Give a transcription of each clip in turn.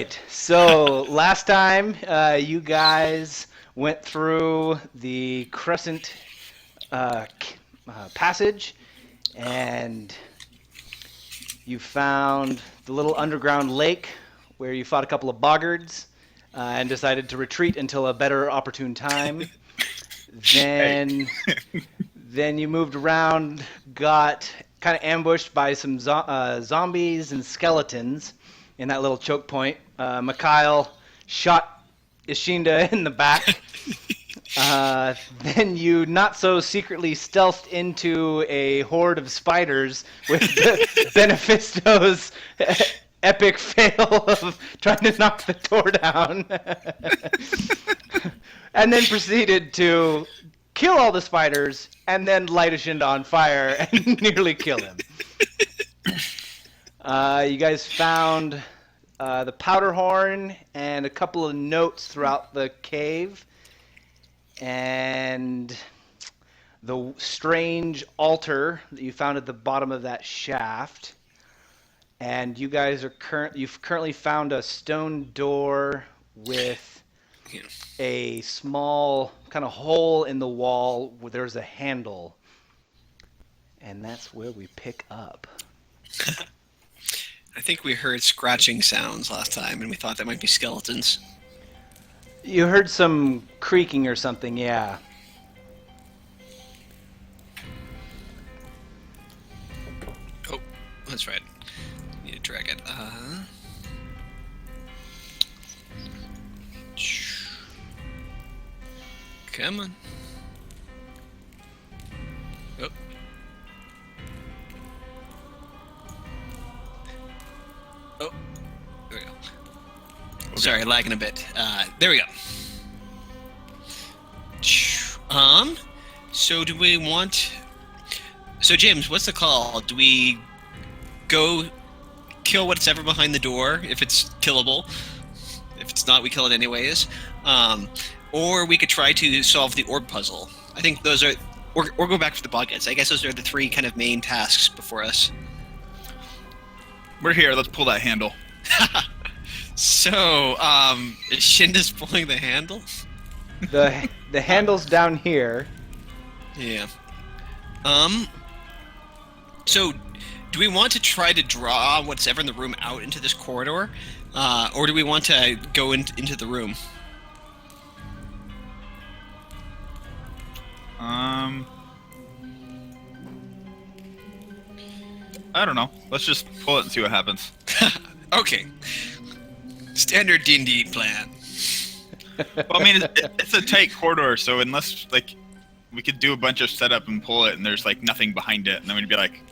right. So last time you guys went through the Crescent Passage, and you found the little underground lake where you fought a couple of boggards and decided to retreat until a better opportune time. Then, then you moved around, got kind of ambushed by some zombies and skeletons in that little choke point. Mikhail shot Ishinda in the back. Then you not so secretly stealthed into a horde of spiders with Benefisto's epic fail of trying to knock the door down. And then proceeded to kill all the spiders and then light Ishinda on fire and nearly kill him. You guys found the powder horn and a couple of notes throughout the cave, and the strange altar that you found at the bottom of that shaft. And you guys are you've currently found a stone door with a small kind of hole in the wall where there's a handle. And that's where we pick up. I think we heard scratching sounds last time, and we thought that might be skeletons. You heard some creaking or something, yeah. Oh, that's right. Need to drag it. Come on. Oh. Oh. There we go. Okay. Sorry, lagging a bit. There we go. So do we want... So James, what's the call? Do we go kill what's ever behind the door, if it's killable? If it's not, we kill it anyways. Or we could try to solve the orb puzzle. I think those are... Or go back to the buckets. I guess those are the three kind of main tasks before us. We're here. Let's pull that handle. So, is Shinda's pulling the handle? The handle's down here. Yeah. So, do we want to try to draw what's ever in the room out into this corridor? Or do we want to go into the room? I don't know. Let's just pull it and see what happens. Okay. Standard D&D plan. Well, I mean, it's a tight corridor, so unless, like, we could do a bunch of setup and pull it and there's, like, nothing behind it, and then we'd be like,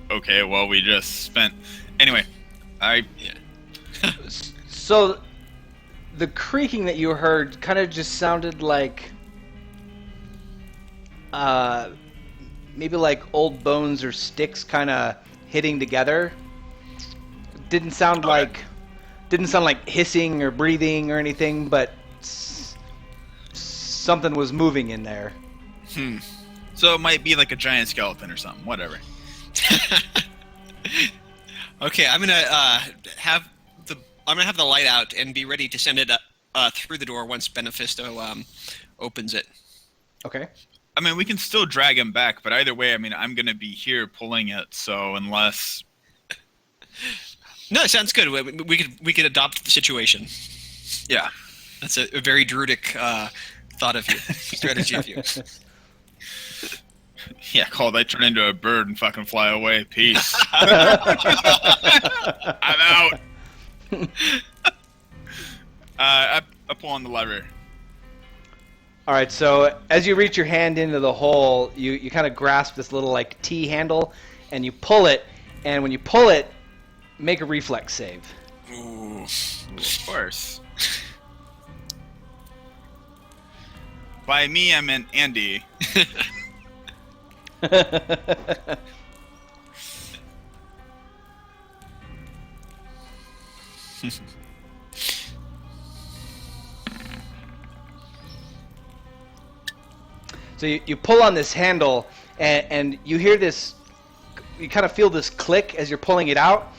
okay, well, we just spent... Anyway, Yeah. So, the creaking that you heard kind of just sounded like... maybe like old bones or sticks kind of hitting together. Didn't sound like hissing or breathing or anything, but something was moving in there. So it might be like a giant skeleton or something. Whatever. Okay, I'm gonna have the light out and be ready to send it through the door once Benefisto opens it. Okay. I mean, we can still drag him back, but either way, I mean, I'm gonna be here pulling it. So unless... No, it sounds good. We could adopt the situation. Yeah. That's a very druidic thought of you, strategy of you. Yeah, Cold, I turn into a bird and fucking fly away. Peace. I'm out. I pull on the lever. All right, so as you reach your hand into the hole, you kind of grasp this little like T handle, and you pull it, and when you pull it, make a reflex save. Ooh. Of course. By me, I meant Andy. So you pull on this handle, and you hear this, you kind of feel this click as you're pulling it out,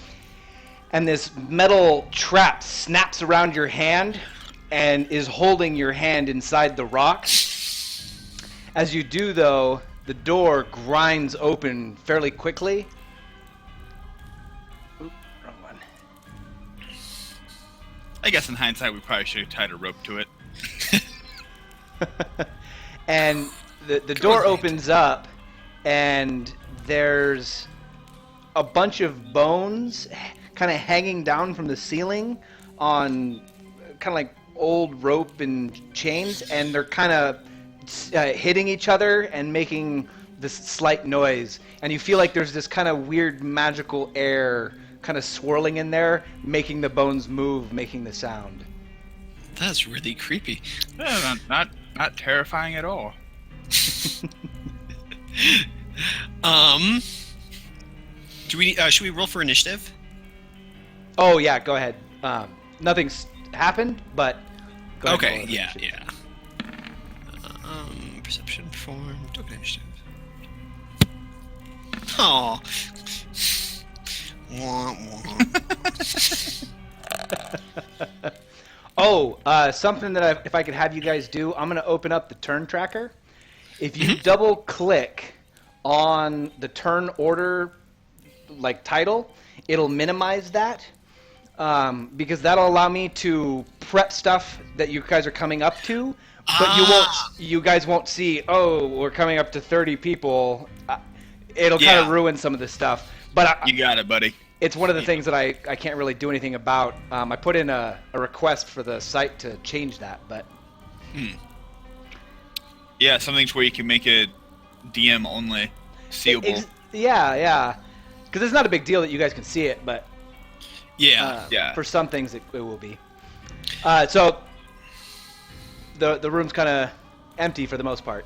and this metal trap snaps around your hand and is holding your hand inside the rock. As you do, though, the door grinds open fairly quickly. Oop, wrong one. I guess in hindsight, we probably should have tied a rope to it. And the door opens up, and there's a bunch of bones kind of hanging down from the ceiling on kind of like old rope and chains, and they're kind of hitting each other and making this slight noise. And you feel like there's this kind of weird magical air kind of swirling in there, making the bones move, making the sound. That's really creepy. Yeah, not terrifying at all. Do we? Should we roll for initiative? Oh yeah, go ahead. Nothing's happened, but go ahead and Okay. roll Yeah. initiative. Yeah. Perception, form, token initiative. Oh. Something that if I could have you guys do, I'm going to open up the turn tracker. If you double click on the turn order title, it'll minimize that because that'll allow me to prep stuff that you guys are coming up to, but you guys won't see, oh, we're coming up to 30 people. It'll kind of ruin some of the stuff. But You got it, buddy. it's one of the things that I can't really do anything about. I put in a request for the site to change that, but... Yeah, something to where you can make it DM only, seeable. Yeah. Because it's not a big deal that you guys can see it, but Yeah. for some things it will be. So the room's kind of empty for the most part,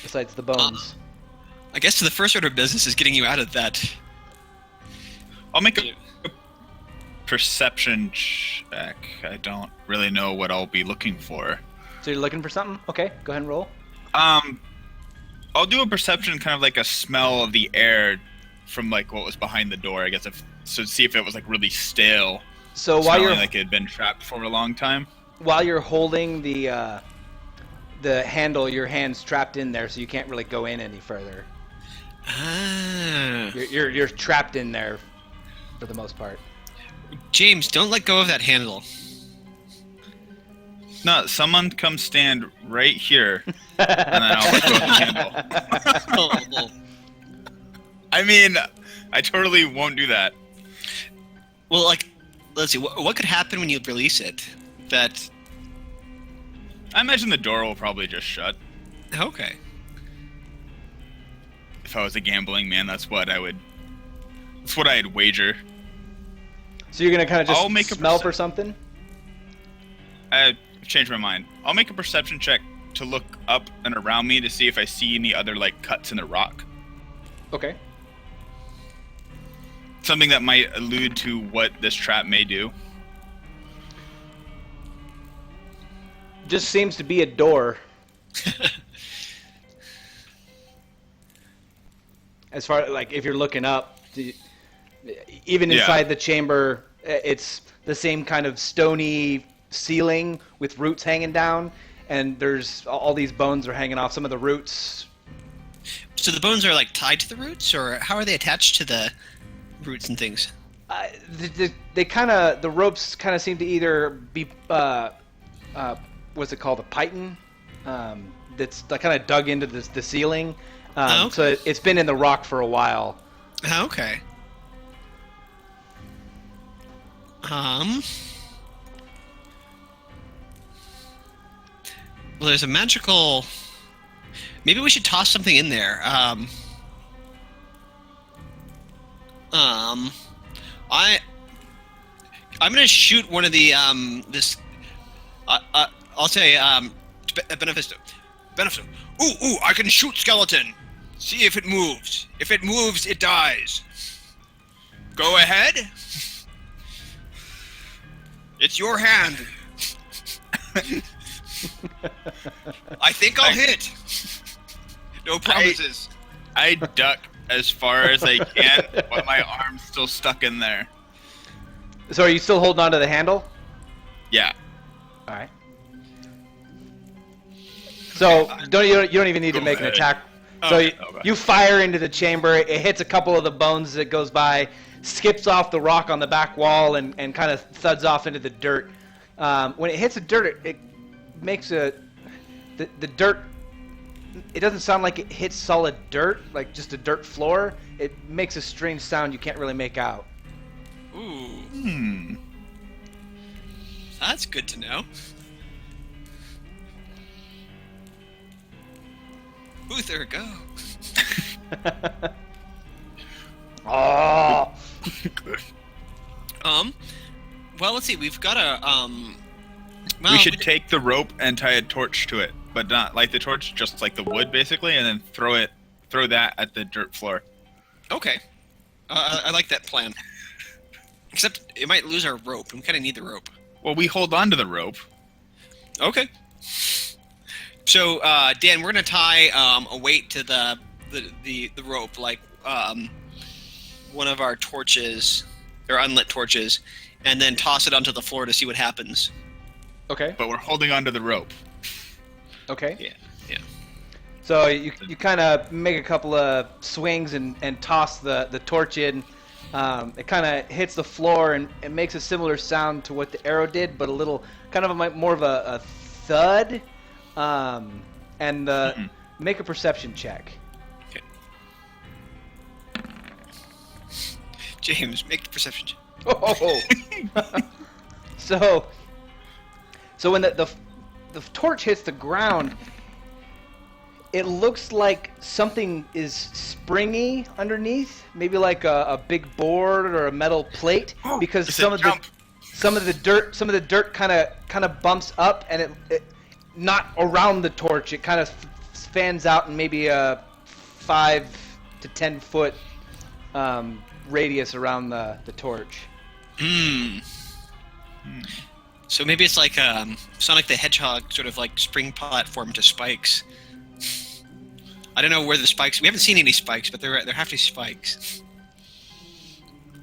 besides the bones. I guess the first order of business is getting you out of that. I'll make a perception check. I don't really know what I'll be looking for. So you're looking for something? Okay, go ahead and roll. I'll do a perception, kind of like a smell of the air from what was behind the door. I guess to see if it was really stale. So while smelling you're like it had been trapped for a long time. while you're holding the handle, your hand's trapped in there, so you can't really go in any further. You're trapped in there for the most part. James, don't let go of that handle. No, someone come stand right here, and then I'll let go of the handle. I mean, I totally won't do that. Well, let's see. What could happen when you release it? That. I imagine the door will probably just shut. Okay. If I was a gambling man, that's what I'd wager. So you're gonna kind of just I'll make a smell for something? I've changed my mind. I'll make a perception check to look up and around me to see if I see any other cuts in the rock. Okay. Something that might allude to what this trap may do. Just seems to be a door. As far if you're looking up, even inside the chamber, it's the same kind of stony ceiling with roots hanging down, and there's all these bones are hanging off some of the roots. So the bones are tied to the roots, or how are they attached to the roots and things? The ropes kind of seem to either be what's it called, a python, that's kind of dug into the ceiling. Okay. So it's been in the rock for a while. Okay. Well, there's a magical. Maybe we should toss something in there. I'm gonna shoot one of the I'll say Benefisto. Ooh! I can shoot skeleton. See if it moves. If it moves, it dies. Go ahead. It's your hand. I think I'll hit. No promises. I duck as far as I can while my arm's still stuck in there. So are you still holding on to the handle? Yeah. All right. So you don't even need to Go make an ahead. attack. Oh, So okay. you fire into the chamber. It hits a couple of the bones as it goes by, skips off the rock on the back wall, and kind of thuds off into the dirt. When it hits the dirt, it makes the dirt. It doesn't sound like it hits solid dirt, like just a dirt floor. It makes a strange sound you can't really make out. Ooh. That's good to know. Ooh, there we go. Oh. Well, let's see. We've got a well, We should take the rope and tie a torch to it, but not light the torch, just like the wood, basically, and then throw that at the dirt floor. Okay. I like that plan. Except it might lose our rope. We kind of need the rope. Well, we hold on to the rope. Okay. So, Dan, we're gonna tie a weight to the rope, like one of our torches or unlit torches, and then toss it onto the floor to see what happens. Okay. But we're holding on to the rope. Okay. Yeah. So you kind of make a couple of swings and toss the torch in. It kind of hits the floor and it makes a similar sound to what the arrow did, but a little kind of more of a thud. Make a perception check. Okay. James, make the perception check. Oh. So when the torch hits the ground, it looks like something is springy underneath, maybe like a big board or a metal plate, because some of the dirt kind of bumps up, and it not around the torch. It kind of fans out in maybe a 5 to 10 foot radius around the torch. So maybe it's like Sonic the Hedgehog, sort of like spring platform to spikes. I don't know where the spikes. We haven't seen any spikes, but there have to be spikes.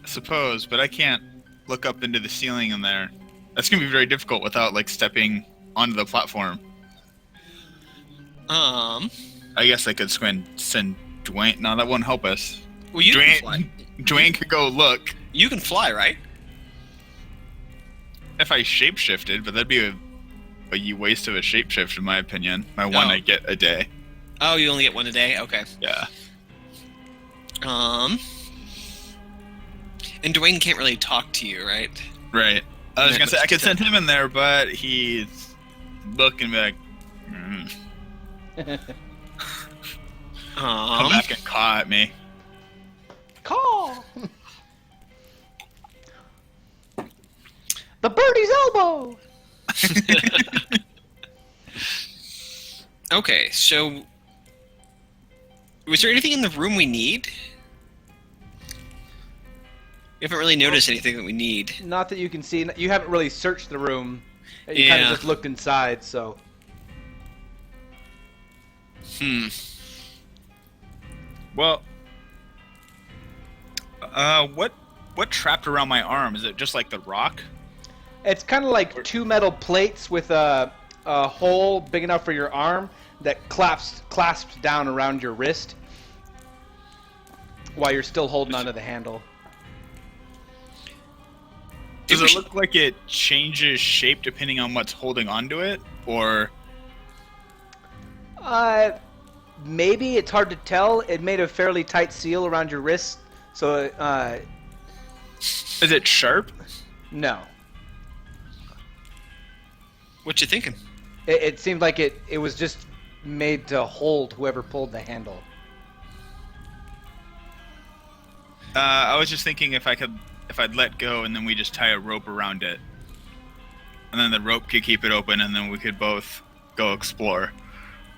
I suppose, but I can't look up into the ceiling in there. That's gonna be very difficult without like stepping onto the platform. I guess I could send Dwayne. No, that won't help us. Well, you can fly. Dwayne could go look You can fly, right? if I shapeshifted, but that'd be a waste of a shapeshift in my opinion. My one Oh. I get a day. Oh, you only get one a day? Okay. Yeah. And Dwayne can't really talk to you, right? Right. I was Yeah, gonna say but I could still. send him in there, but he's looking back. Come back and caw at me. Call. The birdie's elbow. Okay, so was there anything in the room we need? We haven't really noticed anything that we need. Not that you can see. You haven't really searched the room. You kind Yeah. of just looked inside. So Well, what trapped around my arm? Is it just like the rock? it's kind of like two metal plates with a hole big enough for your arm that clasps down around your wrist while you're still holding onto the handle. Does it look like it changes shape depending on what's holding onto it, or Maybe it's hard to tell. It made a fairly tight seal around your wrist, so is it sharp? no. What you thinking? It seemed like it was just made to hold whoever pulled the handle. I was just thinking if I'd let go and then we just tie a rope around it, and then the rope could keep it open, and then we could both go explore,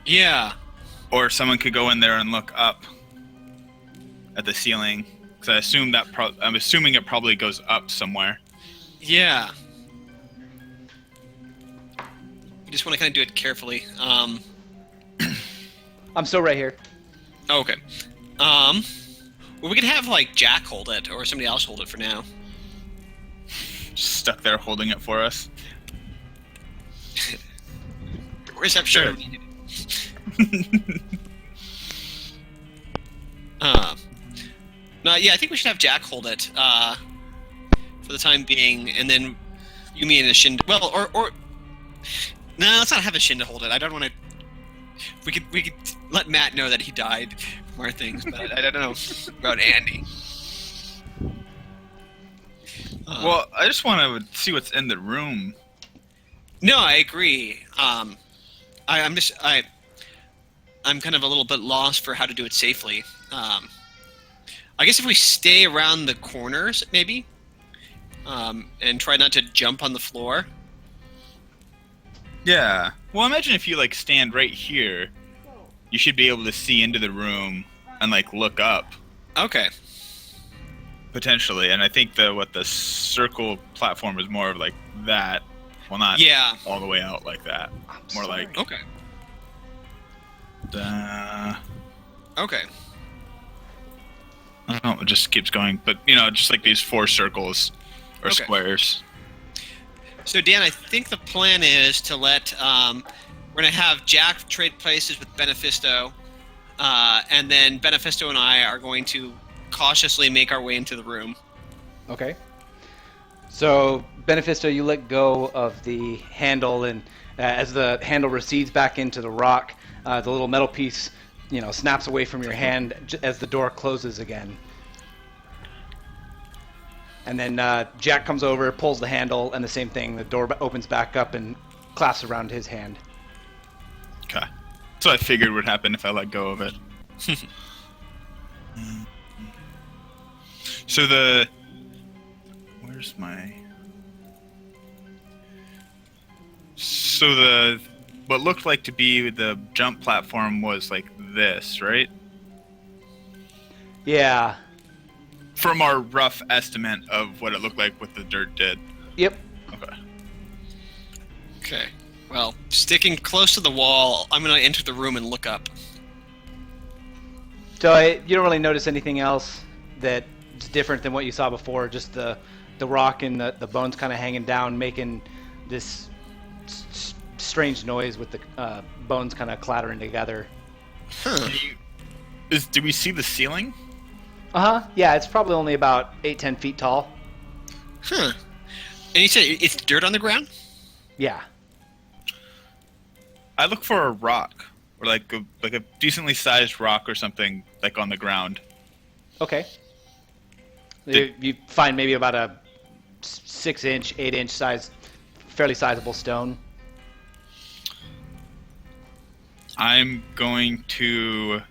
Yeah. or someone could go in there and look up at the ceiling. Because I'm assuming it probably goes up somewhere. Yeah. You just want to kind of do it carefully. I'm still right here. Oh, okay. Well, we could have like Jack hold it, or somebody else hold it for now. stuck there holding it for us. Reception. No, yeah, I think we should have Jack hold it for the time being, and then you, me, and a Shin. Well, or no, let's not have a Shin to hold it. I don't want to. We could let Matt know that he died from our things, but I don't know about Andy. Well, I just want to see what's in the room. No, I agree. I'm kind of a little bit lost for how to do it safely. I guess if we stay around the corners, maybe, and try not to jump on the floor. Yeah. Well, imagine if you like stand right here, you should be able to see into the room and like look up Okay. potentially. And I think the circle platform is more of like that. Well, not Yeah. all the way out like that. More sorry. like Okay. Okay. I don't know, it just keeps going. But just like these 4 circles or Okay. squares. So Dan, I think the plan is to let we're gonna have Jack trade places with Benefisto, and then Benefisto and I are going to cautiously make our way into the room. Okay. So, Benefisto, you let go of the handle, and as the handle recedes back into the rock, the little metal piece, snaps away from your hand as the door closes again. And then Jack comes over, pulls the handle, and the same thing. The door opens back up and clasps around his hand. Okay. So I figured would happen if I let go of it. So where's my? So what looked like to be the jump platform was like this, right? Yeah. From our rough estimate of what it looked like what the dirt did. Yep. Okay. Okay. Well, sticking close to the wall, I'm gonna enter the room and look up. So you don't really notice anything else that's different than what you saw before. Just the rock and the bones kind of hanging down, making this strange noise with the bones kind of clattering together. Huh. Do we see the ceiling? Yeah, it's probably only about 8-10 feet tall. Huh. And you said it's dirt on the ground? Yeah. I look for a rock, or like a decently sized rock or something, like on the ground. Okay. You find maybe about a 6-inch, 8-inch size, fairly sizable stone. I'm going to.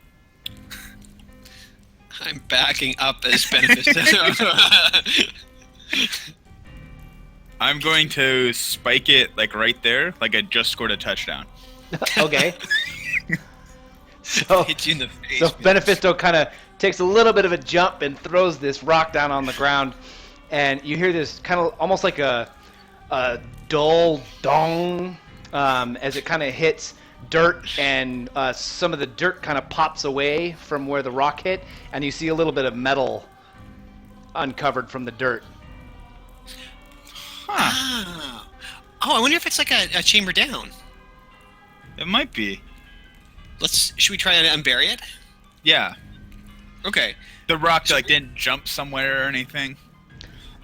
I'm backing up as Benefisto. I'm going to spike it like right there, like I just scored a touchdown. Okay. So Hit you in the face. So man. Benefisto kind of takes a little bit of a jump and throws this rock down on the ground, and you hear this kind of almost like a dull dong as it kind of hits dirt, and some of the dirt kind of pops away from where the rock hit, and you see a little bit of metal uncovered from the dirt. Huh. Oh, I wonder if it's like a chamber down. It might be. Should we try to unbury it? Yeah. Okay. The rock like didn't jump somewhere or anything.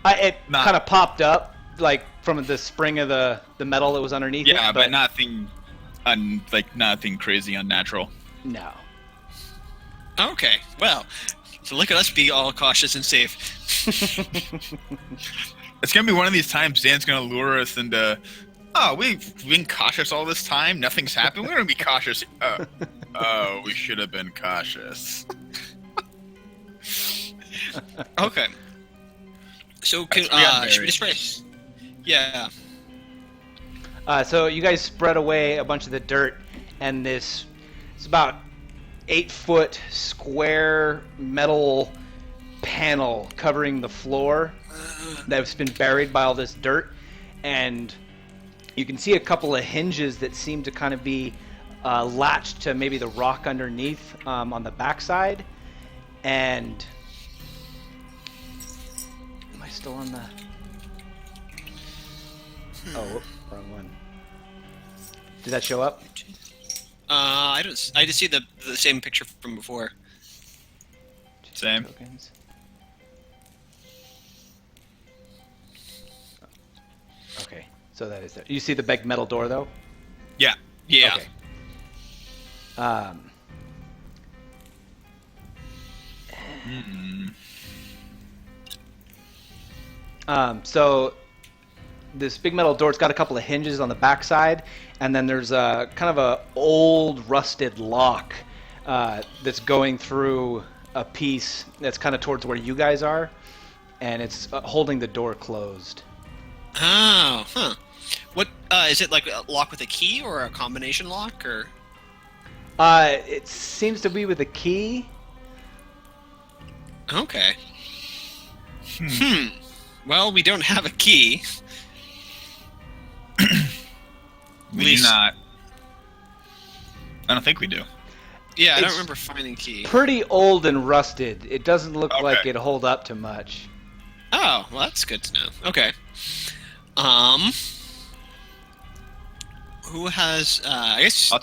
It Nah. kind of popped up like from the spring of the metal that was underneath it. Yeah, but nothing, nothing crazy unnatural. No. Okay. Well, so look at us be all cautious and safe. It's gonna be one of these times Dan's gonna lure us into. Oh, we've been cautious all this time. Nothing's happened. We're gonna be cautious. Oh, we should have been cautious. Okay. So That's beyond should we Mary. just try? Yeah. So you guys spread away a bunch of the dirt, and it's about 8-foot square metal panel covering the floor that's been buried by all this dirt, and you can see a couple of hinges that seem to kind of be latched to maybe the rock underneath on the backside. And am I still on the? Oh, whoop, wrong one. Did that show up? I don't. I just see the same picture from before. Same. Tokens. Okay, so that is there. You see the big metal door though? Yeah. Yeah. Okay. So this big metal door, it's got a couple of hinges on the backside, and then there's a kind of a old rusted lock that's going through a piece that's kind of towards where you guys are, and it's holding the door closed. Oh, huh. What is it, like a lock with a key or a combination lock, or? It seems to be with a key. Okay. Well, we don't have a key. We do not. I don't think we do. Yeah, I don't It's remember finding key. Pretty old and rusted. It doesn't look Okay. like it'd hold up to much. Oh, well, that's good to know. Okay. Who has? I guess. I'll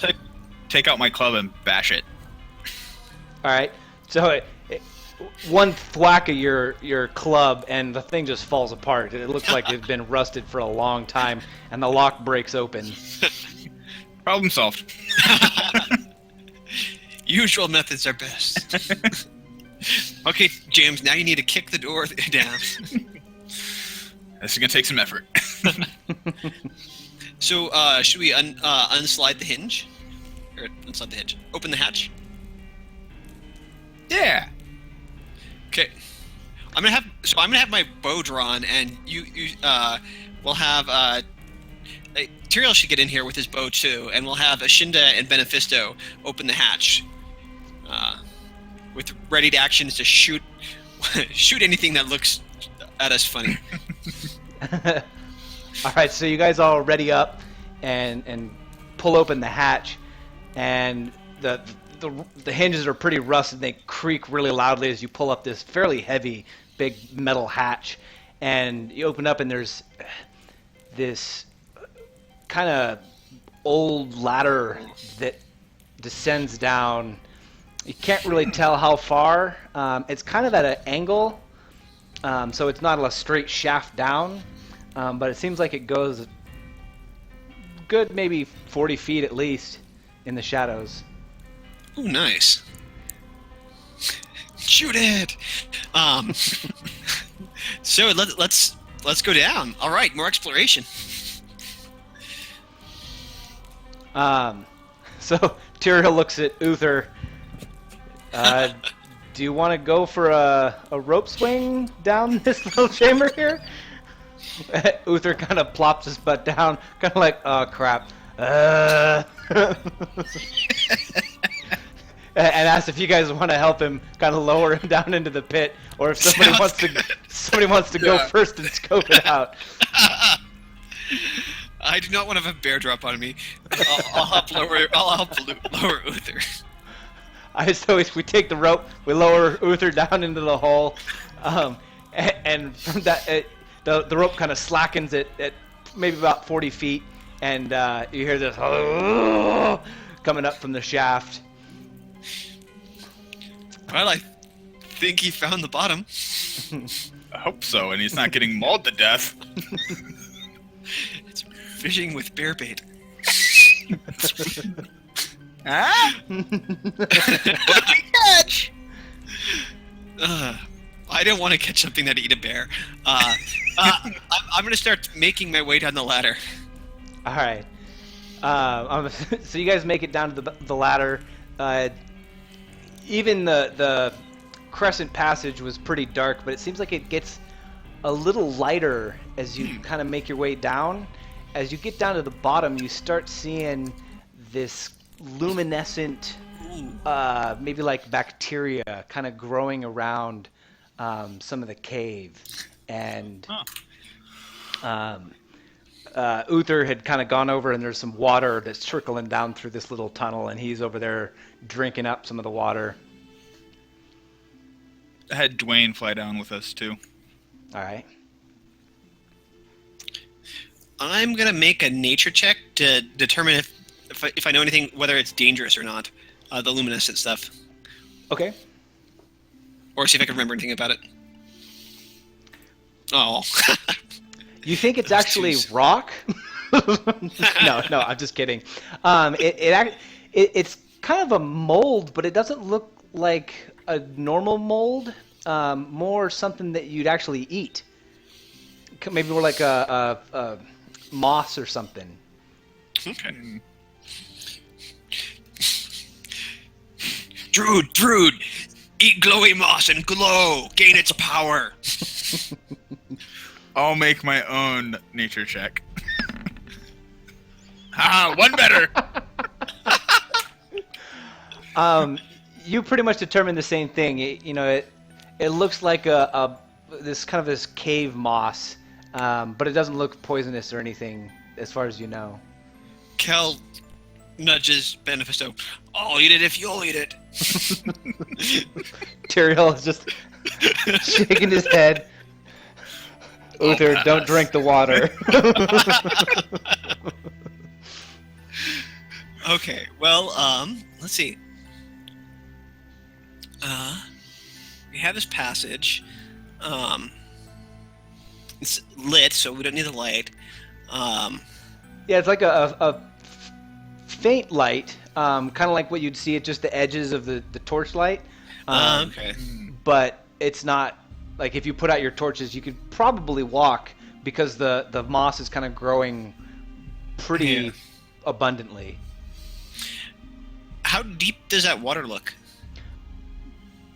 take out my club and bash it. All right. So one thwack of your club, and the thing just falls apart. It looks like it's been rusted for a long time, and the lock breaks open. Problem solved. Usual methods are best. Okay, James. Now you need to kick the door down. This is gonna take some effort. So, should we unslide the hinge? Or unslide the hinge? Open the hatch? Yeah. Okay. I'm gonna have my bow drawn, and you we'll have Tyriel should get in here with his bow too, and we'll have Ashinda and Benefisto open the hatch, with ready to actions to shoot anything that looks at us funny. All right. So you guys all ready up and pull open the hatch, and the hinges are pretty rusted. They creak really loudly as you pull up this fairly heavy, big metal hatch, and you open up, and there's this kind of old ladder that descends down. You can't really tell how far. It's kind of at an angle, so it's not a straight shaft down, but it seems like it goes good maybe 40 feet at least in the shadows. Oh, nice. Shoot it. So let's go down. All right, more exploration. So Tyriel looks at Uther. Do you want to go for a rope swing down this little chamber here? Uther kind of plops his butt down, kind of like, oh crap. And asks if you guys want to help him kind of lower him down into the pit, or if somebody wants to go first and scope it out. I do not want to have a bear drop on me. I'll help lower Uther. So we take the rope, we lower Uther down into the hole, and from that, the rope kind of slackens at maybe about 40 feet, and you hear this coming up from the shaft. Well, I think he found the bottom. I hope so, and he's not getting mauled to death. It's fishing with bear bait. Ah? What did we catch? I don't want to catch something that eat a bear. I'm going to start making my way down the ladder. All right. So you guys make it down to the ladder. Even the Crescent Passage was pretty dark, but it seems like it gets a little lighter as you kind of make your way down. As you get down to the bottom, you start seeing this luminescent, maybe like bacteria kind of growing around some of the cave. And Uther had kind of gone over, and there's some water that's trickling down through this little tunnel, and he's over there drinking up some of the water. I had Dwayne fly down with us too. All right. I'm gonna make a nature check to determine if I know anything, whether it's dangerous or not. The luminescent stuff, Okay. or see if I can remember anything about it. Oh, You think it's Those actually twos. rock? No, I'm just kidding. It's kind of a mold, but it doesn't look like a normal mold. More something that you'd actually eat. Maybe more like a moss or something. okay. Druid, eat glowy moss and glow, gain its power. I'll make my own nature check. Ha! One better. You pretty much determined the same thing. It looks like this cave moss, but it doesn't look poisonous or anything, as far as you know. Kel nudges Benefisto. I'll eat it if you'll eat it. Tyriel is just shaking his head. Uther, don't drink the water. Okay, well, let's see. We have this passage. It's lit, so we don't need the light. Yeah, it's like a faint light, kind of like what you'd see at just the edges of the torchlight. Okay. But it's not like if you put out your torches, you could probably walk because the moss is kind of growing pretty abundantly. How deep does that water look?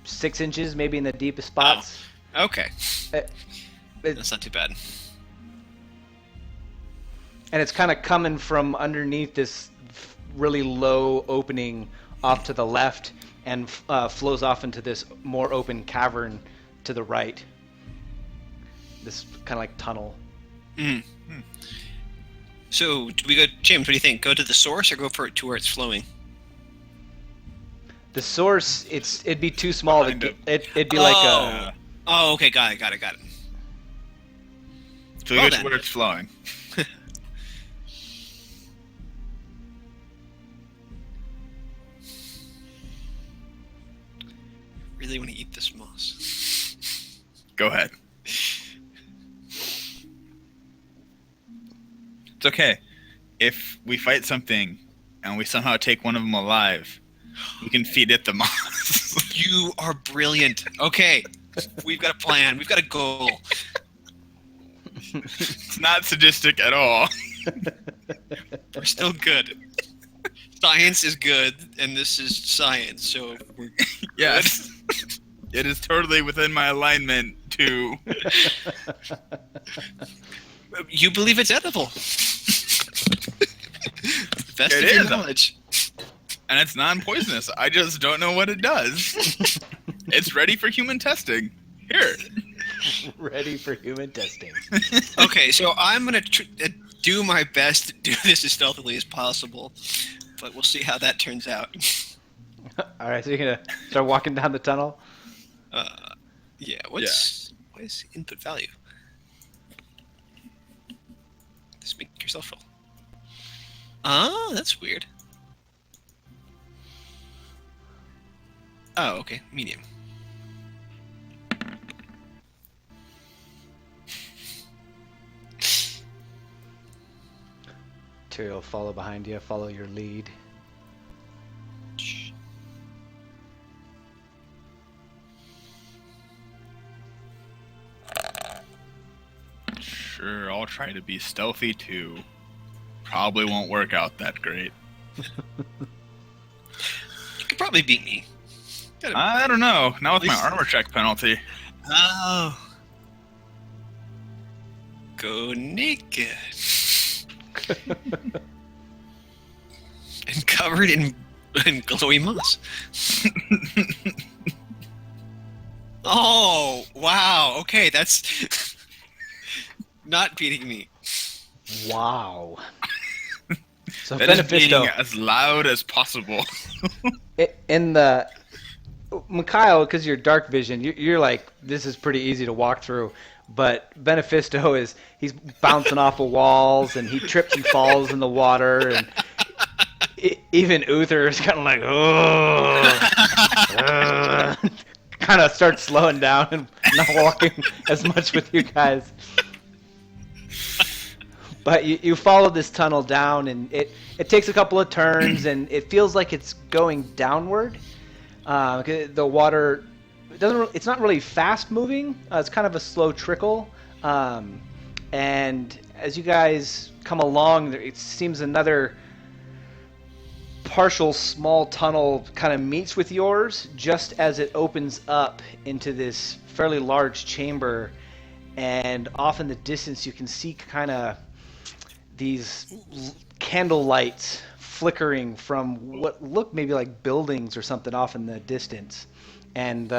6 inches, maybe in the deepest spots. Okay. It- That's not too bad. And it's kind of coming from underneath this really low opening off to the left and flows off into this more open cavern to the right. This kind of like tunnel. Mm. So, do we go, James, what do you think? Go to the source or go for it to where it's flowing? The source, it'd be too small. Kind of. It'd be like a... Oh, okay, got it. So Well we go then. to where it's flowing. Really want to eat this moss. Go ahead. It's okay. If we fight something and we somehow take one of them alive, we can feed it the moss. You are brilliant. Okay, we've got a plan. We've got a goal. It's not sadistic at all. We're still good. Science is good, and this is science, so we're Yes. It is totally within my alignment to... You believe it's edible. Best It of your is. knowledge. And it's non-poisonous. I just don't know what it does. It's ready for human testing. Here. ready for human testing. Okay, so I'm gonna do my best to do this as stealthily as possible, but we'll see how that turns out. All right, so you're gonna start walking down the tunnel. Yeah. What is input value? Just make yourself roll. Oh, that's weird. Oh, okay, medium. Tyriel, follow behind you. Follow your lead. Sure, I'll try to be stealthy too. Probably won't work out that great. You could probably beat me. I don't know. Not with my least- armor check penalty. Oh. Go naked. And covered in glowy moss. Oh, wow. Okay, that's not beating me. Wow. So That is being Benefisto, as loud as possible. in the Mikhail, because you're dark vision, you're like, this is pretty easy to walk through. but Benefisto he's bouncing off of walls, and he trips and falls in the water, and even Uther is kind of like, oh, kind of starts slowing down and not walking as much with you guys. But you follow this tunnel down, and it takes a couple of turns, and it feels like it's going downward. The water it's not really fast moving. It's kind of a slow trickle. And as you guys come along, it seems another partial small tunnel kind of meets with yours just as it opens up into this fairly large chamber. And off in the distance, you can see kind of these candle lights flickering from what look maybe like buildings or something off in the distance. And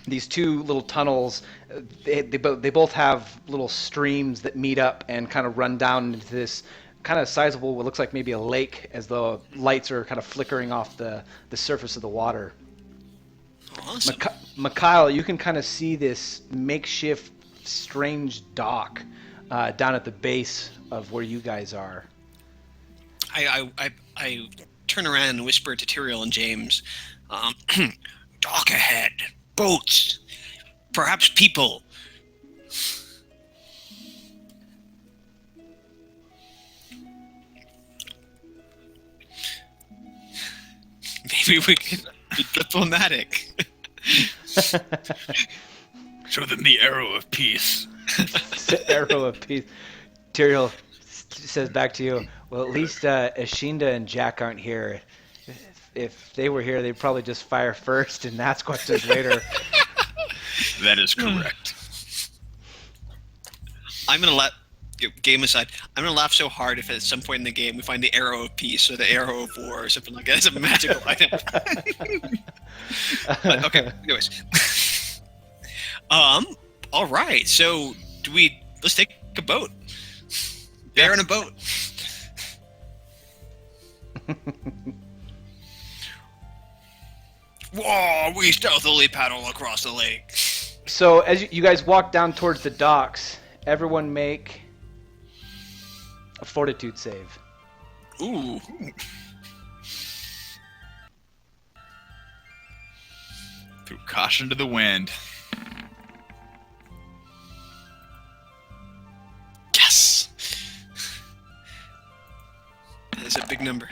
these two little tunnels, they both have little streams that meet up and kind of run down into this kind of sizable, what looks like maybe a lake, as the lights are kind of flickering off the surface of the water. Awesome. Mikhail, you can kind of see this makeshift strange dock down at the base of where you guys are. I turn around and whisper to Tyriel and James, dock ahead, boats, perhaps people. Maybe we can be diplomatic. Show them the arrow of peace. Arrow of peace. Tyriel says back to you, well, at least Ashinda and Jack aren't here. If they were here, they'd probably just fire first and ask questions later. That is correct. I'm going to let, game aside, I'm going to laugh so hard if at some point in the game we find the arrow of peace or the arrow of war or something like that. It's a magical item. But, okay, anyways. All right, so let's take a boat. They're in a boat. Whoa, we stealthily paddle across the lake. So as you guys walk down towards the docks, everyone make a fortitude save. Ooh. Threw caution to the wind. Yes! That's a big number.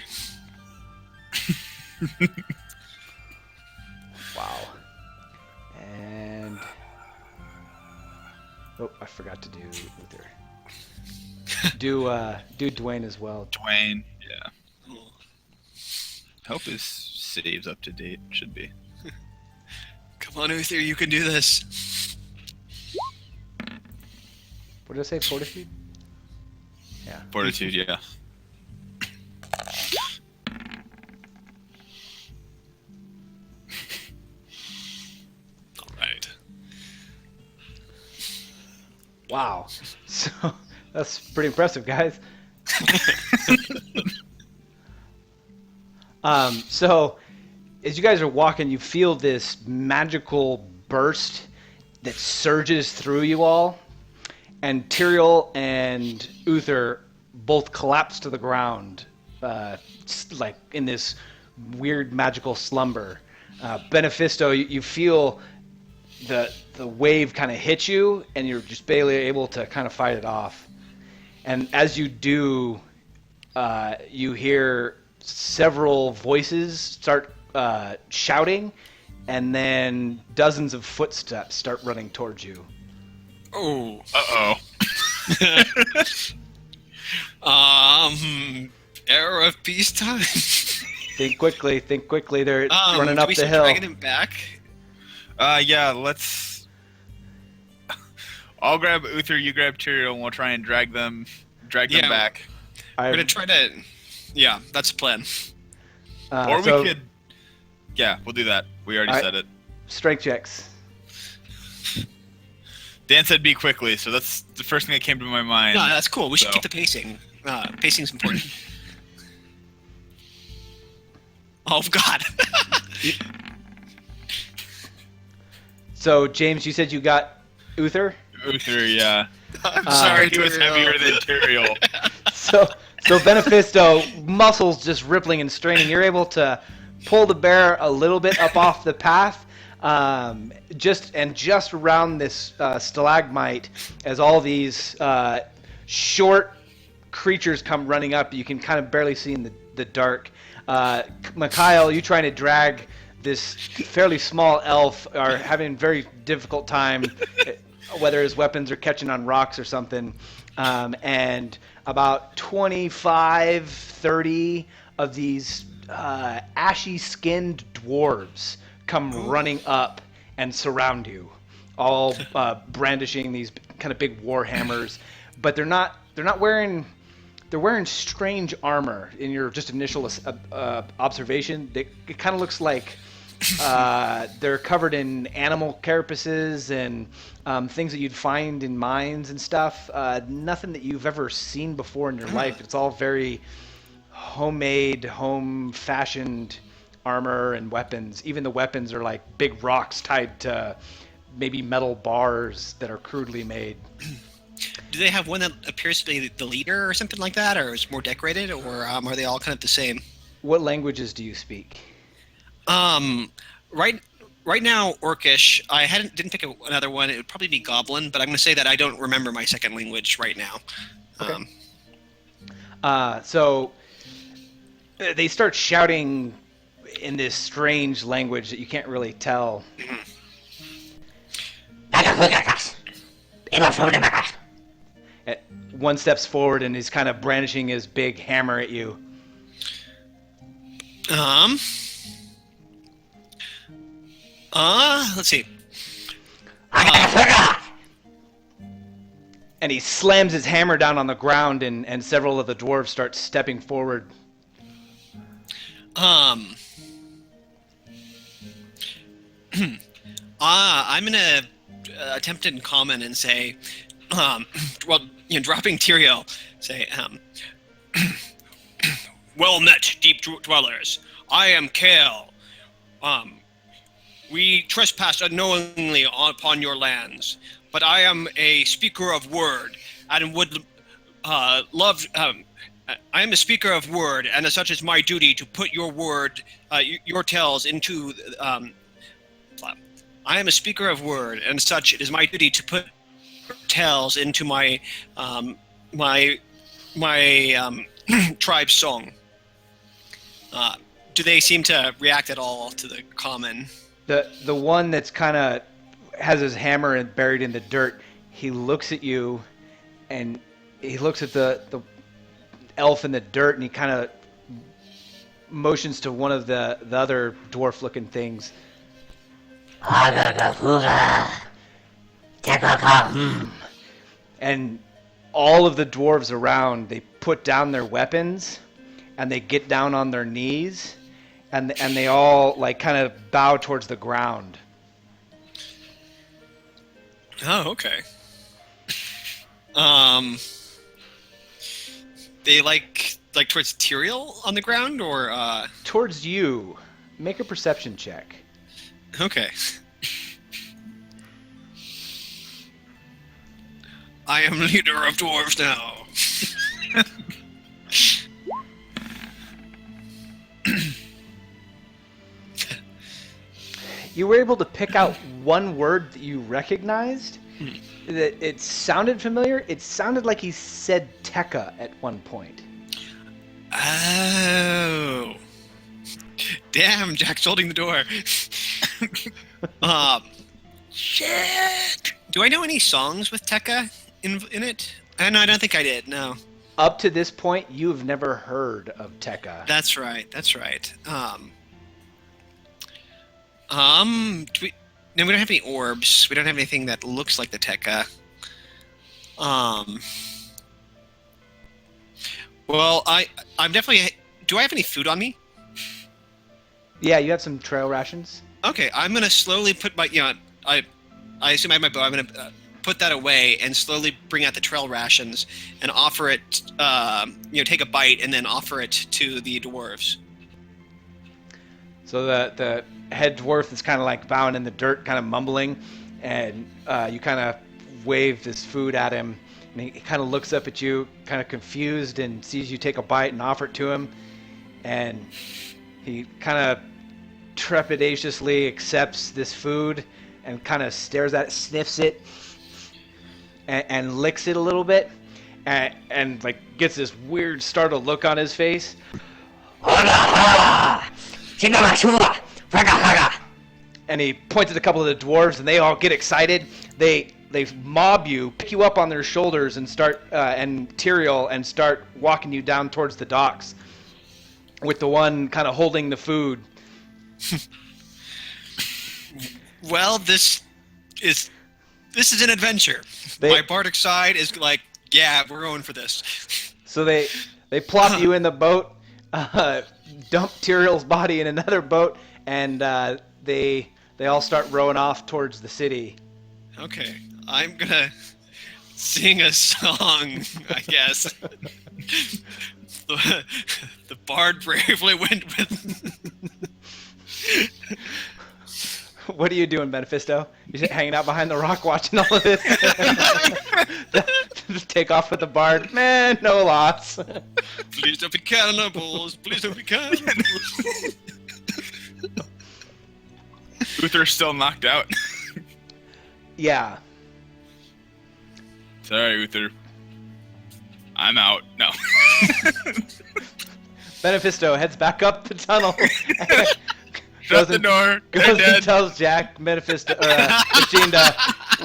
Wow. And oh, I forgot to do Uther. Do Dwayne as well. Dwayne, yeah. Hope his save's up to date. Should be. Come on, Uther, you can do this. What did I say? Fortitude? Yeah. Fortitude, yeah. All right. Wow. So that's pretty impressive, guys. So as you guys are walking, you feel this magical burst that surges through you all, and Tyriel and Uther both collapse to the ground, like in this weird magical slumber. Benefisto, you feel the wave kind of hit you, and you're just barely able to kind of fight it off. And as you do, you hear several voices start shouting, and then dozens of footsteps start running towards you. Oh. Uh-oh. Arrow of peacetime. Think quickly. They're running up the hill. Dragging him back? Yeah, let's... I'll grab Uther, you grab Tyriel, and we'll try and drag them back. We're gonna try to... Yeah, that's the plan. Or we could... Yeah, we'll do that. We already said it. Strength checks. Dan said be quickly, so that's the first thing that came to my mind. No, that's cool. We should keep the pacing. Pacing's important. Oh, God. So, James, you said you got Uther? Uther, yeah. I'm sorry, He was Tyriel. heavier than Tyriel. So Benefisto, muscles just rippling and straining. You're able to pull the bear a little bit up off the path, just around this stalagmite, as all these short creatures come running up. You can kind of barely see in the dark. Mikhail, you trying to drag this fairly small elf are having a very difficult time, whether his weapons are catching on rocks or something. And about 25, 30 of these ashy-skinned dwarves come running up and surround you, all brandishing these kind of big war hammers. But they're not wearing. They're wearing strange armor. In your just initial observation, it kind of looks like they're covered in animal carapaces and things that you'd find in mines and stuff. Nothing that you've ever seen before in your life. It's all very homemade, home-fashioned armor and weapons. Even the weapons are like big rocks tied to maybe metal bars that are crudely made. Do they have one that appears to be the leader or something like that, or is more decorated, or are they all kind of the same? What languages do you speak? Right now, Orcish. I didn't pick another one. It would probably be Goblin, but I'm going to say that I don't remember my second language right now. Okay. So they start shouting in this strange language that you can't really tell. One steps forward and he's kind of brandishing his big hammer at you. Let's see. And he slams his hammer down on the ground, and several of the dwarves start stepping forward. I'm gonna attempt it in common and say, dropping Tyriel, say, well met, deep dwellers. I am Kale. We trespassed unknowingly upon your lands, but I am a speaker of word and would love. I am a speaker of word, and as such, it's my duty to put your word, your tales into. I am a speaker of word, and as such, it is my duty to put tales into my tribe's song. Do they seem to react at all to the common? The one that's kind of has his hammer and buried in the dirt, he looks at you, and he looks at the elf in the dirt, and he kind of motions to one of the other dwarf-looking things. And all of the dwarves around, they put down their weapons, and they get down on their knees, and they all like kind of bow towards the ground. Oh, okay. They like towards Tyriel on the ground, or Towards you. Make a perception check. okay. I am leader of dwarves now. You were able to pick out one word that you recognized. That it sounded familiar. It sounded like he said Tekka at one point. Oh. Damn, Jack's holding the door. Shit. Do I know any songs with Tekka in it? No, I don't think I did, no. Up to this point, you have never heard of Tekka. That's right. No, we don't have any orbs. We don't have anything that looks like the Tekka. Well, I'm definitely. Do I have any food on me? Yeah, you have some trail rations. Okay, I'm gonna slowly put my. I assume I have my bow. I'm gonna put that away and slowly bring out the trail rations and offer it. Take a bite and then offer it to the dwarves. So the head dwarf is kind of like bowing in the dirt, kind of mumbling, and you kind of wave this food at him, and he kind of looks up at you, kind of confused, and sees you take a bite and offer it to him, and he kind of trepidatiously accepts this food and kind of stares at it, sniffs it, and licks it a little bit, and like gets this weird startled look on his face. And he points at a couple of the dwarves, and they all get excited. They mob you, pick you up on their shoulders, and start and Tyriel, and start walking you down towards the docks, with the one kind of holding the food. Well, this is an adventure. My bardic side is like, yeah, we're going for this. So they plop you in the boat, dump Tyriel's body in another boat, and they all start rowing off towards the city. Okay, I'm gonna sing a song, I guess. The bard bravely went with... What are you doing, Benefisto? You just hanging out behind the rock watching all of this? Just take off with the bard. Man, no loss. Please don't be cannibals. Please don't be cannibals. Uther's still knocked out. Yeah. Sorry, Uther. I'm out. No. Benefisto heads back up the tunnel. Shut the door. Goes and tells Jack, Benefisto, Machinda,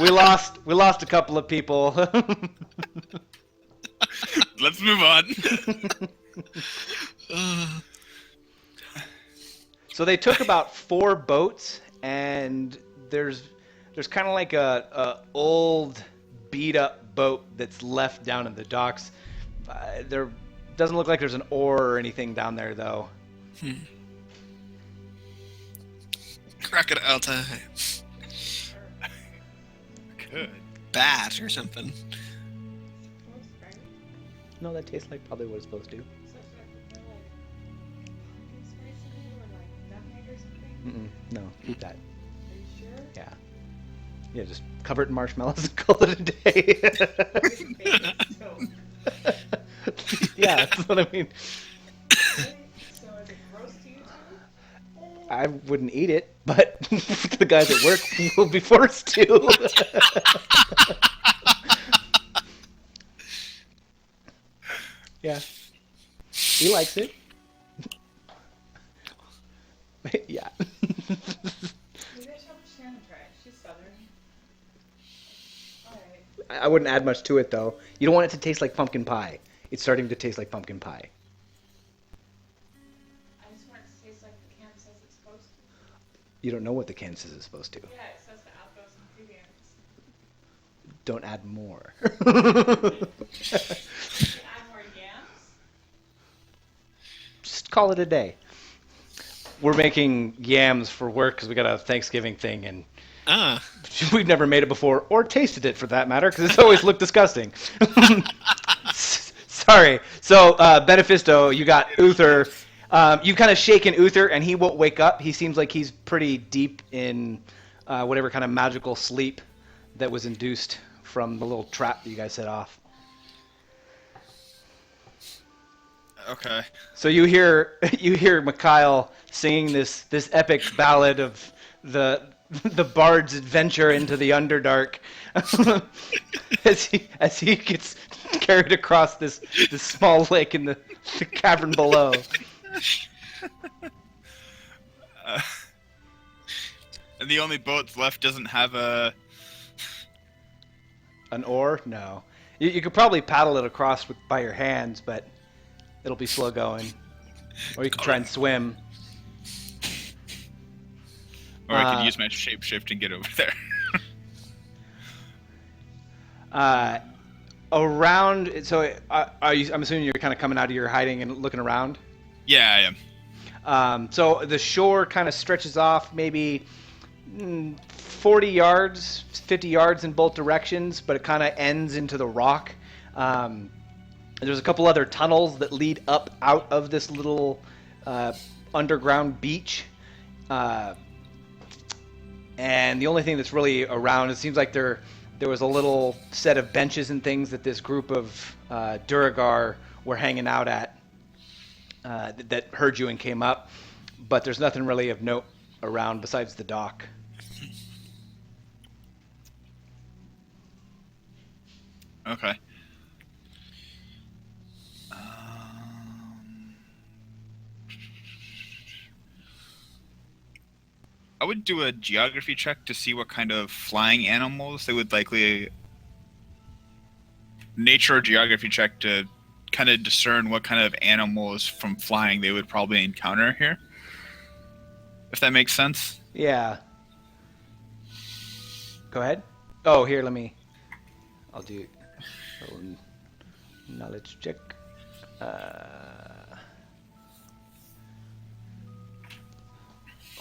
we lost a couple of people. Let's move on. So they took about 4 boats, and there's kind of like a old beat up boat that's left down in the docks. There doesn't look like there's an oar or anything down there though. Crocodile time. Good. Bat or something. No, that tastes like probably what it's supposed to. No, eat that. Are you sure? Yeah. Yeah, just cover it in marshmallows and call it a day. Yeah, that's what I mean. So is it gross to you too? I wouldn't eat it, but the guys at work will be forced to. Yeah. He likes it. Yeah. You guys help Shannon try it. She's southern. Alright. I wouldn't add much to it, though. You don't want it to taste like pumpkin pie. It's starting to taste like pumpkin pie. I just want it to taste like the can says it's supposed to. You don't know what the can says it's supposed to. Yeah, it says the outgoes ingredients. Don't add more. Can you add more yams? Just call it a day. We're making yams for work because we got a Thanksgiving thing, and we've never made it before, or tasted it for that matter, because it's always looked disgusting. Sorry. So, Benefisto, you got Uther. You've kind of shaken Uther, and he won't wake up. He seems like he's pretty deep in whatever kind of magical sleep that was induced from the little trap that you guys set off. Okay. So you hear Mikhail singing this epic ballad of the bard's adventure into the Underdark as he gets carried across this small lake in the cavern below. And the only boat left doesn't have An oar? No. You could probably paddle it across by your hands, but it'll be slow going. Or you can try and swim. Or I could use my shapeshift and get over there. Around. So, I'm assuming you're kind of coming out of your hiding and looking around. Yeah, I am. So the shore kind of stretches off maybe 40 yards, 50 yards in both directions, but it kind of ends into the rock. There's a couple other tunnels that lead up out of this little underground beach. And the only thing that's really around, it seems like there was a little set of benches and things that this group of Duragar were hanging out at that heard you and came up, but there's nothing really of note around besides the dock. Okay. I would do a geography check to see what kind of flying animals they would likely... Nature or geography check to kind of discern what kind of animals from flying they would probably encounter here. If that makes sense. Yeah. Go ahead. Oh, here, I'll do a little knowledge check.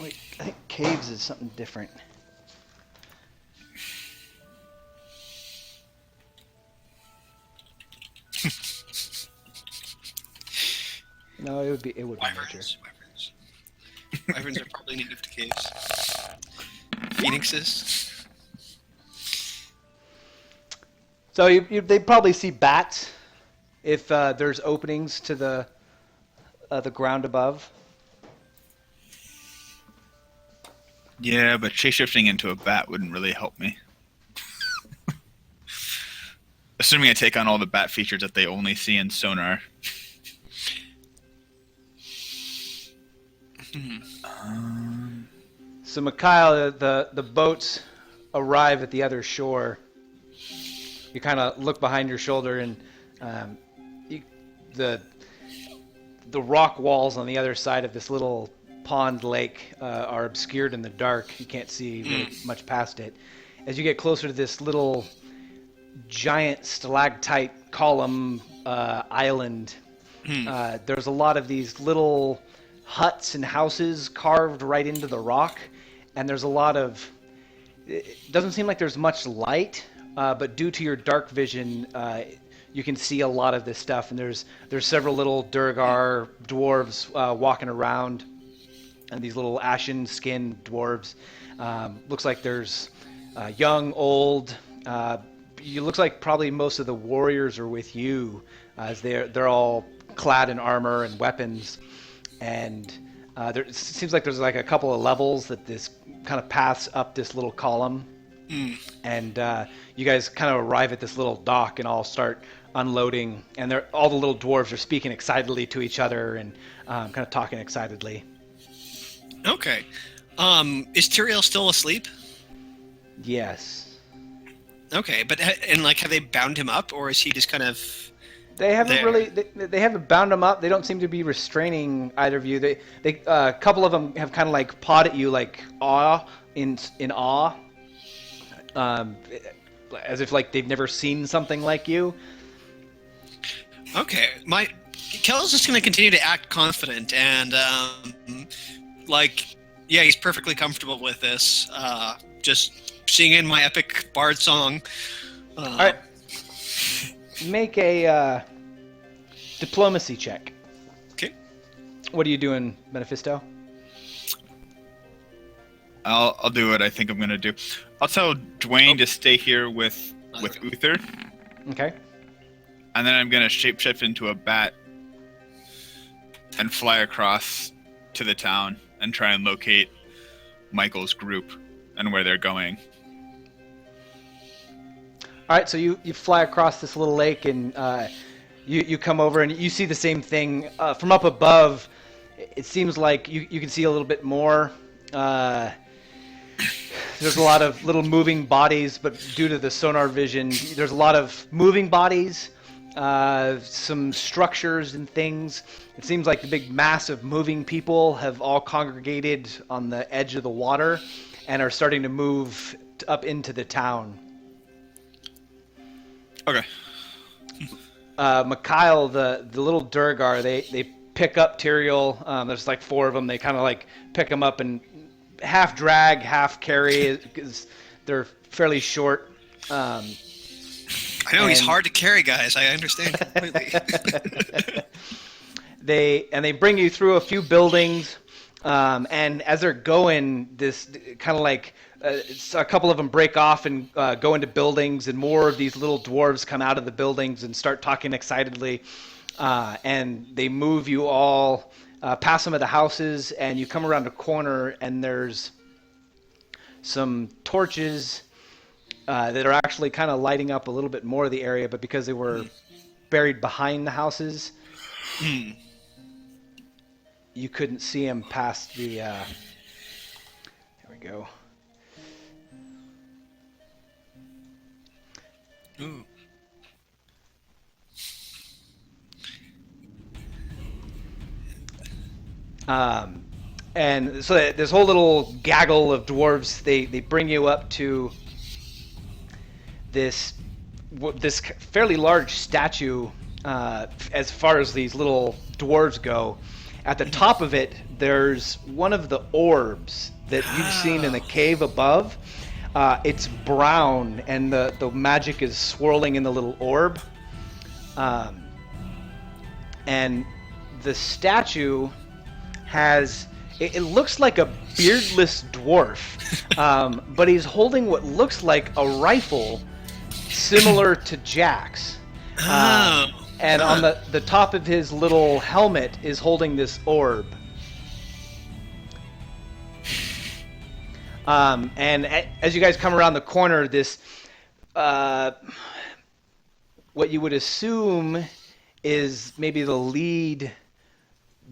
Wait, I think caves is something different. No, it would be nature. Wyverns. Wyverns are probably native to caves. Phoenixes. So they'd probably see bats if there's openings to the ground above. Yeah, but shape-shifting into a bat wouldn't really help me. Assuming I take on all the bat features that they only see in sonar. So Mikhail, the boats arrive at the other shore. You kind of look behind your shoulder, and the rock walls on the other side of this little pond lake are obscured in the dark. You can't see really much past it. As you get closer to this little giant stalactite column island, there's a lot of these little huts and houses carved right into the rock, and there's a lot of... It doesn't seem like there's much light, but due to your dark vision, you can see a lot of this stuff, and there's several little Durgar dwarves walking around, and these little ashen-skinned dwarves. Looks like there's young, old. It looks like probably most of the warriors are with you, as they're all clad in armor and weapons, and it seems like there's like a couple of levels that this kind of paths up this little column, and you guys kind of arrive at this little dock and all start unloading, and all the little dwarves are speaking excitedly to each other and kind of talking excitedly. Okay. Is Tyriel still asleep? Yes. Okay, but have they bound him up, or is he just kind of... They haven't there? really. They haven't bound him up. They don't seem to be restraining either of you. A couple of them have kind of like pawed at you, like in awe, as if like they've never seen something like you. Okay, Kel's just going to continue to act confident and he's perfectly comfortable with this. Just singing my epic bard song. All right, make a diplomacy check. Okay. What are you doing, Benefisto? I'll do what I think I'm gonna do. I'll tell Dwayne to stay here with Uther, Okay. and then I'm gonna shapeshift into a bat and fly across to the town and try and locate Michael's group and where they're going. All right, so you fly across this little lake, and you come over, and you see the same thing from up above. It seems like you can see a little bit more. There's a lot of little moving bodies, but due to the sonar vision, there's a lot of moving bodies, some structures and things. It seems like the big mass of moving people have all congregated on the edge of the water and are starting to move up into the town. Okay. Mikhail, the little Durgar, they pick up Tyriel. There's like 4 of them. They kind of like pick him up and half drag, half carry, because they're fairly short. I know he's hard to carry, guys. I understand completely. They bring you through a few buildings, And as they're going, this kind of like a couple of them break off and go into buildings, and more of these little dwarves come out of the buildings and start talking excitedly. And they move you all past some of the houses, and you come around a corner, and there's some torches that are actually kind of lighting up a little bit more of the area, but because they were buried behind the houses, you couldn't see them past the... Here we go. Ooh. And so this whole little gaggle of dwarves, they bring you up to this fairly large statue as far as these little dwarves go. At the top of it, there's one of the orbs that you've seen in the cave above. It's brown, and the magic is swirling in the little orb. And the statue has... It looks like a beardless dwarf, but he's holding what looks like a rifle similar to Jack's. And on the top of his little helmet is holding this orb. And as you guys come around the corner, this what you would assume is maybe the lead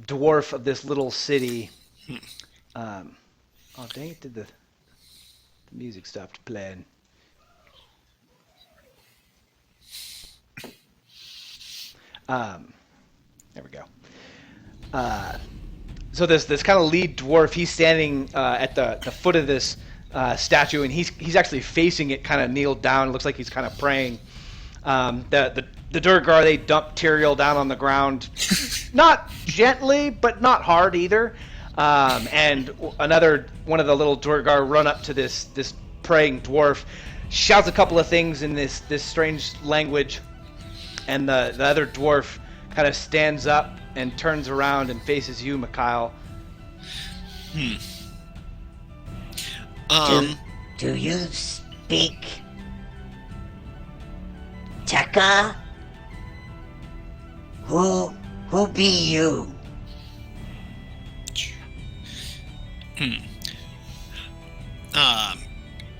dwarf of this little city. Oh dang it! Did the music stopped playing? There we go. So this kind of lead dwarf, he's standing at the foot of this statue, and he's actually facing it, kind of kneeled down. It looks like he's kind of praying. The Durgar, they dump Tyriel down on the ground, not gently, but not hard either. And one of the little Durgar run up to this praying dwarf, shouts a couple of things in this strange language, and the other dwarf kind of stands up and turns around and faces you, Mikhail. Do you speak Tekka? Who be you?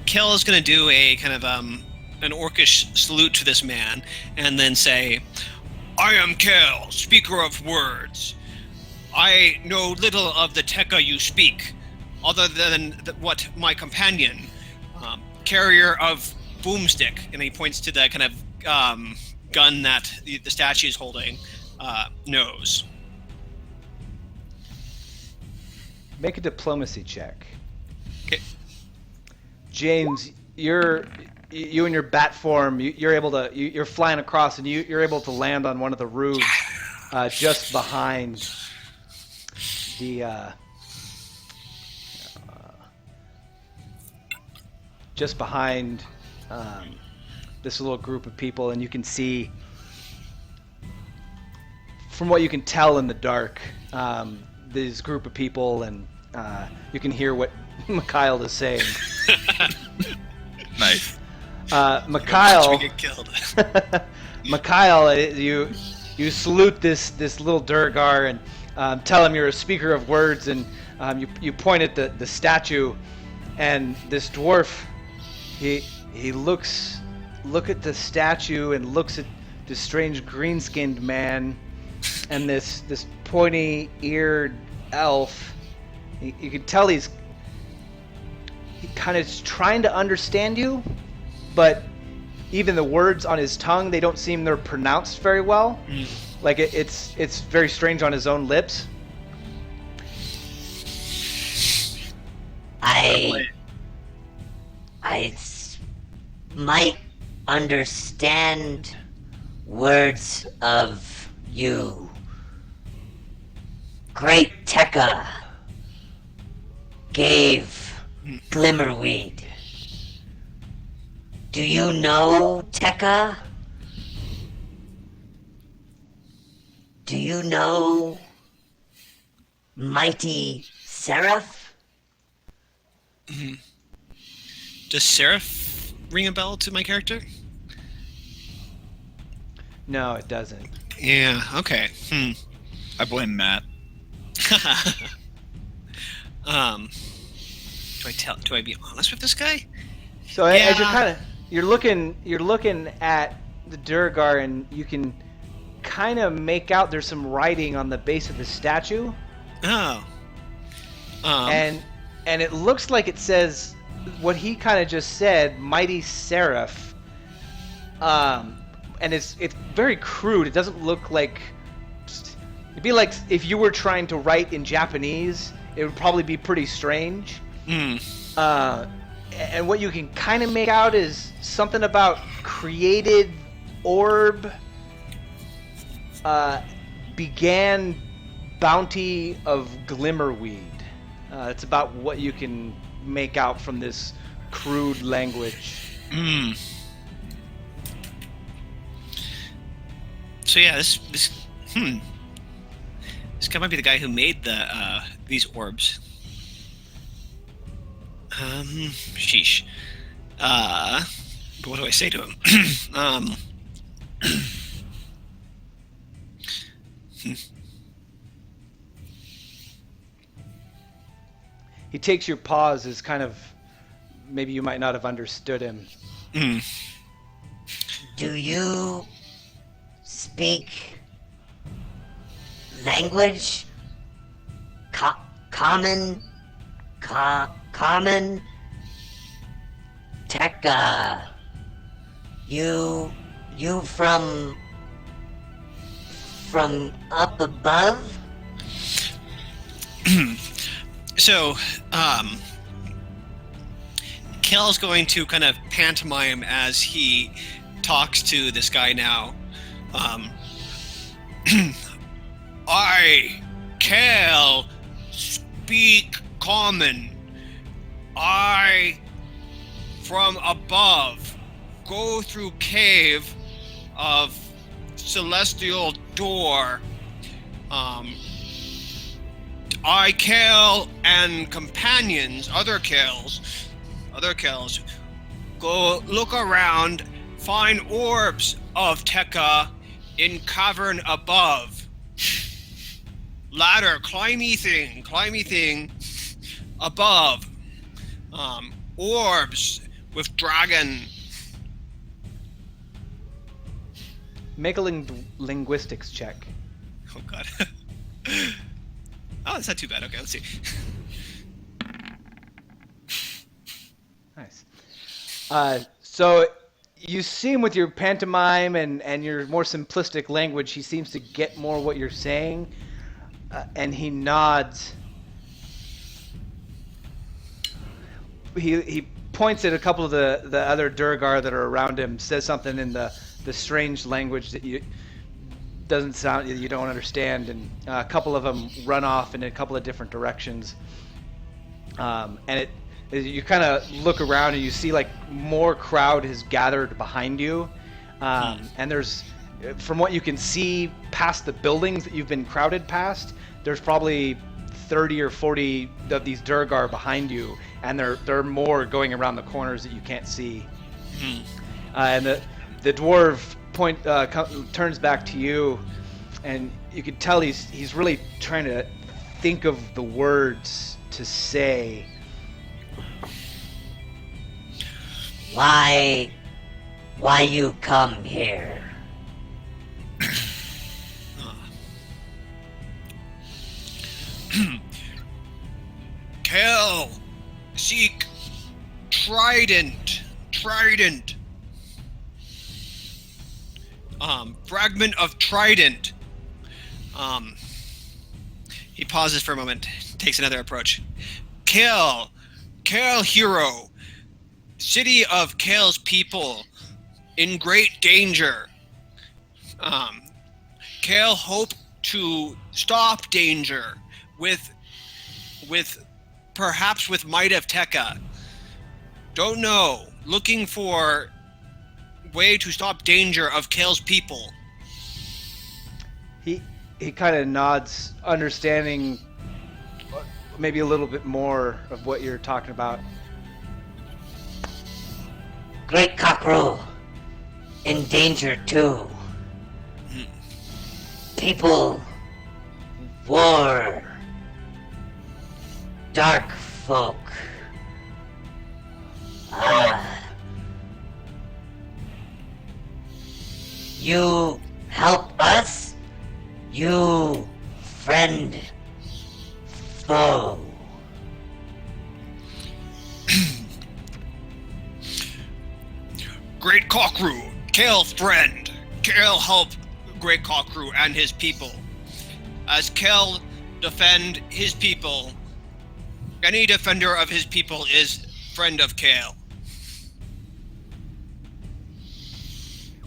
Kel is going to do a kind of an orcish salute to this man, and then say, "I am Kel, speaker of words. I know little of the Tekka you speak, other than what my companion, carrier of boomstick," and he points to the kind of gun that the statue is holding, knows. Make a diplomacy check. Okay. James, you in your bat form, you're flying across, and you're able to land on one of the roofs just behind the this little group of people, and you can see, from what you can tell in the dark, this group of people, and you can hear what Mikhail is saying. Nice. Mikhail, We get killed. Mikhail, you salute this little Durgar and tell him you're a speaker of words, and you point at the statue, and this dwarf, he look at the statue and looks at this strange green-skinned man and this pointy-eared elf. You can tell he kind of is trying to understand you, but even the words on his tongue, they don't seem they're pronounced very well. Like it's very strange on his own lips. I might understand words of you. Great Tekka gave Glimmerweed. Do you know Tekka? Do you know mighty Seraph? Does Seraph ring a bell to my character? No, it doesn't. Yeah. Okay. I blame Matt. Do I be honest with this guy? So as you're Yeah. you're looking at the Durgar, and you can kind of make out there's some writing on the base of the statue, Oh. and it looks like it says what he kind of just said, Mighty Seraph. And it's very crude. It doesn't look like. It'd be like if you were trying to write in Japanese. It would probably be pretty strange. And what you can kind of make out is something about created orb, began bounty of glimmerweed. It's about what you can make out from this crude language. So yeah, this guy might be the guy who made these orbs. Sheesh. But what do I say to him? He takes your pause as kind of maybe you might not have understood him. Do you speak language? Common? Common? Tekka. You from up above? So, Kel's going to kind of pantomime as he talks to this guy now. I, Kel, speak common. I, from above, go through cave of celestial door. I, Kel, and companions, other Kels, go look around, find orbs of Tekka in cavern above. Ladder, climby thing, above. Orbs with dragon. Make a linguistics check. Oh god. Oh, that's not too bad. Okay, let's see. Nice. So you seem with your pantomime and your more simplistic language, he seems to get more what you're saying, and he nods. He points at a couple of the other Durgar that are around him, says something in the strange language that you don't understand, and a couple of them run off in a couple of different directions. And you kind of look around and you see like more crowd has gathered behind you, and there's, from what you can see past the buildings that you've been crowded past, there's probably 30 or 40 of these Durgar behind you, and there are more going around the corners that you can't see. And the dwarf turns back to you, and you can tell he's really trying to think of the words to say. Why you come here? Kel, seek trident. Fragment of trident. He pauses for a moment, takes another approach. Kel hero. City of Kel's people in great danger. Kel hope to stop danger with perhaps with might of Tekka. Don't know. Looking for way to stop danger of Kel's people. He kind of nods, understanding maybe a little bit more of what you're talking about. Great cockerel. In danger too. People. War. Dark folk. You help us? You friend foe. Great Cockcrew, Kale friend. Kale help Great Cockcrew and his people. As Kale defend his people, any defender of his people is friend of Kale.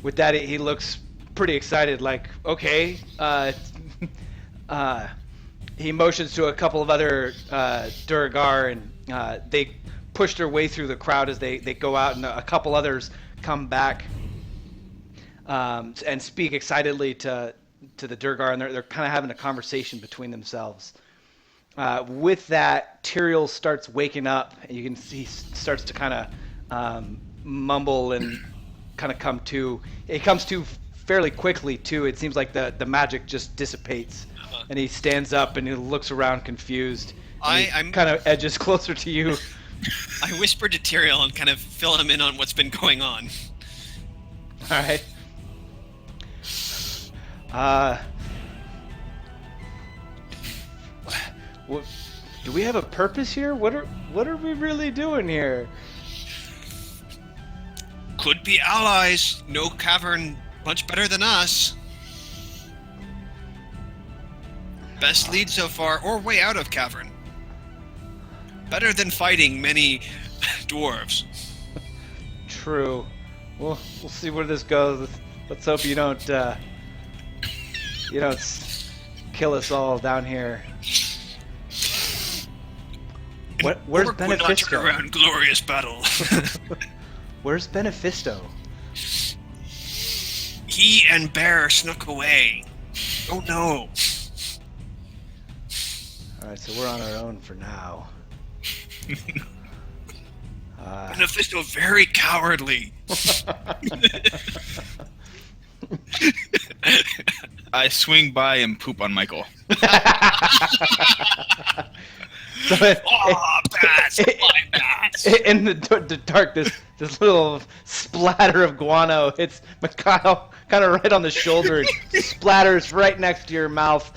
With that, he looks pretty excited, like, okay. He motions to a couple of other Durgar, and they push their way through the crowd as they go out, and a couple others come back and speak excitedly to the Durgar, and they're kind of having a conversation between themselves. With that, Tyriel starts waking up, and you can see he starts to kind of mumble and kind of come to. He comes to fairly quickly too. It seems like the magic just dissipates, and he stands up and he looks around confused. I'm kind of edges closer to you. I whispered to Tyriel and kind of fill him in on what's been going on. All right. Do we have a purpose here? What are we really doing here? Could be allies. No cavern much better than us. Best lead so far, or way out of cavern. Better than fighting many dwarves. True. We'll see where this goes. Let's hope you don't kill us all down here. Where's Orc would not turn Benefisto? around glorious battle. Where's Benefisto? He and Bear snuck away. Oh no. Alright, so we're on our own for now. Benefisto very cowardly. I swing by and poop on Michael. So Bats! My bats! in the dark, this little splatter of guano hits Mikhail kind of right on the shoulder and splatters right next to your mouth.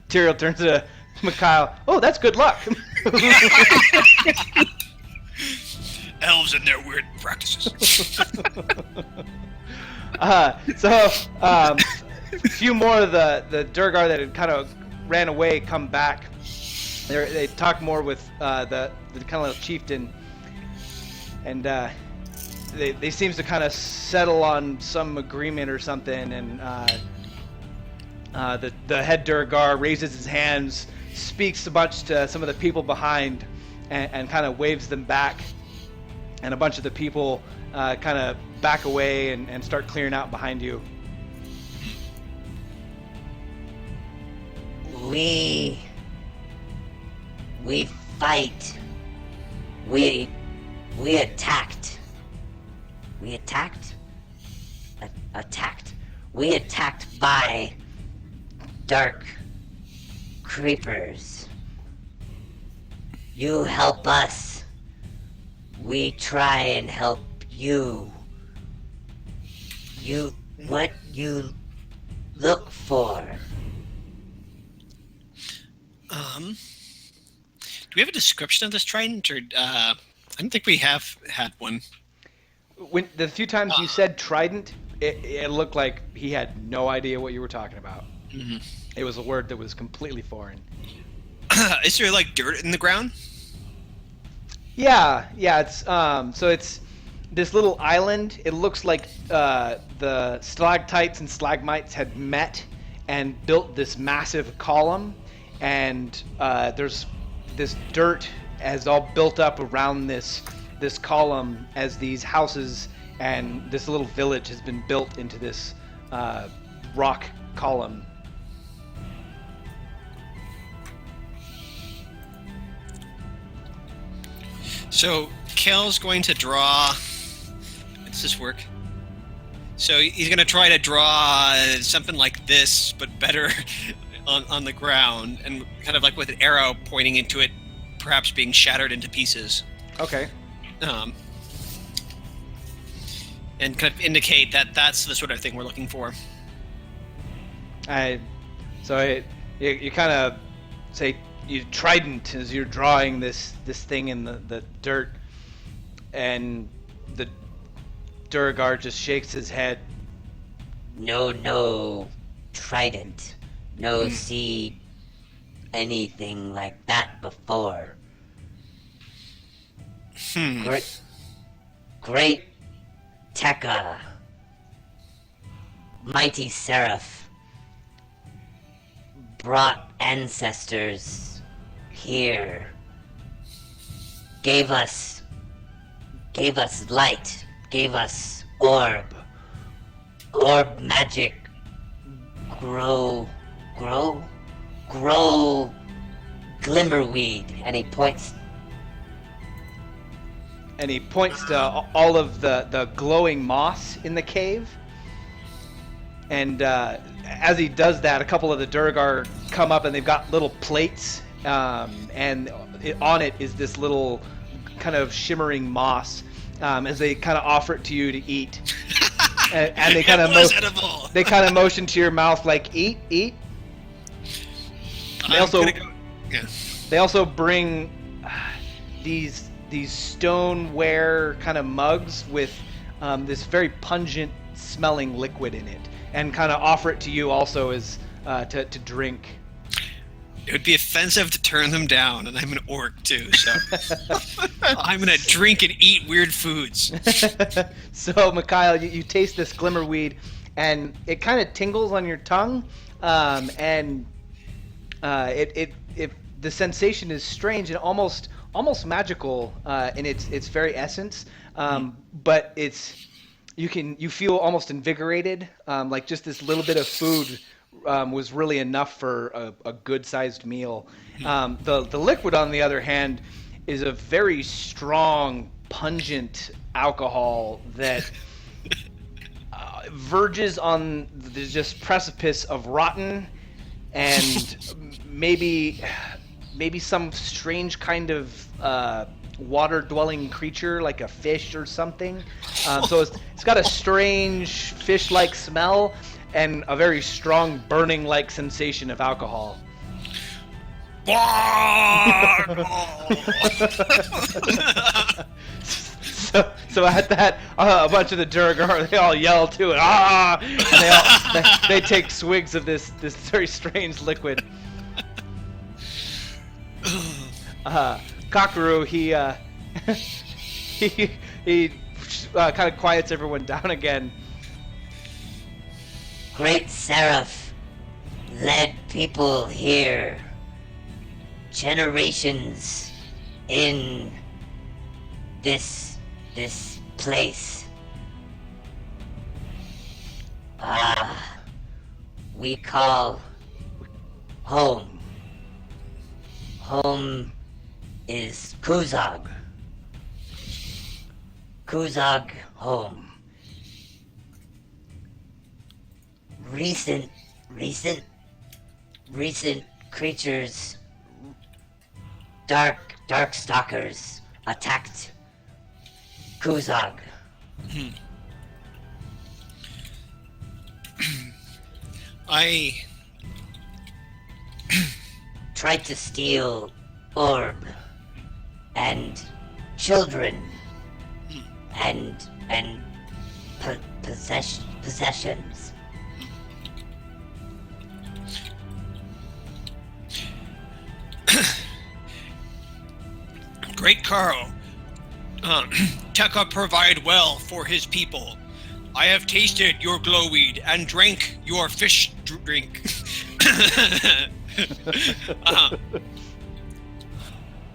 Tyriel turns to Mikhail. Oh, that's good luck. Elves and their weird practices. A few more of the Durgar that had kind of ran away come back. They talk more with the kind of chieftain, and they seems to kind of settle on some agreement or something. And the head Durgar raises his hands, speaks a bunch to some of the people behind, and kind of waves them back. And a bunch of the people kind of back away and start clearing out behind you. We fight. We attacked. We attacked? Attacked. We attacked by dark creepers. You help us. We try and help you. What you look for. Do we have a description of this trident, or I don't think we have had one. When the few times you said trident, it looked like he had no idea what you were talking about. Mm-hmm. It was a word that was completely foreign. Is there like dirt in the ground? Yeah. It's so it's this little island. It looks like the stalactites and stalagmites had met and built this massive column, and there's this dirt has all built up around this column as these houses and this little village has been built into this rock column. So Kel's going to draw. Does this work? So he's going to try to draw something like this, but better on the ground, and kind of like with an arrow pointing into it, perhaps being shattered into pieces. Okay. And kind of indicate that that's the sort of thing we're looking for. You kind of say you trident as you're drawing this thing in the dirt, and the Duragar just shakes his head. No, trident. No, see anything like that before. Great Tekka, mighty Seraph, brought ancestors here, gave us light, gave us orb magic, grow glimmerweed, and he points. And he points to all of the glowing moss in the cave. And as he does that, a couple of the Duragar come up, and they've got little plates, and on it is this little kind of shimmering moss, as they kind of offer it to you to eat. And they kind of motion to your mouth like, eat. They also bring these stoneware kind of mugs with this very pungent smelling liquid in it, and kind of offer it to you also as to drink. It would be offensive to turn them down, and I'm an orc too, so I'm gonna drink and eat weird foods. So, Mikhail, you taste this glimmerweed, and it kind of tingles on your tongue, and the sensation is strange and almost magical in its very essence, but you feel almost invigorated, like just this little bit of food was really enough for a good-sized meal. The liquid, on the other hand, is a very strong, pungent alcohol that verges on the just precipice of rotten, and maybe some strange kind of water-dwelling creature, like a fish or something. So it's got a strange fish-like smell and a very strong burning-like sensation of alcohol. So at that, a bunch of the Duragar, they all yell to it, ah! And they take swigs of this very strange liquid. Kakaru, he kind of quiets everyone down again. Great Seraph led people here generations in this place. We call home. Home is Kuzog. Kuzog home. Recent creatures, dark stalkers attacked Kuzog. I Tried to steal orb and children and possessions. Great Carl, Tekka provide well for his people. I have tasted your glowweed and drank your fish drink.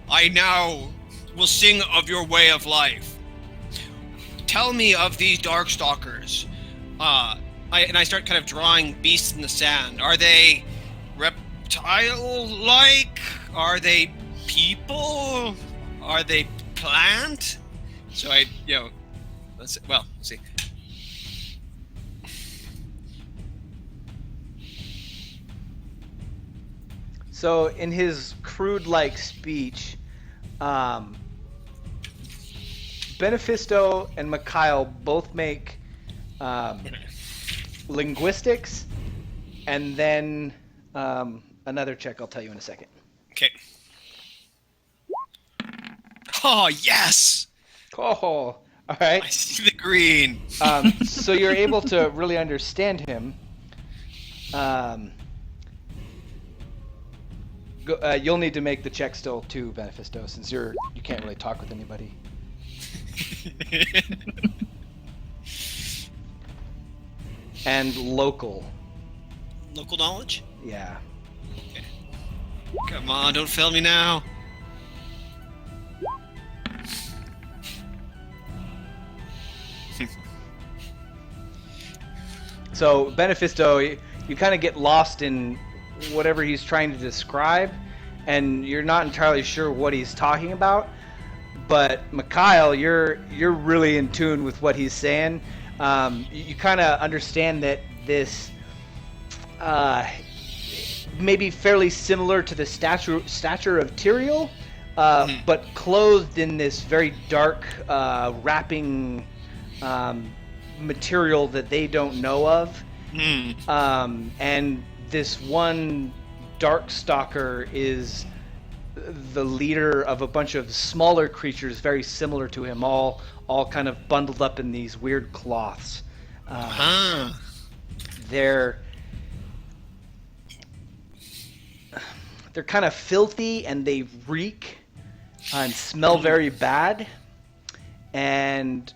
I now will sing of your way of life. Tell me of these dark stalkers. I start kind of drawing beasts in the sand. Are they reptile-like? Are they people? Are they plant. So let's see. So in his crude-like speech, Benefisto and Mikhail both make linguistics, and then another check I'll tell you in a second. Okay. Oh, yes! Oh, all right. I see the green. So you're able to really understand him. You'll need to make the check still too, Benefisto, since you can't really talk with anybody. And local. Local knowledge? Yeah. Okay. Come on, don't fail me now. So Benefisto, you kind of get lost in whatever he's trying to describe, and you're not entirely sure what he's talking about. But Mikhail, you're really in tune with what he's saying. You kind of understand that this may be fairly similar to the stature of Tyriel, but clothed in this very dark wrapping material that they don't know of. And this one dark stalker is the leader of a bunch of smaller creatures very similar to him, all kind of bundled up in these weird cloths. They're kind of filthy, and they reek and smell very bad. And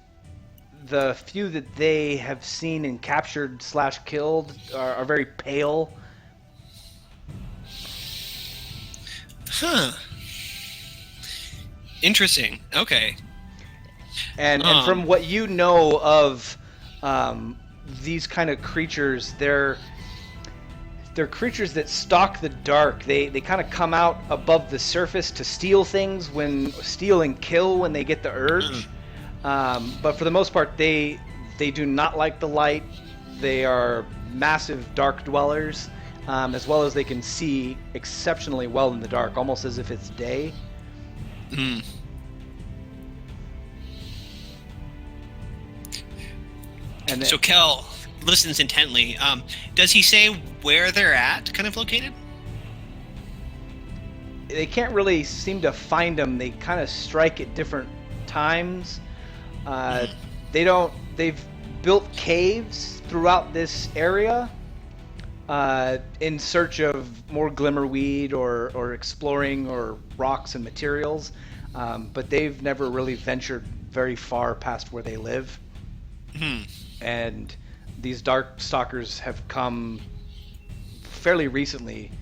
the few that they have seen and captured / killed are very pale. Huh. Interesting. Okay. And from what you know of these kind of creatures, they're creatures that stalk the dark. They kind of come out above the surface to steal and kill when they get the urge. But for the most part, they do not like the light. They are massive dark dwellers, as well as they can see exceptionally well in the dark, almost as if it's day. And then, So Kel listens intently. Does he say where they're at, kind of located? they can't really seem to find them. They kind of strike at different times. They've built caves throughout this area in search of more glimmerweed or exploring or rocks and materials, but they've never really ventured very far past where they live. And these dark stalkers have come fairly recently,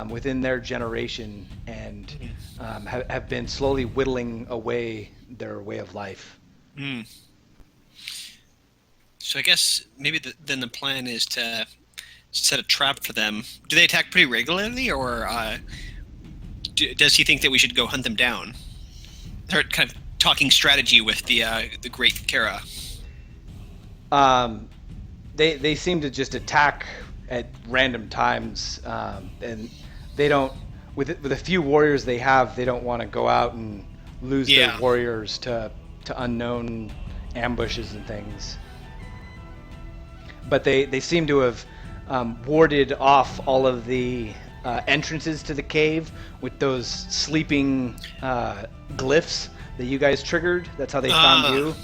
within their generation, and have been slowly whittling away their way of life. So I guess maybe then the plan is to set a trap for them. Do they attack pretty regularly, or does he think that we should go hunt them down? They're kind of talking strategy with the great Kara. They seem to just attack at random times, and they don't. With a few warriors they have, they don't want to go out and lose their warriors to unknown ambushes and things. But they seem to have warded off all of the entrances to the cave with those sleeping glyphs that you guys triggered. That's how they found you,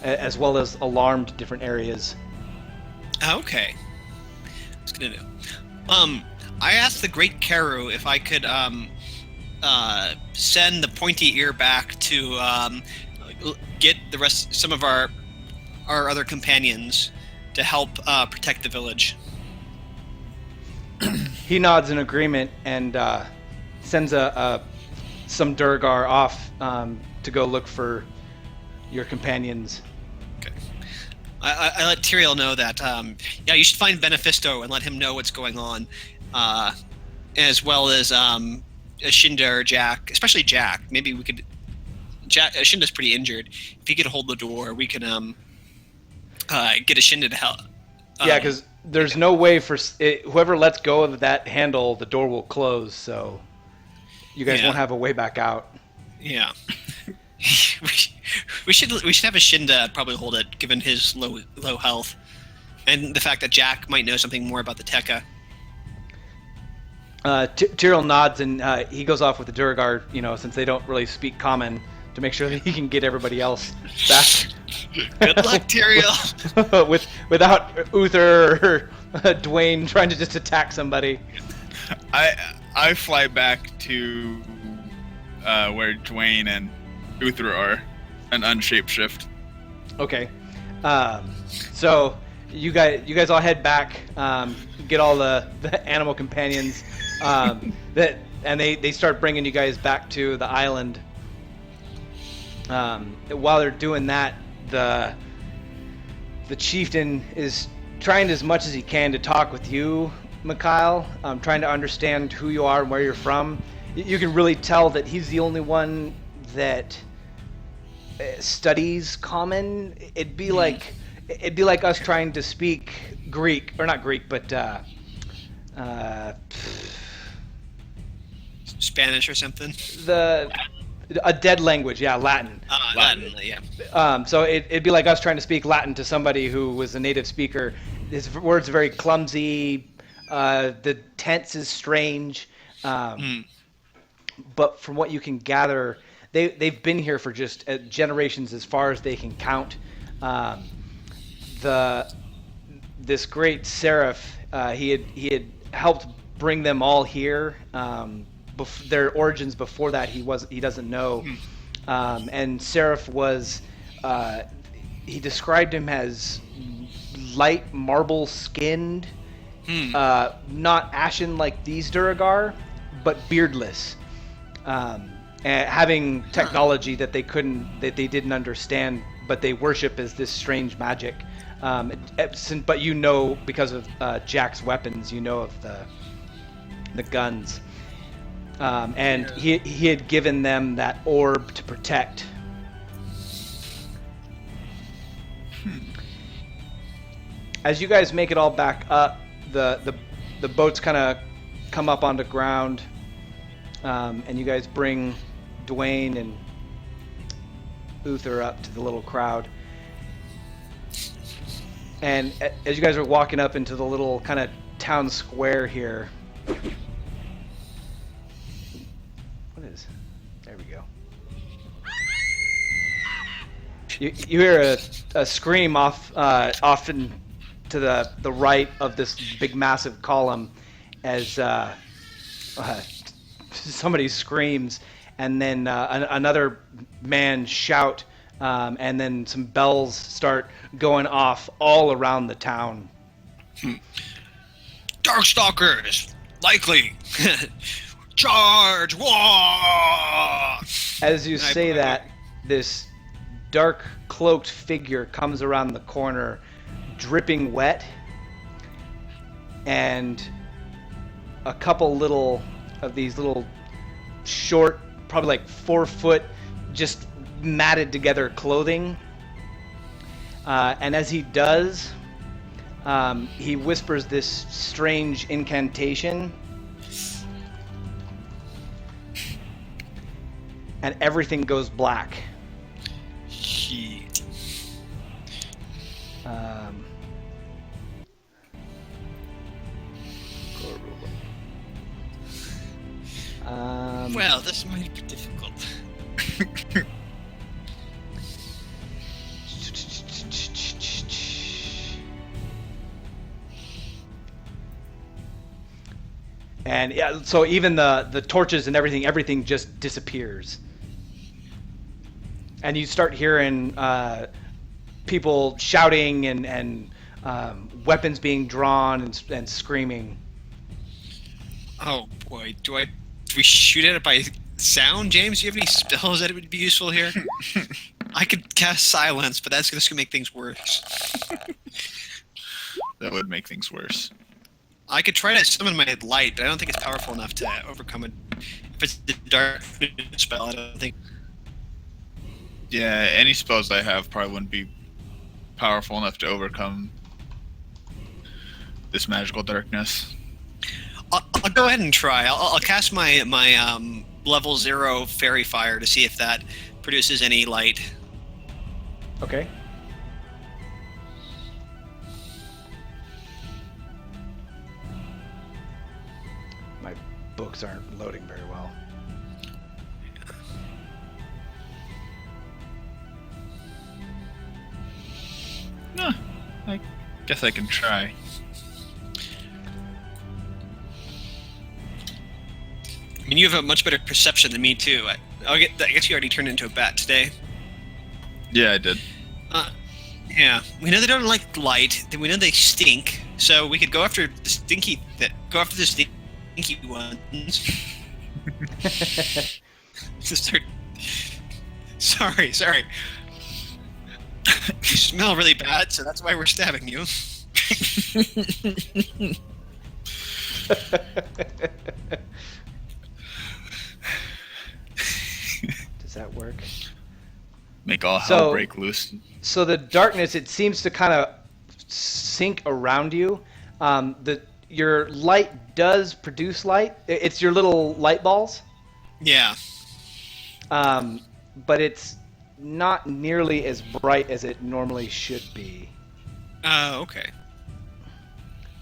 as well as alarmed different areas. Okay. That's good to know. I asked the Great Karu if I could send the pointy ear back to get some of our other companions to help protect the village. He nods in agreement and sends some Durgar off to go look for your companions. Okay. I let Tyriel know that you should find Benefisto and let him know what's going on, as well as Shinda or Jack, especially Jack. Maybe we could Shinda's pretty injured. If he could hold the door, we can get a Shinda to help. Yeah, because there's no way for whoever lets go of that handle, the door will close. So you guys won't have a way back out. Yeah. we should have a Shinda probably hold it, given his low health, and the fact that Jack might know something more about the Tekka. Tyriel nods and he goes off with the Duragar, since they don't really speak common, to make sure that he can get everybody else back. Good luck, Tyriel. Without Uther or Dwayne trying to just attack somebody. I fly back to where Dwayne and Uther are, an unshaped shift. Okay. So you guys all head back, get all the animal companions, and they start bringing you guys back to the island. While they're doing that, the chieftain is trying as much as he can to talk with you, Mikhail, trying to understand who you are and where you're from. You can really tell that he's the only one that studies common. It'd be like us trying to speak Greek, or not Greek, but Spanish or something. A dead language, yeah, Latin. Latin, yeah. So it'd be like us trying to speak Latin to somebody who was a native speaker. His words are very clumsy. The tense is strange. But from what you can gather, they've been here for just generations, as far as they can count. This great seraph, he had helped bring them all here. Their origins before that, he doesn't know. And Seraph was, he described him as light marble skinned, not ashen like these Duragar, but beardless, and having technology that they didn't understand, but they worship as this strange magic. But because of Jack's weapons, of the guns. And he had given them that orb to protect. As you guys make it all back up, the boats kind of come up onto ground, and you guys bring Dwayne and Uther up to the little crowd. And as you guys are walking up into the little kind of town square here, there we go. You hear a scream often to the right of this big massive column as somebody screams, and then another man shout, and then some bells start going off all around the town. Darkstalkers, likely. Charge! Whoa! As you say that, this dark cloaked figure comes around the corner, dripping wet, and a couple of these little short, probably like 4 foot, just matted together clothing. And as he does, he whispers this strange incantation. And everything goes black. Shit. Well, this might be difficult. And yeah, so even the torches and everything just disappears. And you start hearing people shouting and weapons being drawn and screaming. Oh boy, do we shoot at it by sound, James? Do you have any spells that would be useful here? I could cast silence, but that's just gonna make things worse. That would make things worse. I could try to summon my light, but I don't think it's powerful enough to overcome it. If it's the dark spell, I don't think. Yeah, any spells I have probably wouldn't be powerful enough to overcome this magical darkness. I'll go ahead and try. I'll cast my level 0 fairy fire to see if that produces any light. Okay. My books aren't loading very well. I guess I can try. I mean, you have a much better perception than me too. I guess you already turned into a bat today. Yeah, I did. Yeah, we know they don't like light. We know they stink. So we could go after the stinky ones. Just start. Sorry. You smell really bad, so that's why we're stabbing you. Does that work? Make all So- hell break loose. So the darkness, it seems to kind of sink around you. Your light does produce light. It's your little light balls, Yeah. but it's not nearly as bright as it normally should be. Okay.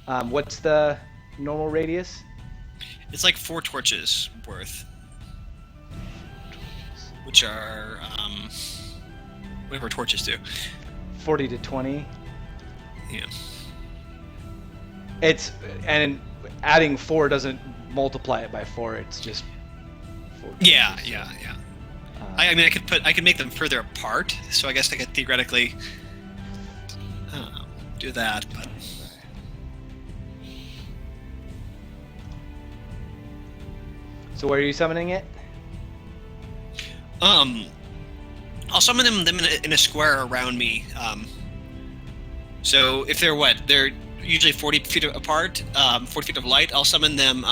What's the normal radius? It's like 4 torches worth, which are whatever torches do. 40 to 20. Yeah. And adding 4 doesn't multiply it by 4. It's just 4. Yeah. I mean, I could make them further apart, so I guess I could theoretically do that. But So where are you summoning it? I'll summon them in a square around me. So if they're usually 40 feet apart, 40 feet of light. I'll summon them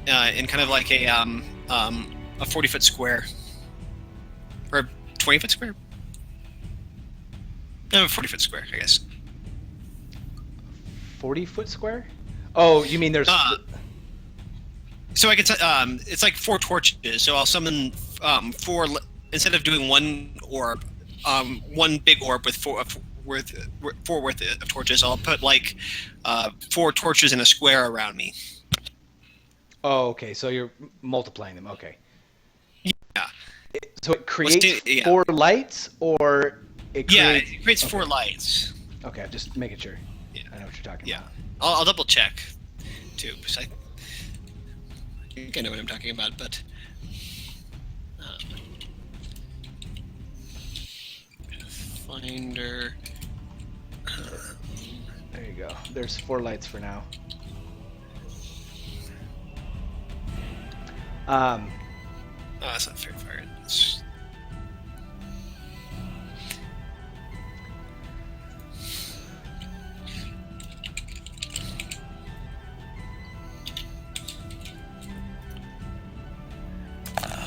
in kind of like a 40-foot square, or a 20-foot square. No, a 40-foot square, I guess. 40-foot square? Oh, you mean there's... So I could, it's like 4 torches. So I'll summon 4 instead of doing one orb, one big orb with 4 worth of torches. I'll put like 4 torches in a square around me. Oh, okay. So you're multiplying them. Okay. Yeah. So it creates yeah. 4 lights, or it creates... Yeah, it creates okay. 4 lights. Okay, I'm just making sure. Yeah. I know what you're talking Yeah. about. I'll double check too, because I think I know what I'm talking about, but. Finder. There you go. There's 4 lights for now. Oh, that's not fair fire. It's...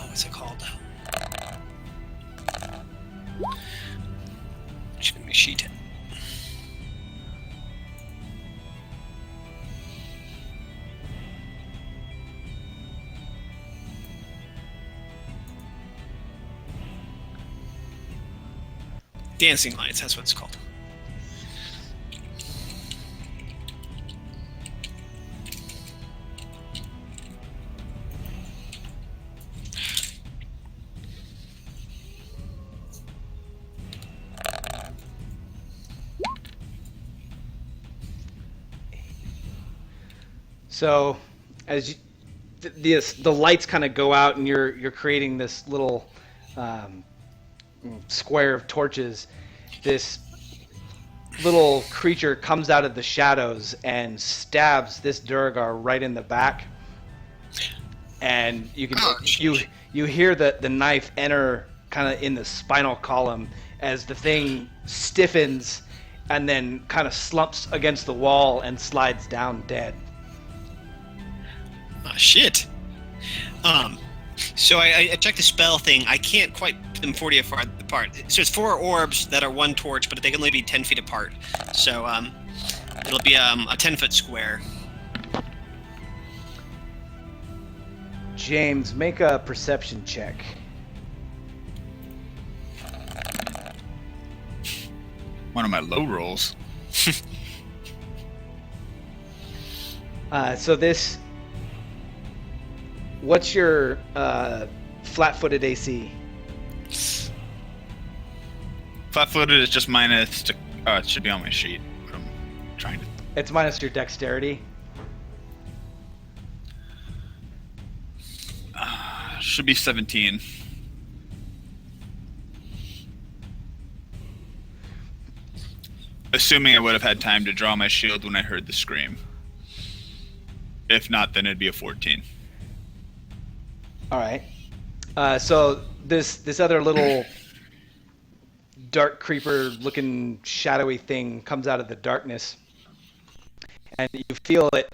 what's it called? Just gonna be sheet. Dancing lights, that's what it's called. So, as you, the lights kind of go out, and you're creating this little square of torches, this little creature comes out of the shadows and stabs this Duragar right in the back, and you can you hear the knife enter kind of in the spinal column as the thing stiffens and then kind of slumps against the wall and slides down dead. Oh, shit. So I checked the spell thing. I can't quite put them 40 feet apart. So it's 4 orbs that are 1 torch, but they can only be 10 feet apart. So it'll be a 10-foot square. James, make a perception check. One of my low rolls. So this, what's your flat-footed AC? Flat-footed is just minus. It should be on my sheet. I'm trying to. It's minus your dexterity. Should be 17. Assuming I would have had time to draw my shield when I heard the scream. If not, then it'd be a 14. All right. So this other little dark creeper-looking shadowy thing comes out of the darkness, and you feel it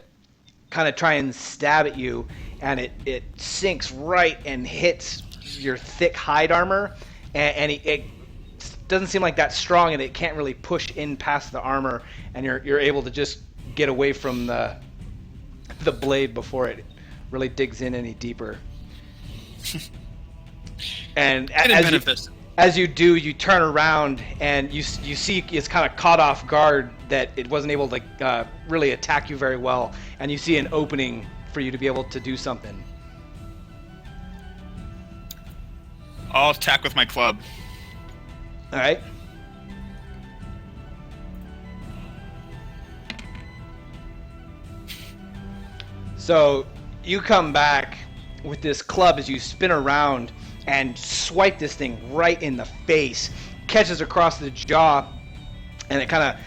kind of try and stab at you, and it sinks right and hits your thick hide armor, and it doesn't seem like that strong, and it can't really push in past the armor, and you're able to just get away from the blade before it really digs in any deeper. And as you do, you turn around and you see it's kind of caught off guard that it wasn't able to really attack you very well, and you see an opening for you to be able to do something. I'll attack with my club. All right. So you come back with this club as you spin around and swipe this thing right in the face, catches across the jaw, and it kind of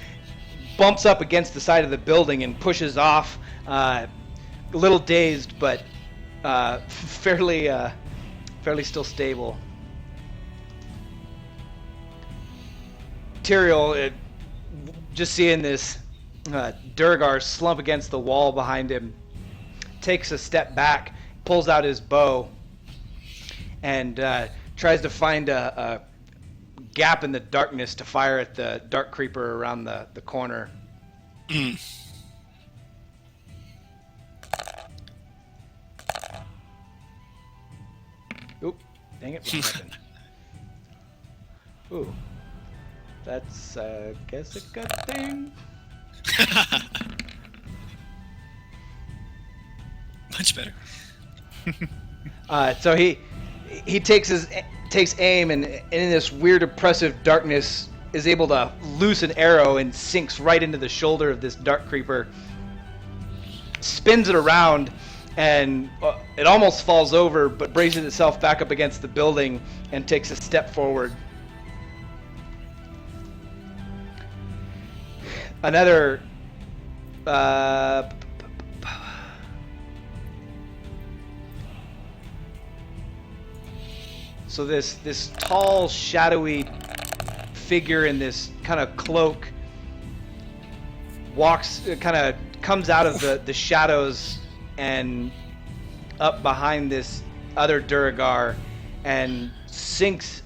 bumps up against the side of the building and pushes off, a little dazed, but fairly still stable. Tyriel, just seeing this Durgar slump against the wall behind him, takes a step back, pulls out his bow, and tries to find a gap in the darkness to fire at the dark creeper around the corner. Oop, dang it, what happened? Ooh, that's, I guess, a good thing. Much better. So he takes aim and in this weird oppressive darkness is able to loose an arrow and sinks right into the shoulder of this dark creeper, spins it around, and it almost falls over but braces itself back up against the building and takes a step forward. Another so this tall, shadowy figure in this kind of cloak kind of comes out of the shadows and up behind this other Duragar and stabs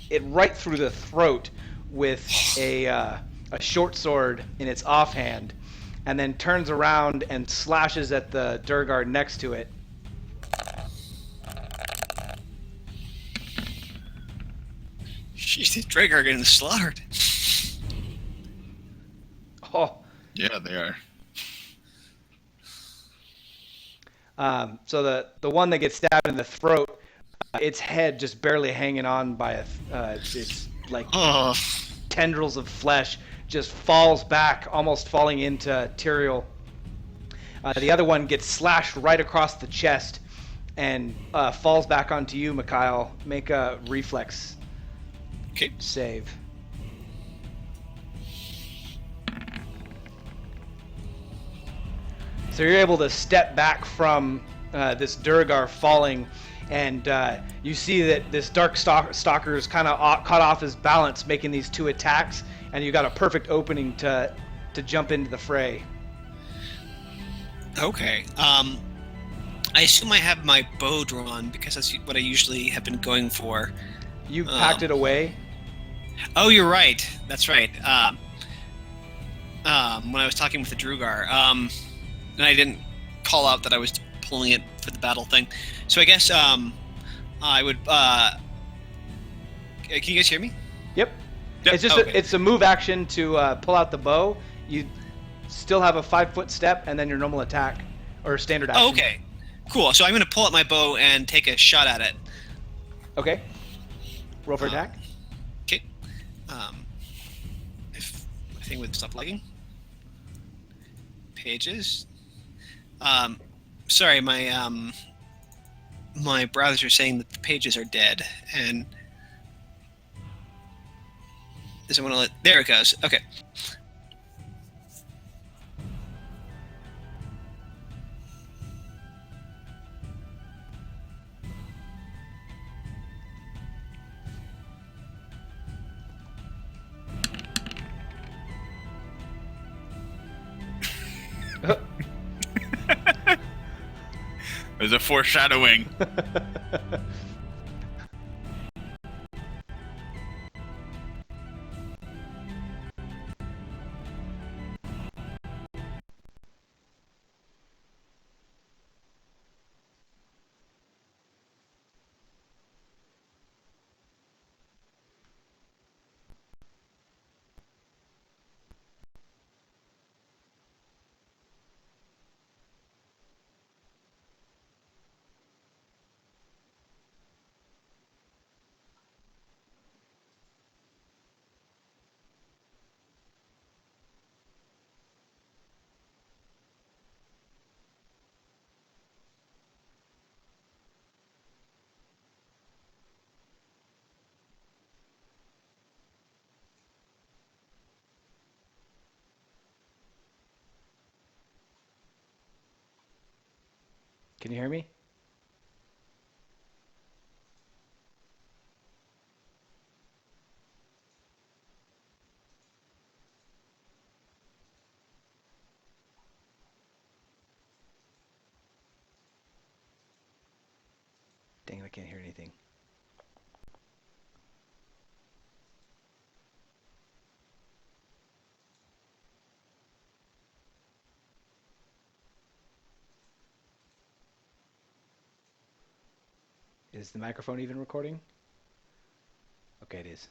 it right through the throat with a short sword in its offhand, and then turns around and slashes at the Duragar next to it. Jeez, these Drake are getting slaughtered. Oh. Yeah, they are. So the one that gets stabbed in the throat, its head just barely hanging on by its like tendrils of flesh, just falls back, almost falling into Tyriel. The other one gets slashed right across the chest and falls back onto you, Mikhail. Make a reflex save. So you're able to step back from this Duragar falling, and you see that this dark stalker is kind of caught off his balance making these two attacks, and you got a perfect opening to jump into the fray. Okay. I assume I have my bow drawn because that's what I usually have been going for. You packed it away. Oh, you're right. That's right. When I was talking with the Drugar, and I didn't call out that I was pulling it for the battle thing. So I guess I would. Can you guys hear me? Yep. Yep. It's just Okay. it's a move action to pull out the bow. You still have a 5-foot step and then your normal attack or standard action. Oh, okay. Cool. So I'm going to pull out my bow and take a shot at it. Okay. Roll for attack. Okay. If my thing would stop lagging. Pages. Sorry, my my browsers are saying that the pages are dead, and doesn't want to let. There it goes. Okay. There's a foreshadowing. Can you hear me? Dang it, I can't hear anything. Is the microphone even recording? Okay, it is.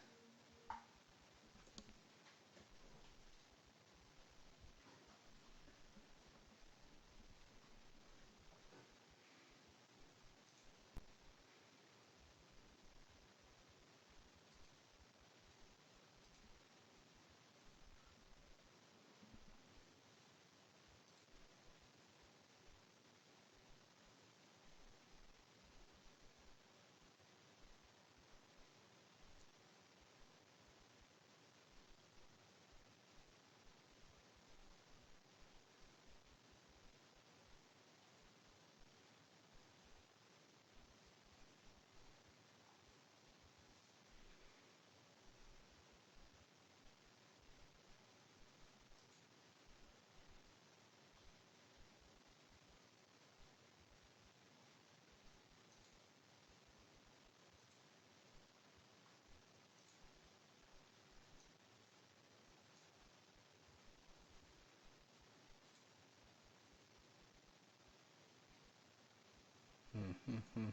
Mm-hmm.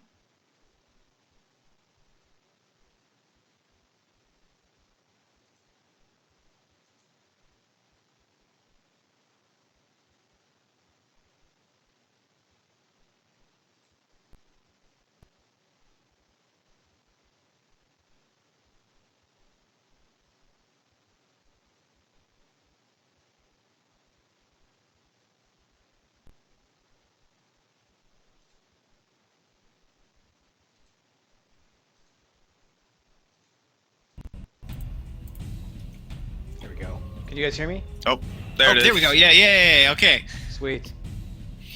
There we go. Can you guys hear me? Oh, there it is. There we go. Yeah. Okay. Sweet.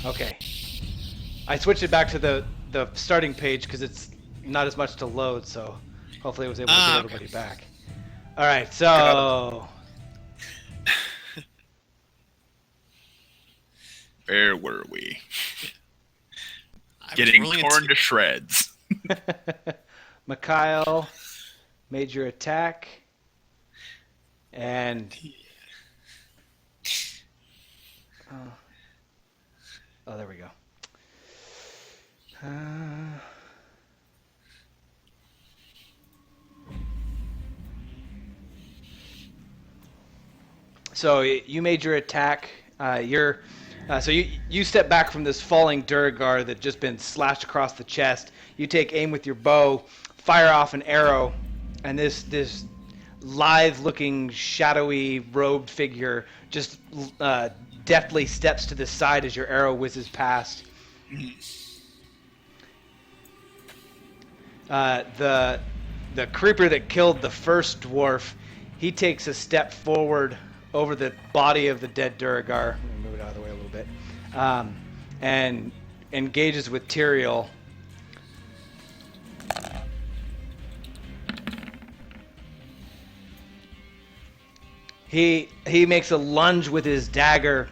Okay. I switched it back to the starting page because it's not as much to load, so hopefully I was able to get Okay. everybody back. All right, so Where were we? Getting Rolling a torn two. to shreds. Mikhail made your attack. And oh, there we go. So you made your attack. So you step back from this falling Duragar that just been slashed across the chest. You take aim with your bow, fire off an arrow, and this lithe-looking, shadowy, robed figure just deftly steps to the side as your arrow whizzes past. The creeper that killed the first dwarf, he takes a step forward over the body of the dead Duragar. Let me move it out of the way a little bit. And engages with Tyriel. He makes a lunge with his dagger,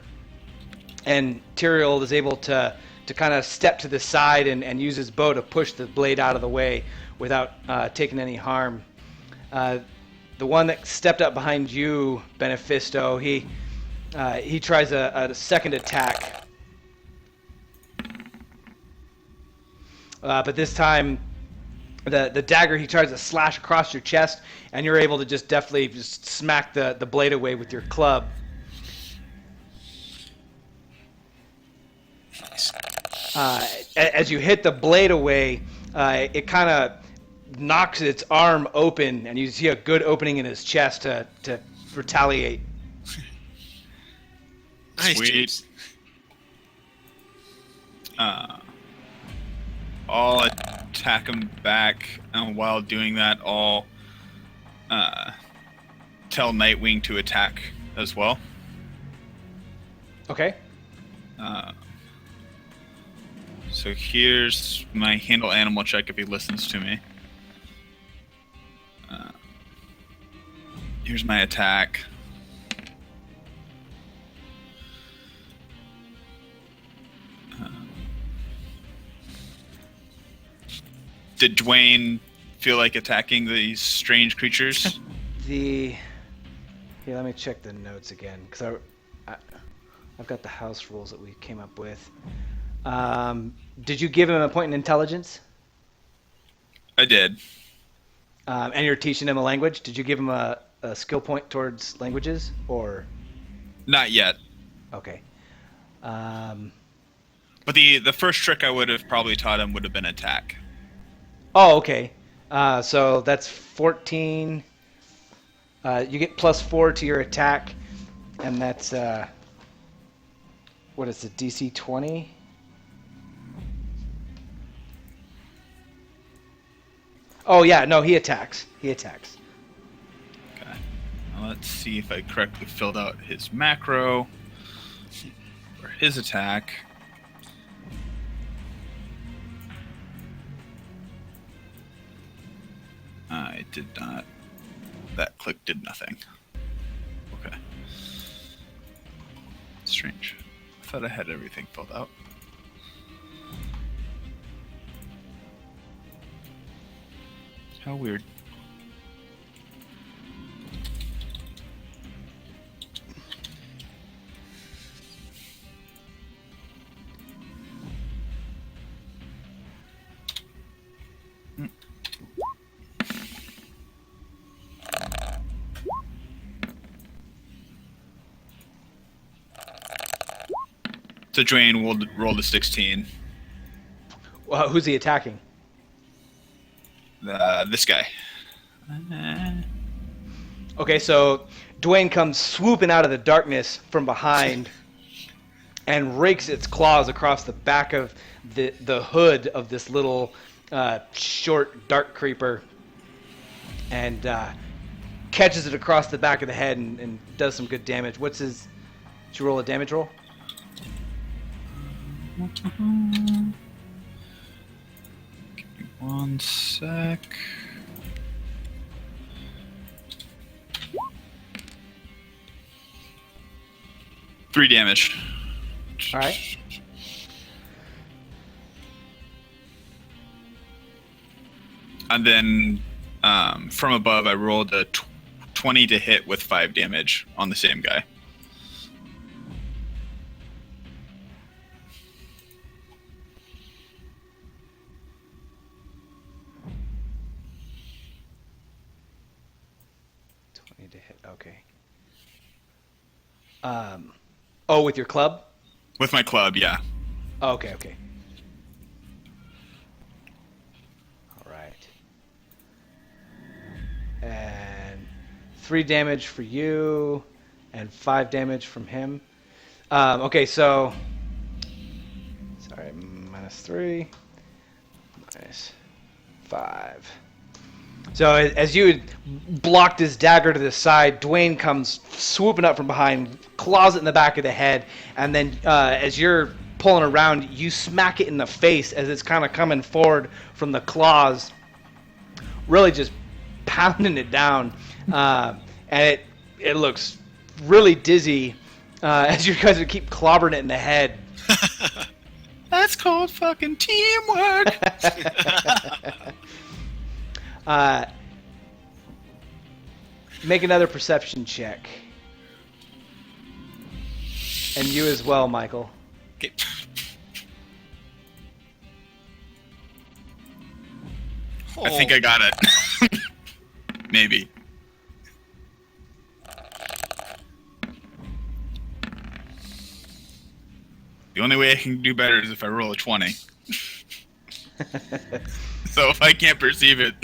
and Tyriel is able to kind of step to the side and use his bow to push the blade out of the way without taking any harm. The one that stepped up behind you, Benefisto, he tries a second attack. But this time, the dagger, he tries to slash across your chest, and you're able to just deftly just smack the blade away with your club. As you hit the blade away, it kind of knocks its arm open, and you see a good opening in his chest to retaliate. Nice, Sweet. James. I'll attack him back, and while doing that, I'll tell Nightwing to attack as well. Okay. So here's my handle animal check if he listens to me. Here's my attack. Did Dwayne feel like attacking these strange creatures? Here, let me check the notes again, because I've got the house rules that we came up with. Did you give him a point in intelligence? I did. And you're teaching him a language. Did you give him a skill point towards languages, or? Not yet. Okay. But the first trick I would have probably taught him would have been attack. Oh, okay. So that's 14. You get +4 to your attack, and that's what is it, DC 20? Oh yeah, no, he attacks. He attacks. Okay. Now let's see if I correctly filled out his macro for his attack. I did not. That click did nothing. Okay. Strange. I thought I had everything filled out. How weird. So Dwayne will roll the 16. Well, who's he attacking? This guy. Okay, so Dwayne comes swooping out of the darkness from behind and rakes its claws across the back of the hood of this little short dark creeper and catches it across the back of the head and does some good damage. Did you roll a damage roll? Give me 1 sec. Three damage. All right. And then from above, I rolled a 20 to hit with 5 damage on the same guy. To hit. Okay. Oh, with your club? With my club, yeah. Oh, okay. All right. And 3 damage for you, and 5 damage from him. Okay, so sorry, -3, -5. So as you blocked his dagger to the side, Dwayne comes swooping up from behind, claws it in the back of the head, and then as you're pulling around, you smack it in the face as it's kind of coming forward from the claws, really just pounding it down, and it looks really dizzy as you guys would keep clobbering it in the head. That's called fucking teamwork. Make another perception check. And you as well, Michael. Okay. I think I got it. Maybe. The only way I can do better is if I roll a 20. So if I can't perceive it.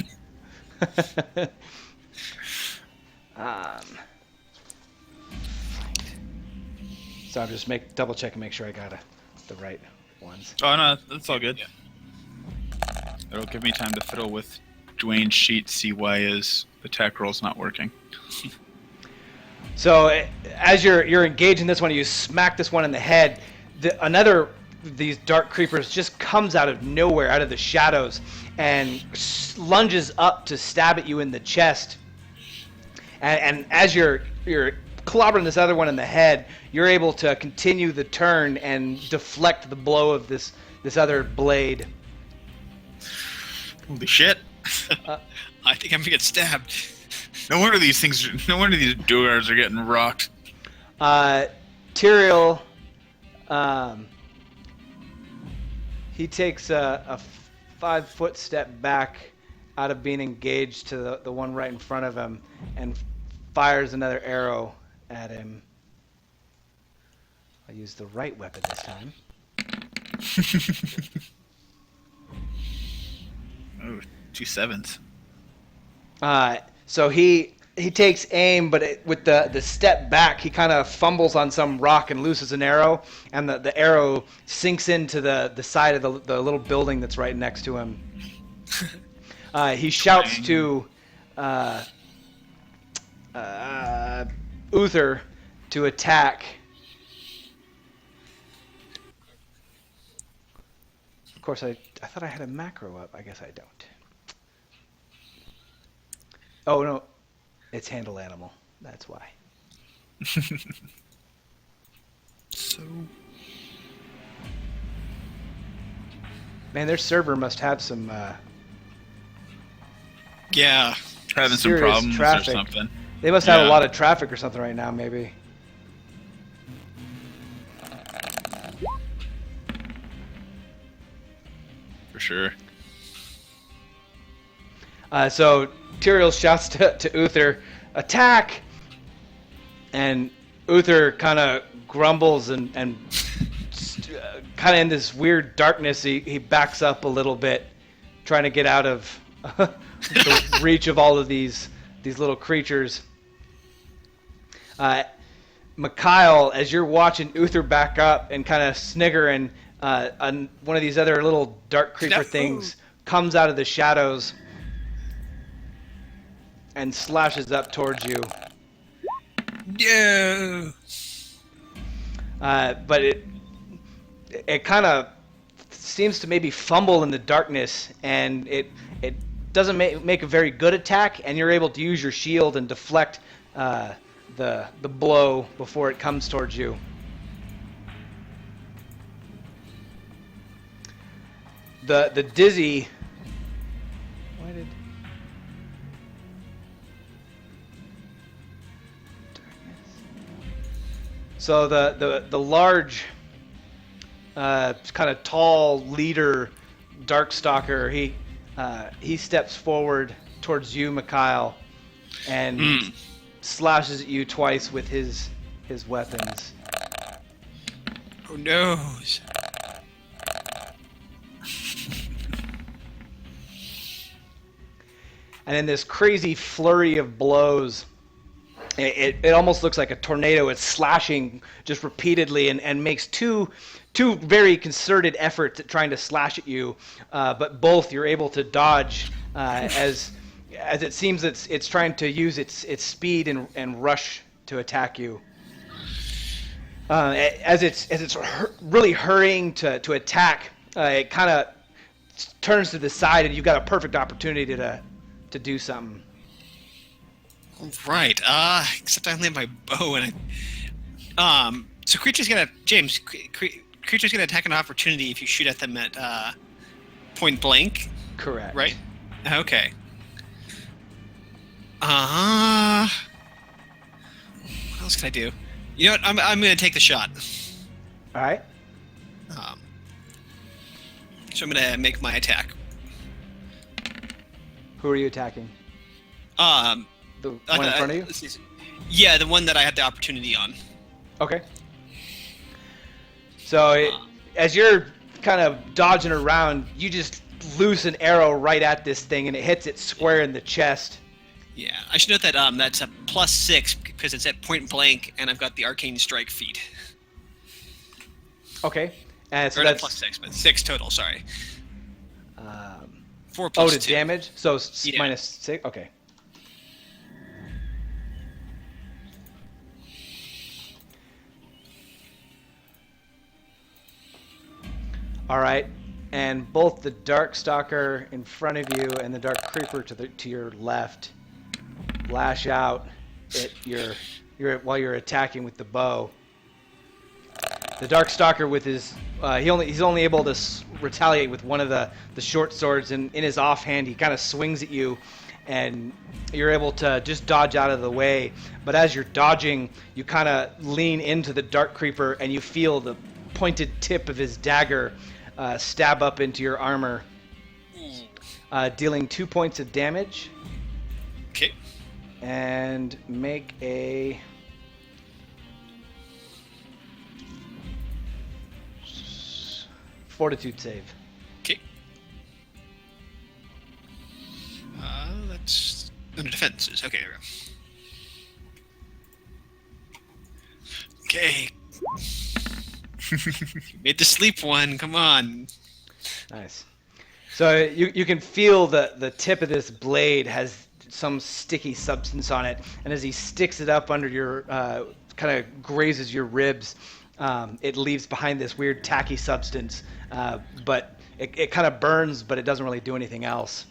So I'm just double check and make sure I got the right ones. Oh no, that's all good. It'll give me time to fiddle with Dwayne's sheet, see why his attack roll's not working. So as you're engaging this one, you smack this one in the head. Another these dark creepers just comes out of nowhere, out of the shadows, and lunges up to stab at you in the chest. And as you're clobbering this other one in the head, you're able to continue the turn and deflect the blow of this other blade. Holy shit! I think I'm gonna get stabbed. No wonder these doors are getting rocked. Tyriel, he takes a 5-foot step back out of being engaged to the one right in front of him and fires another arrow at him. I'll use the right weapon this time. Oh, 2 7s. So he takes aim, but with the step back, he kind of fumbles on some rock and loses an arrow, and the arrow sinks into the side of the little building that's right next to him. He shouts to Uther to attack. Of course, I thought I had a macro up. I guess I don't. Oh, no. It's handle animal. That's why. So... Man, their server must have some Yeah. Having some serious problems traffic. or something. They must have a Yeah. lot of traffic or something right now, maybe. For sure. So Tyriel shouts to Uther, attack! And Uther kind of grumbles and kind of in this weird darkness, he backs up a little bit, trying to get out of the reach of all of these little creatures. Mikhail, as you're watching Uther back up and kind of snigger, and one of these other little dark creeper things comes out of the shadows and slashes up towards you. Yeah. But it kind of seems to maybe fumble in the darkness, and it doesn't make a very good attack, and you're able to use your shield and deflect the blow before it comes towards you. The dizzy. Why did So the large, kind of tall leader, Darkstalker, he steps forward towards you, Mikhail, and slashes at you twice with his weapons. Oh no! And in this crazy flurry of blows, it almost looks like a tornado. It's slashing just repeatedly and makes two very concerted efforts at trying to slash at you, but both you're able to dodge as it seems it's trying to use its speed and rush to attack you. As it's really hurrying to attack, it kind of turns to the side, and you've got a perfect opportunity to do something. Right. Except I only have my bow and so creatures gonna creatures gonna attack an opportunity if you shoot at them at point blank. Correct. Right. Okay. What else can I do? You know what? I'm gonna take the shot. All right. So I'm gonna make my attack. Who are you attacking? The one in front of you? Yeah, the one that I had the opportunity on. Okay. So as you're kind of dodging around, you just loose an arrow right at this thing, and it hits it square in the chest. Yeah, I should note that that's a +6 because it's at point blank, and I've got the arcane strike feat. Okay. And so or not that's +6, but 6 total. Sorry. 4 oh, + to 2. damage. So Yeah. -6. Okay. All right, and both the Darkstalker in front of you and the Dark Creeper to your left lash out at while you're attacking with the bow. The Darkstalker with his he's only able to retaliate with one of the short swords, and in his offhand he kind of swings at you, and you're able to just dodge out of the way. But as you're dodging, you kind of lean into the Dark Creeper, and you feel the pointed tip of his dagger stab up into your armor, dealing 2 points of damage. Okay. And make a fortitude save. Okay. That's under defenses. Okay, there we go. Okay. Made the sleep one. Come on. Nice. So you can feel the tip of this blade has some sticky substance on it, and as he sticks it up under your kind of grazes your ribs, it leaves behind this weird tacky substance, but it kind of burns, but it doesn't really do anything else.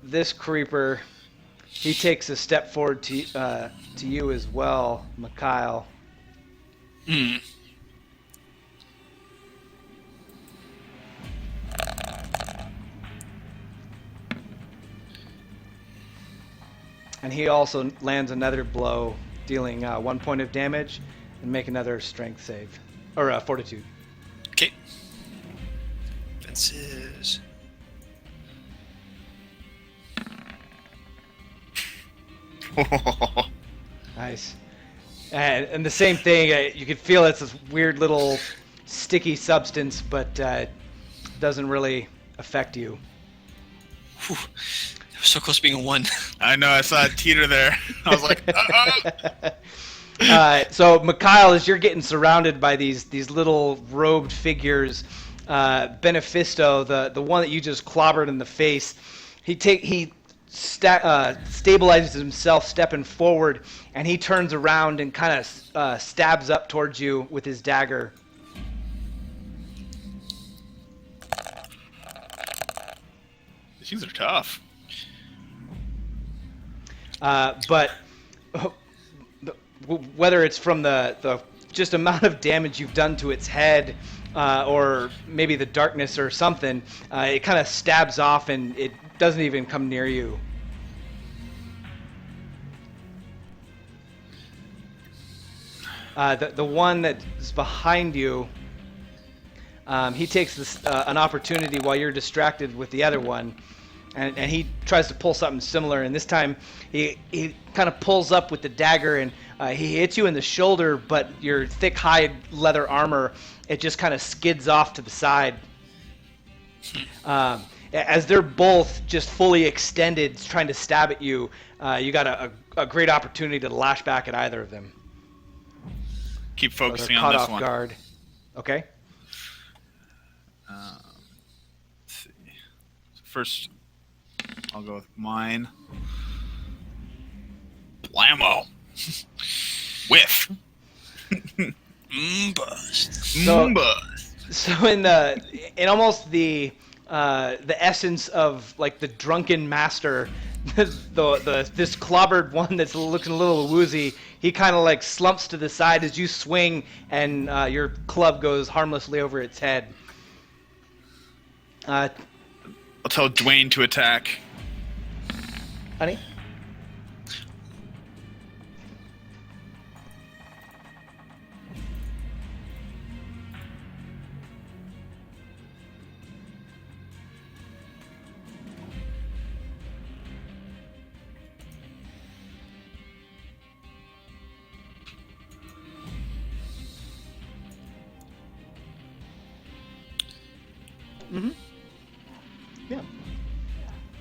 This creeper, he takes a step forward to you as well, Mikhail. And he also lands another blow, dealing 1 point of damage, and make another strength save, or fortitude. Okay. Defenses. Nice. And the same thing, you can feel it's this weird little sticky substance, but doesn't really affect you. Whew. That was so close to being a 1. I know, I saw it teeter there. I was like, So Mikhail, as you're getting surrounded by these little robed figures, Benefisto, the one that you just clobbered in the face, he stabilizes himself, stepping forward, and he turns around and kind of stabs up towards you with his dagger. These things are tough. But whether it's from the just amount of damage you've done to its head, or maybe the darkness or something, it kind of stabs off and it doesn't even come near you. The one that's behind you, he takes an opportunity while you're distracted with the other one, and he tries to pull something similar. And this time, he kind of pulls up with the dagger, and he hits you in the shoulder, but your thick hide leather armor, it just kind of skids off to the side. As they're both just fully extended, trying to stab at you, you got a great opportunity to lash back at either of them. Keep So they're focusing caught on this off one. guard. Okay. Let's see. So first, I'll go with mine. Blammo. Whiff. Bust. So- Buzz. So in almost the essence of like the drunken master, this clobbered one that's looking a little woozy, he kind of like slumps to the side as you swing, and your club goes harmlessly over its head. I'll tell Dwayne to attack. Honey? Mm-hmm. Yeah.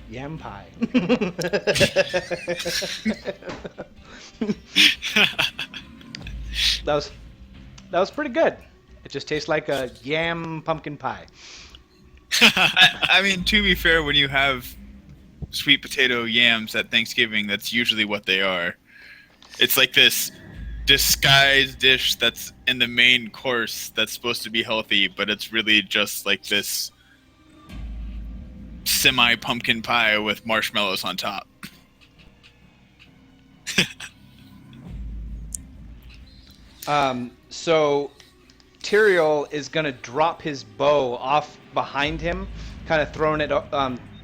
Yam pie. That was pretty good. It just tastes like a yam pumpkin pie. I mean, to be fair, when you have sweet potato yams at Thanksgiving, that's usually what they are. It's like this disguised dish that's in the main course that's supposed to be healthy, but it's really just like this semi-pumpkin pie with marshmallows on top. So Tyriel is going to drop his bow off behind him, kind of throwing it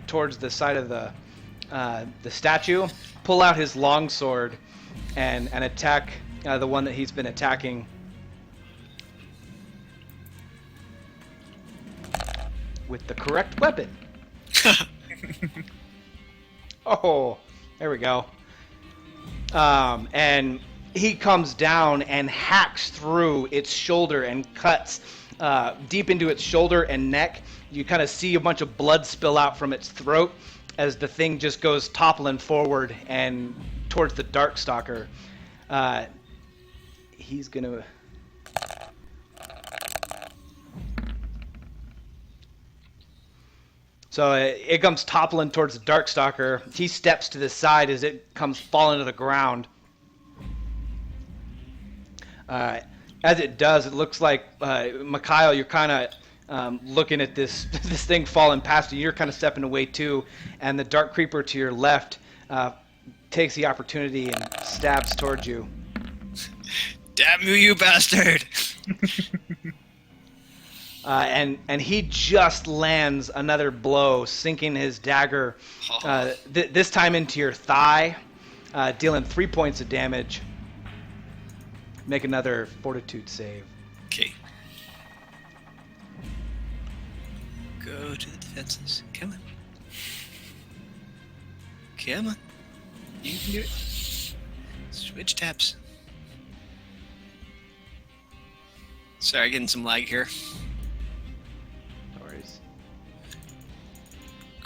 towards the side of the statue, pull out his longsword, and attack the one that he's been attacking. With the correct weapon. Oh, there we go. And he comes down and hacks through its shoulder and cuts deep into its shoulder and neck. You kind of see a bunch of blood spill out from its throat as the thing just goes toppling forward and towards the Darkstalker. He's gonna... So it comes toppling towards the Darkstalker. He steps to the side as it comes falling to the ground. As it does, it looks like, Mikhail, you're kind of looking at this thing falling past you. You're kind of stepping away too. And the Dark Creeper to your left takes the opportunity and stabs towards you. Damn you, you bastard! And he just lands another blow, sinking his dagger, this time into your thigh, dealing 3 points of damage. Make another fortitude save. Okay. Go to the defenses. Come on. Come on. You can do it. Switch tabs. Sorry, getting some lag here. No worries.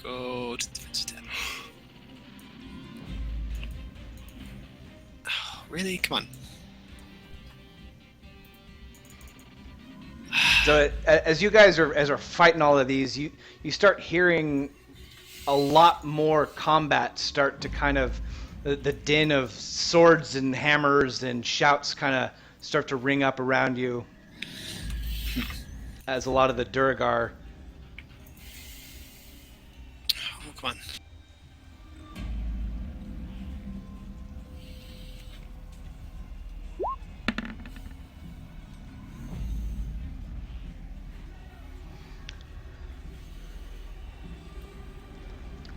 Go to the defensive tab. Oh, really? Come on. So as you guys are fighting all of these, you start hearing a lot more combat start to kind of the din of swords and hammers and shouts kind of start to ring up around you as a lot of the Duragar. Oh, come on.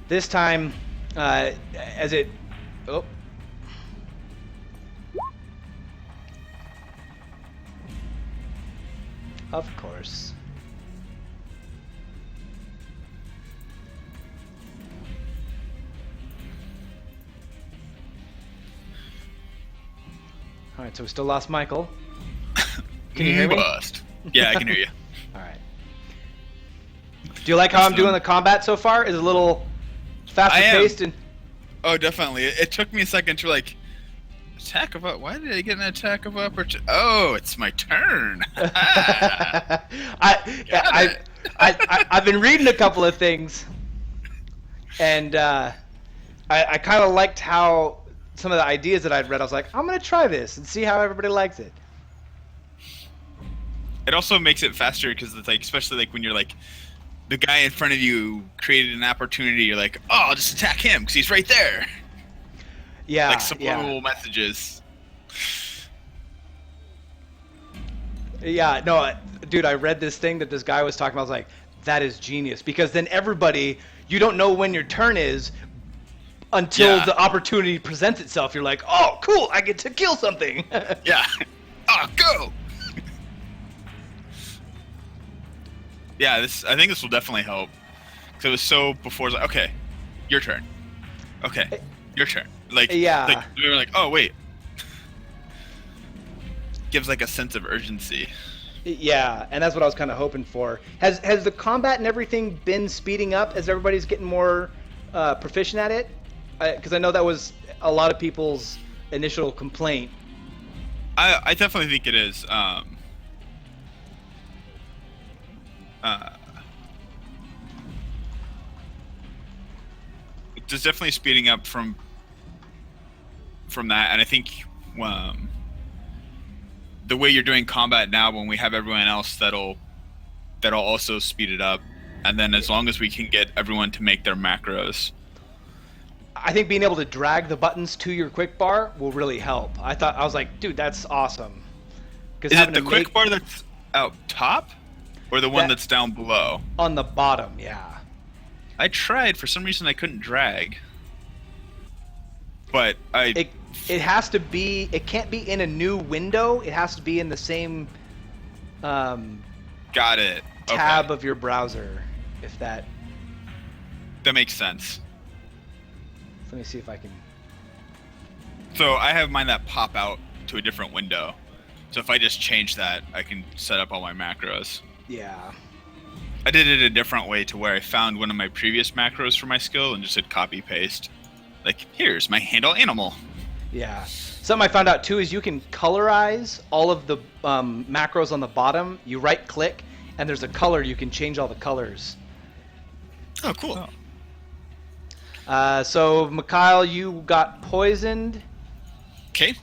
This time, as it... Oh. Of course. All right, so we still lost Michael. Can you hear me? Bust. Yeah, I can hear you. All right. Do you like how I'm doing the combat so far? Is it a little faster I am. paced and Oh, definitely. It took me a second to like attack of up. Why did I get an attack of up? Oh, it's my turn. I've been reading a couple of things, and I kind of liked how some of the ideas that I'd read. I was like, I'm gonna try this and see how everybody likes it. It also makes it faster because it's like, especially like when you're like, the guy in front of you created an opportunity. You're like, oh, I'll just attack him because he's right there. Yeah, Like subliminal messages. Yeah, no, dude, I read this thing that this guy was talking about. I was like, that is genius, because then everybody, you don't know when your turn is until the opportunity presents itself. You're like, oh, cool, I get to kill something. Yeah. Oh, go. Yeah, I think this will definitely help. Because it was so before, it was like, okay, your turn. Okay, your turn. Like, Yeah. like we were like, oh, wait. Gives like a sense of urgency. Yeah, and that's what I was kind of hoping for. Has the combat and everything been speeding up as everybody's getting more proficient at it? Because I know that was a lot of people's initial complaint. I definitely think it is. It's definitely speeding up from that, and I think the way you're doing combat now, when we have everyone else, that'll also speed it up. And then as long as we can get everyone to make their macros. I think being able to drag the buttons to your quick bar will really help. I was like, dude, that's awesome. Is it the quick bar that's out top, or the one that's down below? On the bottom, yeah. I tried. For some reason, I couldn't drag. But It has to be. It can't be in a new window. It has to be in the same got it. tab Okay. of your browser. If that. That makes sense. Let me see if I can. So I have mine that pop out to a different window. So if I just change that, I can set up all my macros. Yeah. I did it a different way to where I found one of my previous macros for my skill and just hit copy paste. Like, here's my handle animal. Yeah. Something I found out too is you can colorize all of the macros on the bottom. You right click and there's a color. You can change all the colors. Oh, cool. So Mikhail, you got poisoned. Okay.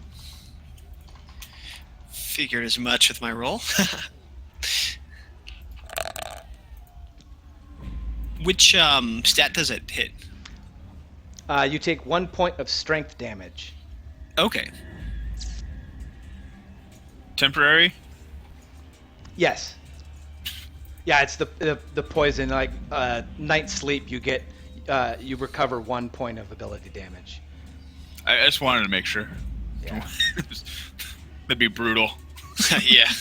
Figured as much with my roll. Which stat does it hit? You take 1 point of strength damage. Okay. Temporary? Yes. Yeah, it's the poison. Like night's sleep, you get you recover 1 point of ability damage. I just wanted to make sure. Yeah. That'd be brutal. Yeah.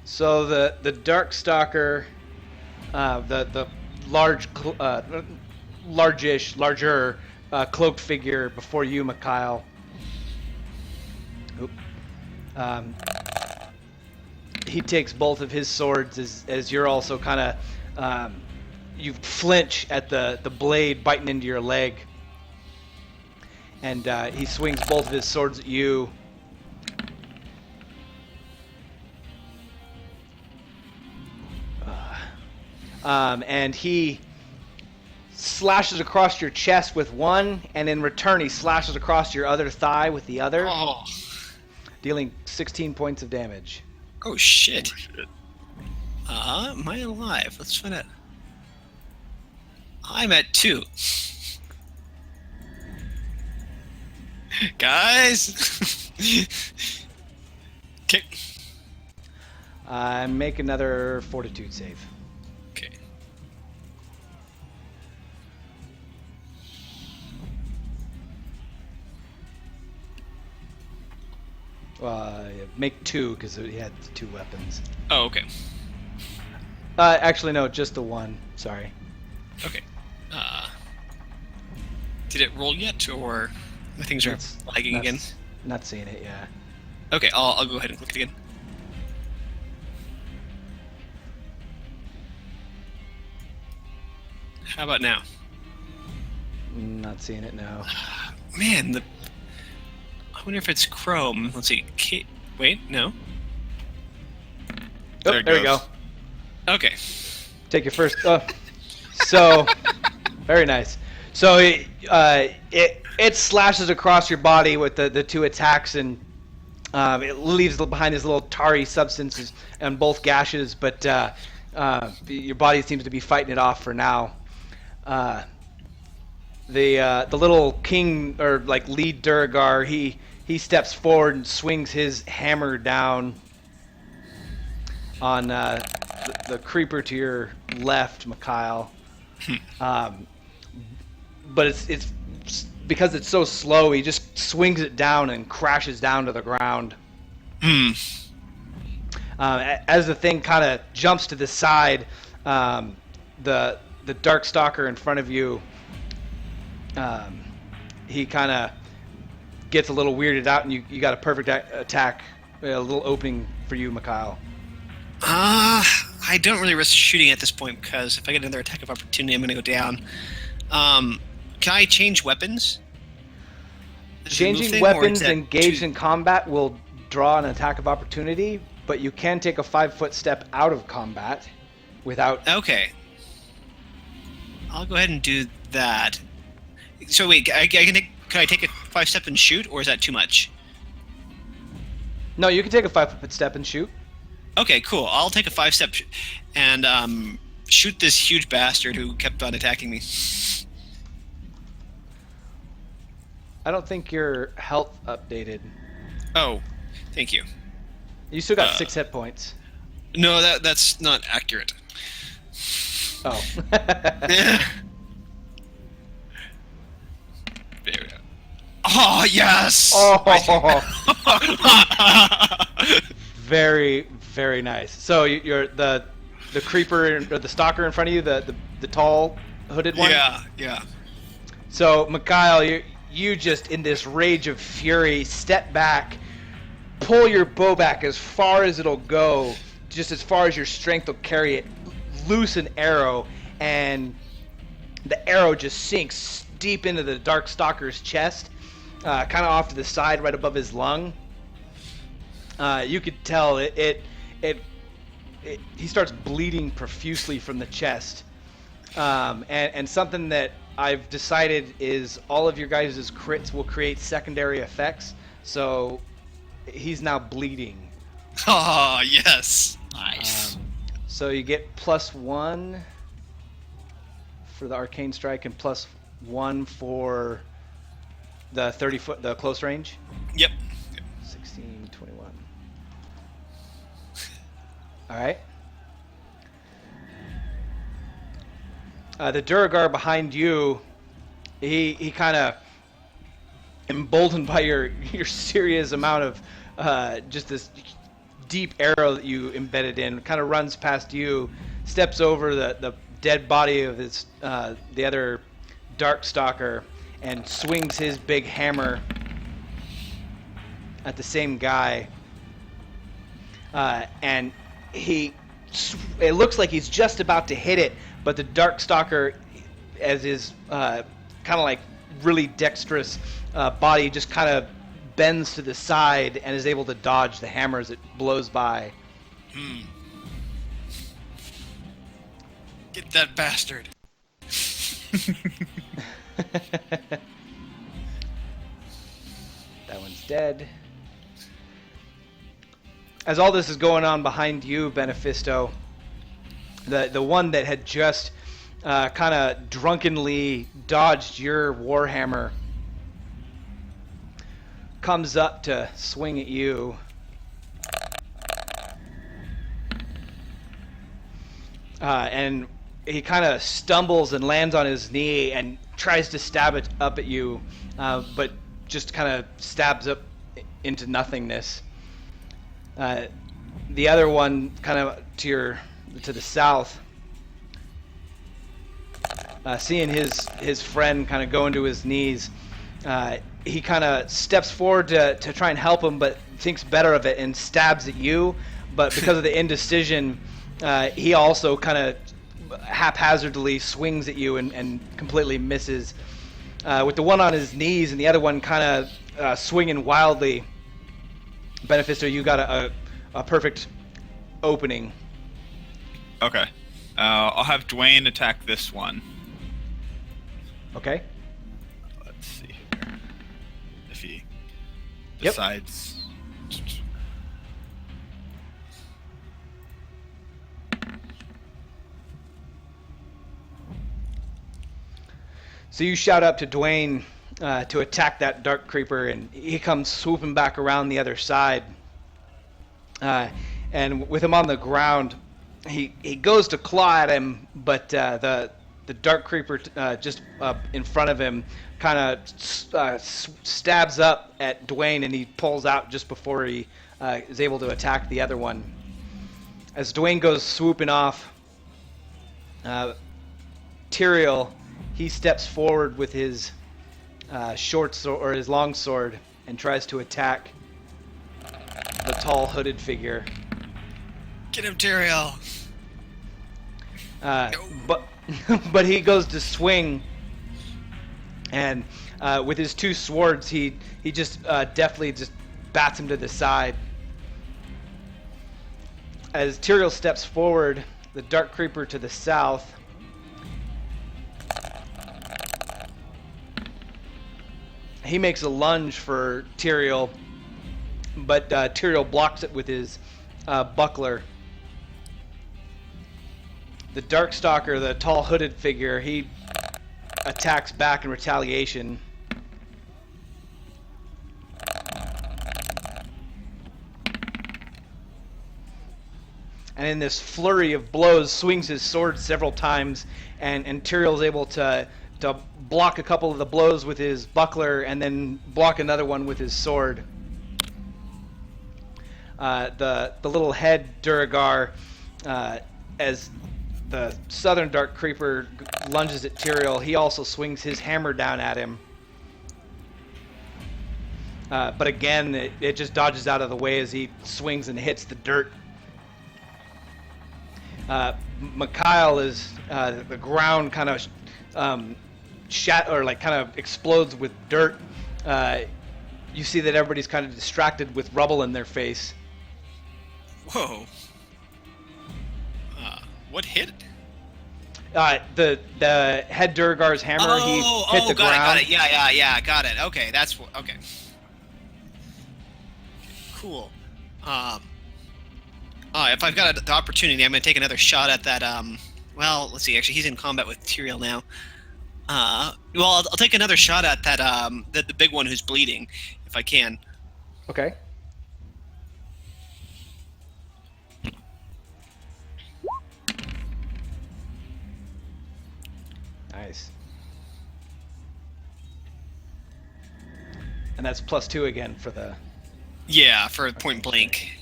So the Dark Stalker, the larger cloaked figure before you, Mikhail. Oop. He takes both of his swords as you're also kind of you flinch at the blade biting into your leg, and he swings both of his swords at you. And he slashes across your chest with one, and in return he slashes across your other thigh with the other, Oh. dealing 16 points of damage. Oh shit. Oh, shit. Am I alive? Let's find out. I'm at 2. Guys. Okay. Make another fortitude save. Okay. Make 2 because he had 2 weapons. Oh, okay. Actually, no, just the one. Sorry. Okay. Did it roll yet, or my things are lagging again? Not seeing it, yeah. Okay, I'll go ahead and click it again. How about now? Not seeing it now. Man, I wonder if it's Chrome. Let's see. Wait, no. Oh, there we go. Okay. Take your first. So, very nice. So it slashes across your body with the two attacks, and it leaves behind these little tarry substances on both gashes. But your body seems to be fighting it off for now. The little king or like lead Duragar, he steps forward and swings his hammer down on the creeper to your left, Mikhail. But it's because it's so slow, he just swings it down and crashes down to the ground. As the thing kind of jumps to the side, the Darkstalker in front of you, he kind of gets a little weirded out, and you got a perfect attack, a little opening for you, Mikhail. I don't really risk shooting at this point, because if I get another attack of opportunity, I'm going to go down. Can I change weapons? Changing weapons engaged in combat will draw an attack of opportunity, but you can take a 5-foot step out of combat without... Okay. I'll go ahead and do that. So wait, can I take a 5-step and shoot, or is that too much? No, you can take a 5-foot step and shoot. Okay, cool. I'll take a 5-step and shoot this huge bastard who kept on attacking me. I don't think your health updated. Oh, thank you. You still got 6 hit points. No, that's not accurate. Oh. There we go. Oh, yes! Oh. Very, very nice. So you're the creeper or the stalker in front of you, the tall hooded one. Yeah. So Mikhail, you just in this rage of fury step back, pull your bow back as far as it'll go, just as far as your strength will carry it, loose an arrow, and the arrow just sinks deep into the Darkstalker's chest, kind of off to the side, right above his lung. You could tell he starts bleeding profusely from the chest, and something that I've decided is all of your guys' crits will create secondary effects, so he's now bleeding. Oh, yes. Nice. So you get +1 for the arcane strike and +1 for the 30-foot, the close range. Yep. 16, 21. All right. The Duragar behind you, he kind of emboldened by your serious amount of just this deep arrow that you embedded in, kind of runs past you, steps over the dead body of his the other Darkstalker, and swings his big hammer at the same guy, and it looks like he's just about to hit it, but the Darkstalker, as his kind of like really dexterous body, just kind of bends to the side and is able to dodge the hammer as it blows by. Get that bastard. That one's dead. As all this is going on behind you, Benefisto, the one that had just kind of drunkenly dodged your warhammer comes up to swing at you. And he kind of stumbles and lands on his knee and tries to stab it up at you, but just kind of stabs up into nothingness. The other one, kind of to your to the south, seeing his friend kind of go into his knees, he kind of steps forward to try and help him, but thinks better of it and stabs at you. But because of the indecision, he also kind of haphazardly swings at you and completely misses. With the one on his knees and the other one kind of swinging wildly, Benefisto, you got a perfect opening. Okay. I'll have Dwayne attack this one. Okay. Let's see here. If he Yep. decides. So you shout up to Dwayne to attack that dark creeper, and he comes swooping back around the other side. And with him on the ground, he goes to claw at him, but the dark creeper just in front of him kind of stabs up at Dwayne, and he pulls out just before he is able to attack the other one. As Dwayne goes swooping off, Tyriel, he steps forward with his short sword, or his long sword, and tries to attack the tall hooded figure. Get him, Tyriel. But he goes to swing, and with his two swords, he just deftly just bats him to the side. As Tyriel steps forward, the dark creeper to the south, he makes a lunge for Tyriel, but Tyriel blocks it with his buckler. The Darkstalker, the tall hooded figure, he attacks back in retaliation. And in this flurry of blows, swings his sword several times, and Tyriel's able to block a couple of the blows with his buckler, and then block another one with his sword. The little head Duragar, as the southern dark creeper lunges at Tyriel, he also swings his hammer down at him. But again, it just dodges out of the way as he swings and hits the dirt. Mikhail is the ground kind of kind of explodes with dirt. You see that everybody's kind of distracted with rubble in their face. Whoa. What hit? The head Duragar's hammer. He hit the ground. Got it. Yeah. Got it. Okay, okay. Cool. If I've got the opportunity, I'm going to take another shot at that. Well, let's see. Actually, he's in combat with Tyriel now. I'll take another shot at that. The big one who's bleeding, if I can. Okay. Nice. And that's +2 again for the. Yeah, for point blank.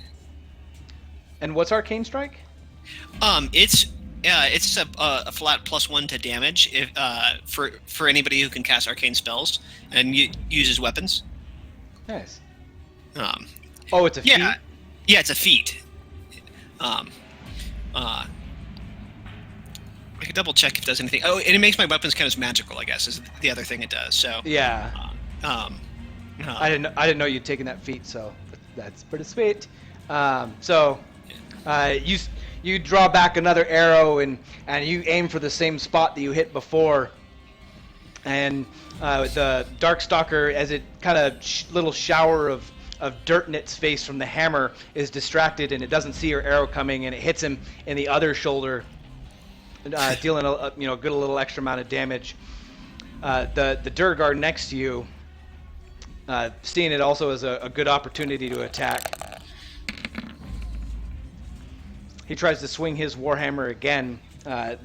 And what's Arcane Strike? It's a flat +1 to damage if for anybody who can cast arcane spells and uses weapons. Nice. Oh, it's a feat? Yeah, it's a feat. I could double check if it does anything. Oh, and it makes my weapons count as magical, I guess, is the other thing it does. So yeah. I didn't know you'd taken that feat, so that's pretty sweet. You draw back another arrow and you aim for the same spot that you hit before, and the Darkstalker, as it kind of little shower of dirt in its face from the hammer, is distracted and it doesn't see your arrow coming, and it hits him in the other shoulder, dealing a good little extra amount of damage. The Duragar next to you, seeing it also as a good opportunity to attack, he tries to swing his warhammer again.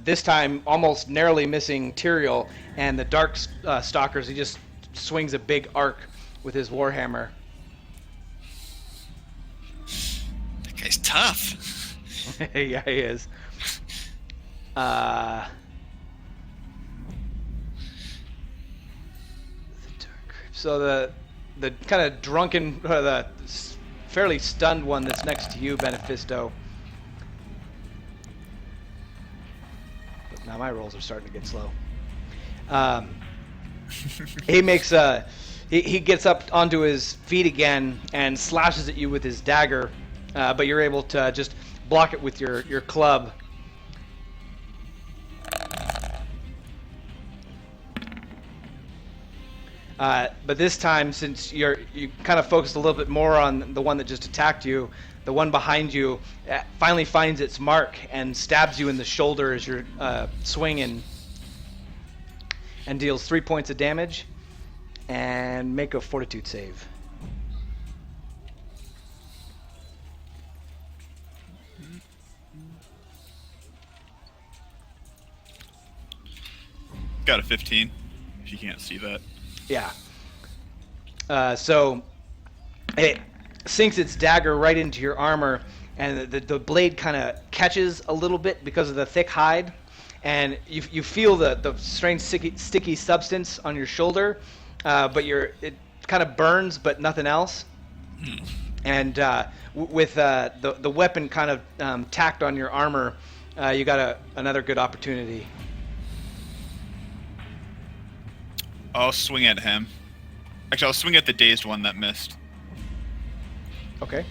This time, almost narrowly missing Tyriel, and the Dark Stalkers. He just swings a big arc with his warhammer. That guy's tough. Yeah, he is. Uh, so the kind of drunken, the fairly stunned one that's next to you, Benefisto. But now my rolls are starting to get slow. He makes he gets up onto his feet again and slashes at you with his dagger, but you're able to just block it with your club. But this time, since you kind of focused a little bit more on the one that just attacked you, the one behind you finally finds its mark and stabs you in the shoulder as you're swinging, and deals 3 points of damage. And make a fortitude save. Got a 15, if you can't see that. Yeah. So it sinks its dagger right into your armor, and the blade kind of catches a little bit because of the thick hide, and you feel the strange sticky substance on your shoulder, but it kind of burns, but nothing else. And with the weapon kind of tacked on your armor, you got another good opportunity. I'll swing at him. Actually, I'll swing at the dazed one that missed. Okay.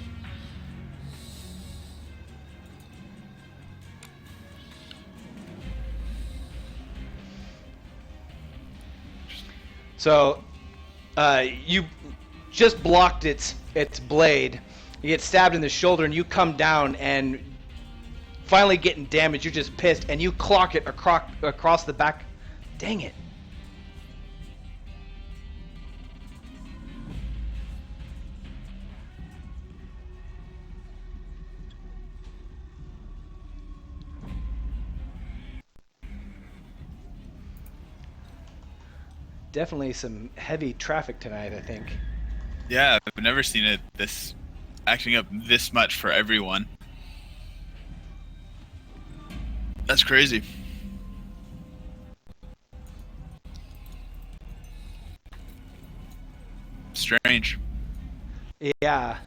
So, you just blocked its blade. You get stabbed in the shoulder, and you come down, and finally getting damaged. You're just pissed, and you clock it across the back. Dang it! Definitely some heavy traffic tonight, I think. Yeah, I've never seen it acting up this much for everyone. That's crazy. Strange. Yeah.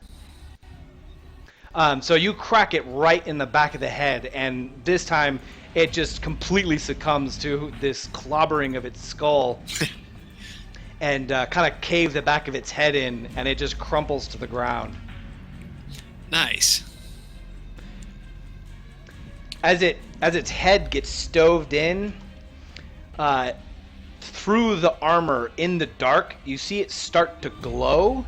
So you crack it right in the back of the head, and this time it just completely succumbs to this clobbering of its skull. And kind of cave the back of its head in, and it just crumples to the ground. Nice. As its head gets stoved in, through the armor in the dark, you see it start to glow,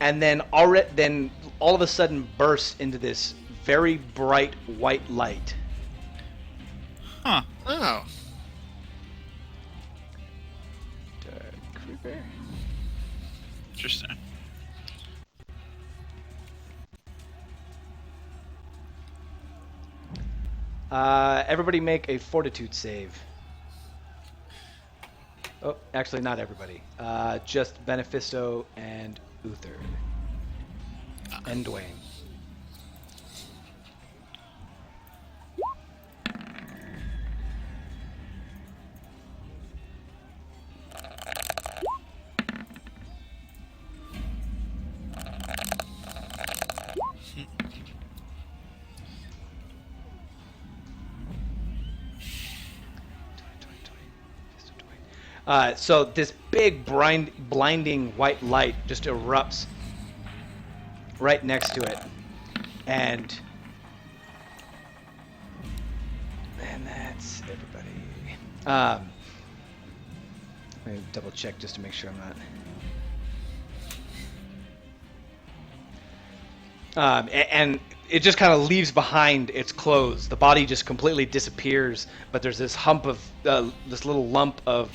and then all of a sudden bursts into this very bright white light. Huh. Oh. Interesting. Everybody make a fortitude save. Oh, actually not everybody. Just Benefisto and Uther. And Dwayne. So this big blinding white light just erupts right next to it, and that's everybody. Let me double check just to make sure I'm not. And it just kind of leaves behind its clothes. The body just completely disappears, but there's this this little lump of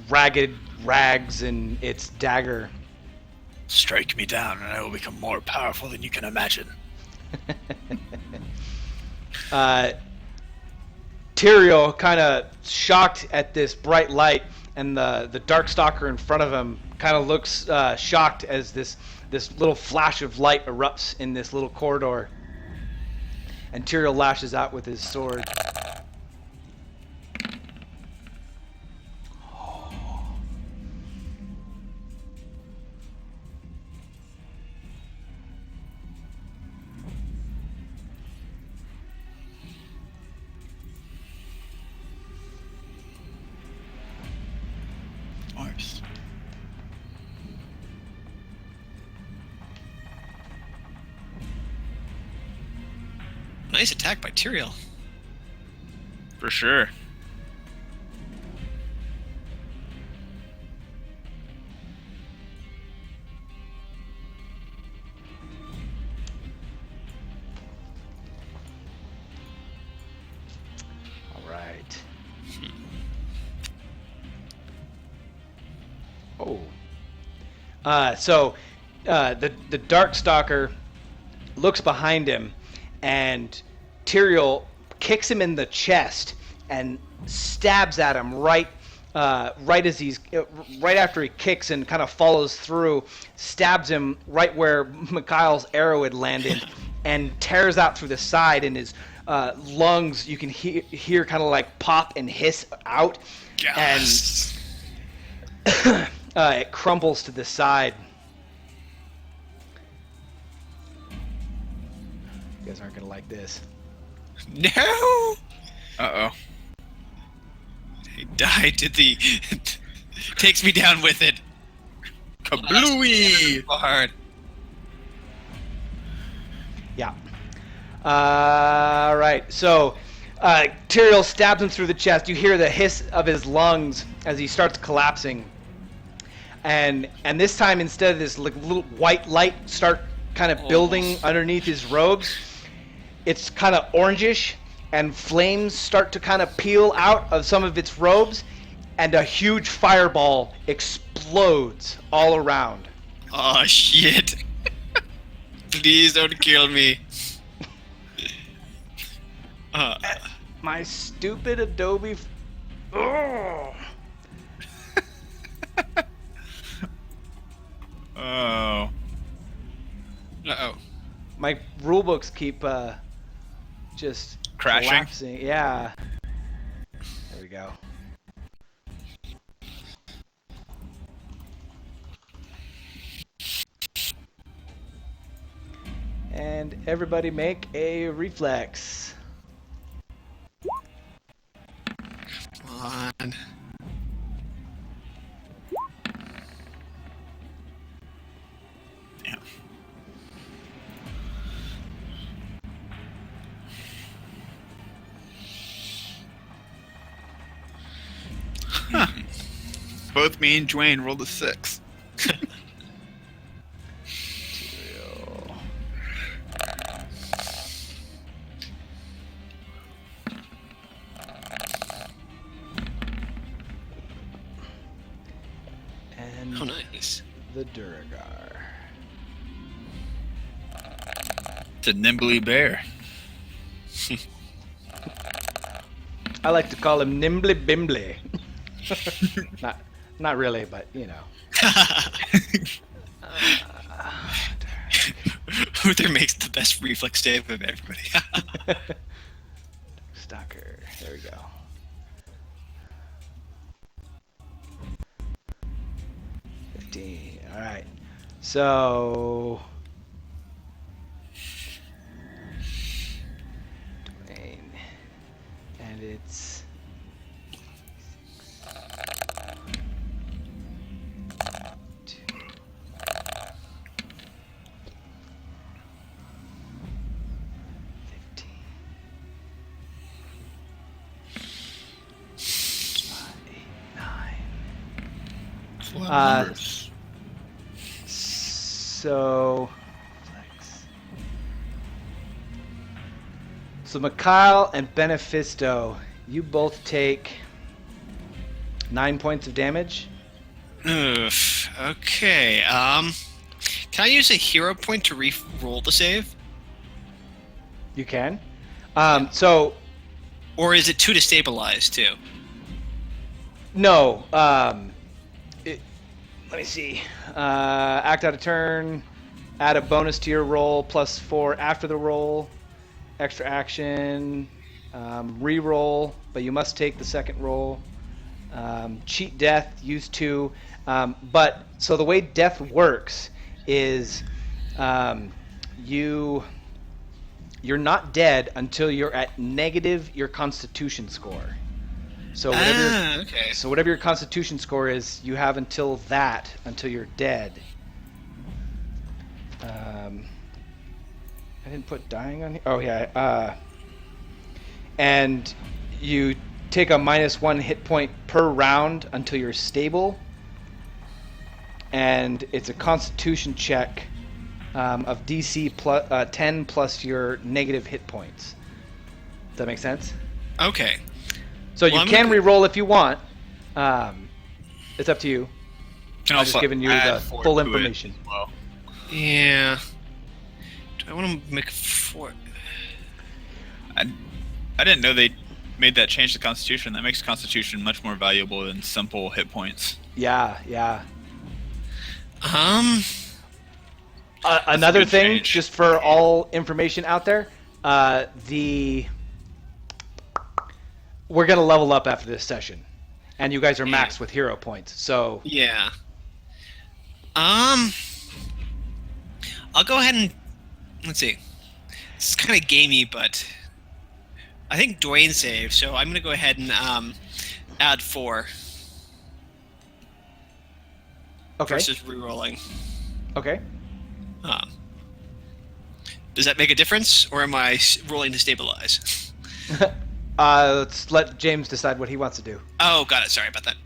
ragged rags in its dagger. Strike me down and I will become more powerful than you can imagine. Tyriel, kind of shocked at this bright light, and the Darkstalker in front of him kind of looks shocked as this little flash of light erupts in this little corridor. and Tyriel lashes out with his sword. Nice. Nice attack by Tyriel. For sure. All right. Oh. The Darkstalker looks behind him, and Tyriel kicks him in the chest and stabs at him right after he kicks and kind of follows through, stabs him right where Mikhail's arrow had landed, and tears out through the side, and his lungs you can hear kind of like pop and hiss out, Yes. and it crumbles to the side. You guys aren't gonna like this. No! Uh-oh. He died to the... Takes me down with it. Kablooey! Hard. Yeah. All right. So Tyriel stabs him through the chest. You hear the hiss of his lungs as he starts collapsing. And this time, instead of this little white light start kind of building underneath his robes, it's kind of orangish, and flames start to kind of peel out of some of its robes, and a huge fireball explodes all around. Oh, shit. Please don't kill me. My stupid Adobe. Oh. Oh. Uh-oh. My rule books keep just Crashing? collapsing. Yeah. There we go. And everybody make a reflex. Come on. Damn. Huh. Both me and Dwayne rolled a 6. Tyriel. And Oh, nice. the Duragar. It's a nimbly bear. I like to call him Nimbly Bimbly. Not really, but you know. Uther makes the best reflex save of everybody. Stalker. There we go. All right. So. Dwayne. And it's. So Mikhail and Benefisto, you both take 9 points of damage. Oof. Okay. Can I use a hero point to re-roll the save? You can. Or is it 2 to stabilize too? No. Let me see. Act out a turn. Add a bonus to your roll, +4 after the roll. extra action, re-roll, but you must take the second roll. Cheat death, use 2. But so the way death works is you're not dead until you're at negative your Constitution score. So Okay. so whatever your Constitution score is, you have until you're dead. I didn't put dying on here. Oh yeah. And you take a -1 hit point per round until you're stable. And it's a Constitution check of DC 10 plus your negative hit points. Does that make sense? Okay. So Well, you I'm can gonna- re-roll if you want. It's up to you. Can I'm just also giving you add the 4 full to it information. as well. Yeah. Do I want to make 4? I didn't know they made that change to Constitution. That makes Constitution much more valuable than simple hit points. Yeah. That's a Another good thing, change. just for all information out there, we're gonna level up after this session, and you guys are maxed with hero points. So Yeah. I'll go ahead and let's see. It's kind of gamey, but I think Dwayne saved, so I'm gonna go ahead and add 4 okay, versus rerolling. okay. Does that make a difference, or am I rolling to stabilize? Let's let James decide what he wants to do. Oh, got it. Sorry about that.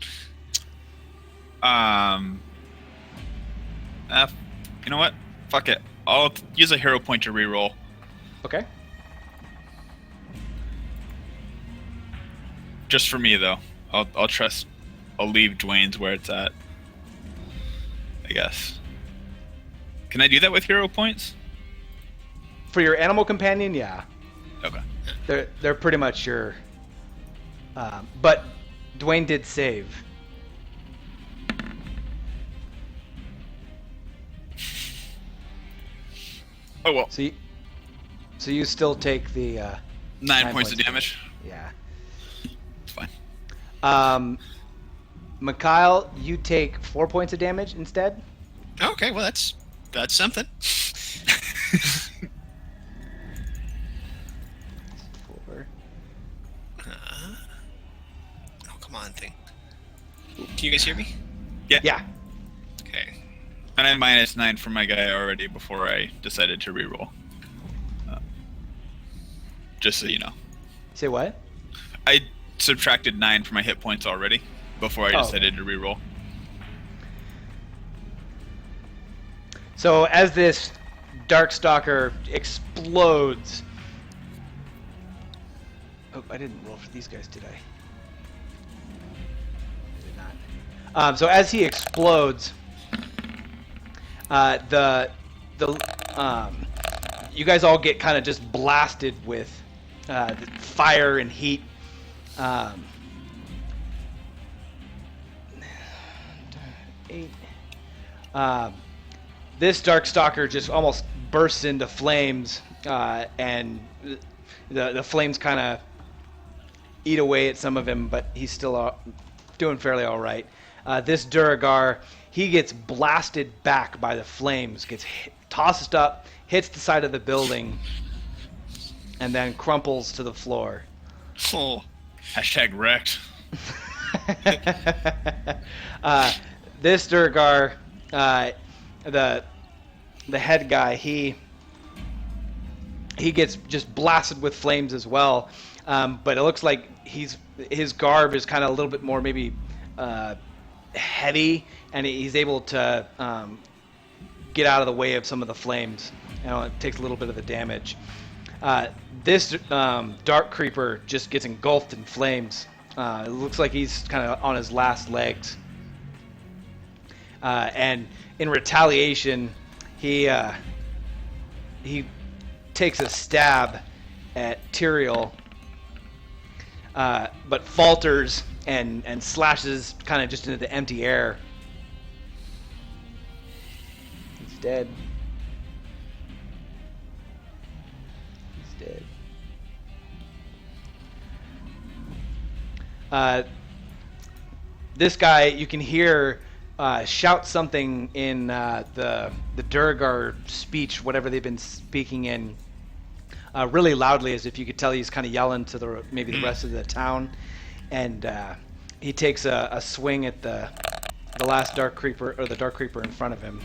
You know what? Fuck it. I'll use a hero point to reroll. Okay. Just for me though. I'll trust. I'll leave Dwayne's where it's at. I guess. Can I do that with hero points? For your animal companion, yeah, Okay. they're pretty much your. But Dwayne did save. Oh well. So you still take the 9 points of damage. Yeah. It's fine. Mikhail, you take 4 points of damage instead. Okay, well that's something. 4. Oh, come on, thing. Can you guys hear me? Yeah. Okay. And I -9 for my guy already before I decided to reroll. Just so you know. Say what? I subtracted 9 from my hit points already before I Oh. decided to reroll. So as this Darkstalker explodes. Oh, I didn't roll for these guys, did I? I did not. So as he explodes, you guys all get kind of just blasted with the fire and heat. Eight. This Darkstalker just almost bursts into flames, and the flames kind of eat away at some of him, but he's still doing fairly all right. This Duragar, he gets blasted back by the flames, gets tossed up, hits the side of the building, and then crumples to the floor. Oh. Hashtag wrecked. This Duragar, the head guy, he gets just blasted with flames as well, but it looks like his garb is kind of a little bit more maybe heavy, and he's able to get out of the way of some of the flames. It takes a little bit of the damage. This Dark Creeper just gets engulfed in flames. It looks like he's kind of on his last legs. And in retaliation, he takes a stab at Tyriel, but falters and slashes kind of just into the empty air. He's dead. He's dead. This guy, you can hear shout something in the Durgar speech, whatever they've been speaking in, really loudly, as if you could tell he's kind of yelling to the rest of the town. And he takes a swing at the last Dark Creeper, or the Dark Creeper in front of him.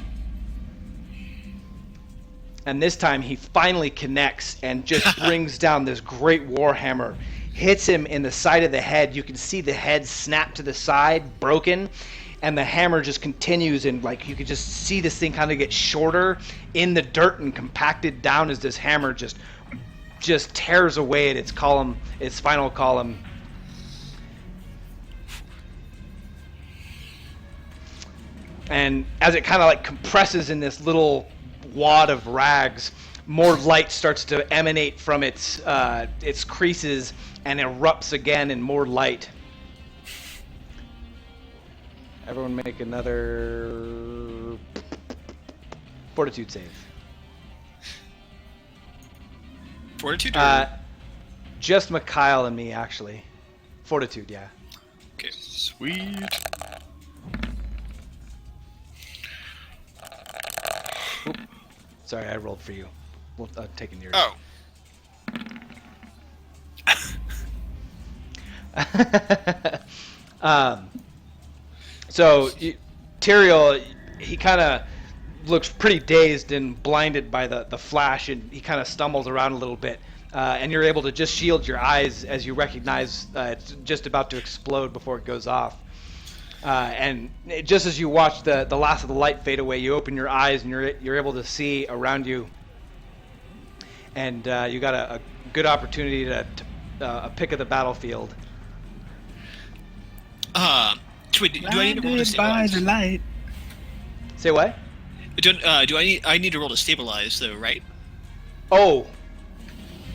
And this time he finally connects and just brings down this great warhammer, hits him in the side of the head. You can see the head snap to the side, broken, and the hammer just continues, and like you could just see this thing kind of get shorter in the dirt and compacted down as this hammer just tears away at its final column. And as it kind of like compresses in this little wad of rags, more light starts to emanate from its creases and erupts again in more light. Everyone make another fortitude save. Fortitude? Or... Just Mikhail and me, actually. Fortitude, yeah. Okay. Sweet. Oop. Sorry, I rolled for you. Well, taking yours. Oh. So Tyriel, he kind of looks pretty dazed and blinded by the flash, and he kind of stumbles around a little bit. And you're able to just shield your eyes as you recognize it's just about to explode before it goes off. And just as you watch the last of the light fade away, you open your eyes and you're able to see around you. And you got a good opportunity to a pick of the battlefield. Do I need to roll to By stabilize? the light. Say what? I need to roll to stabilize though, right? Oh,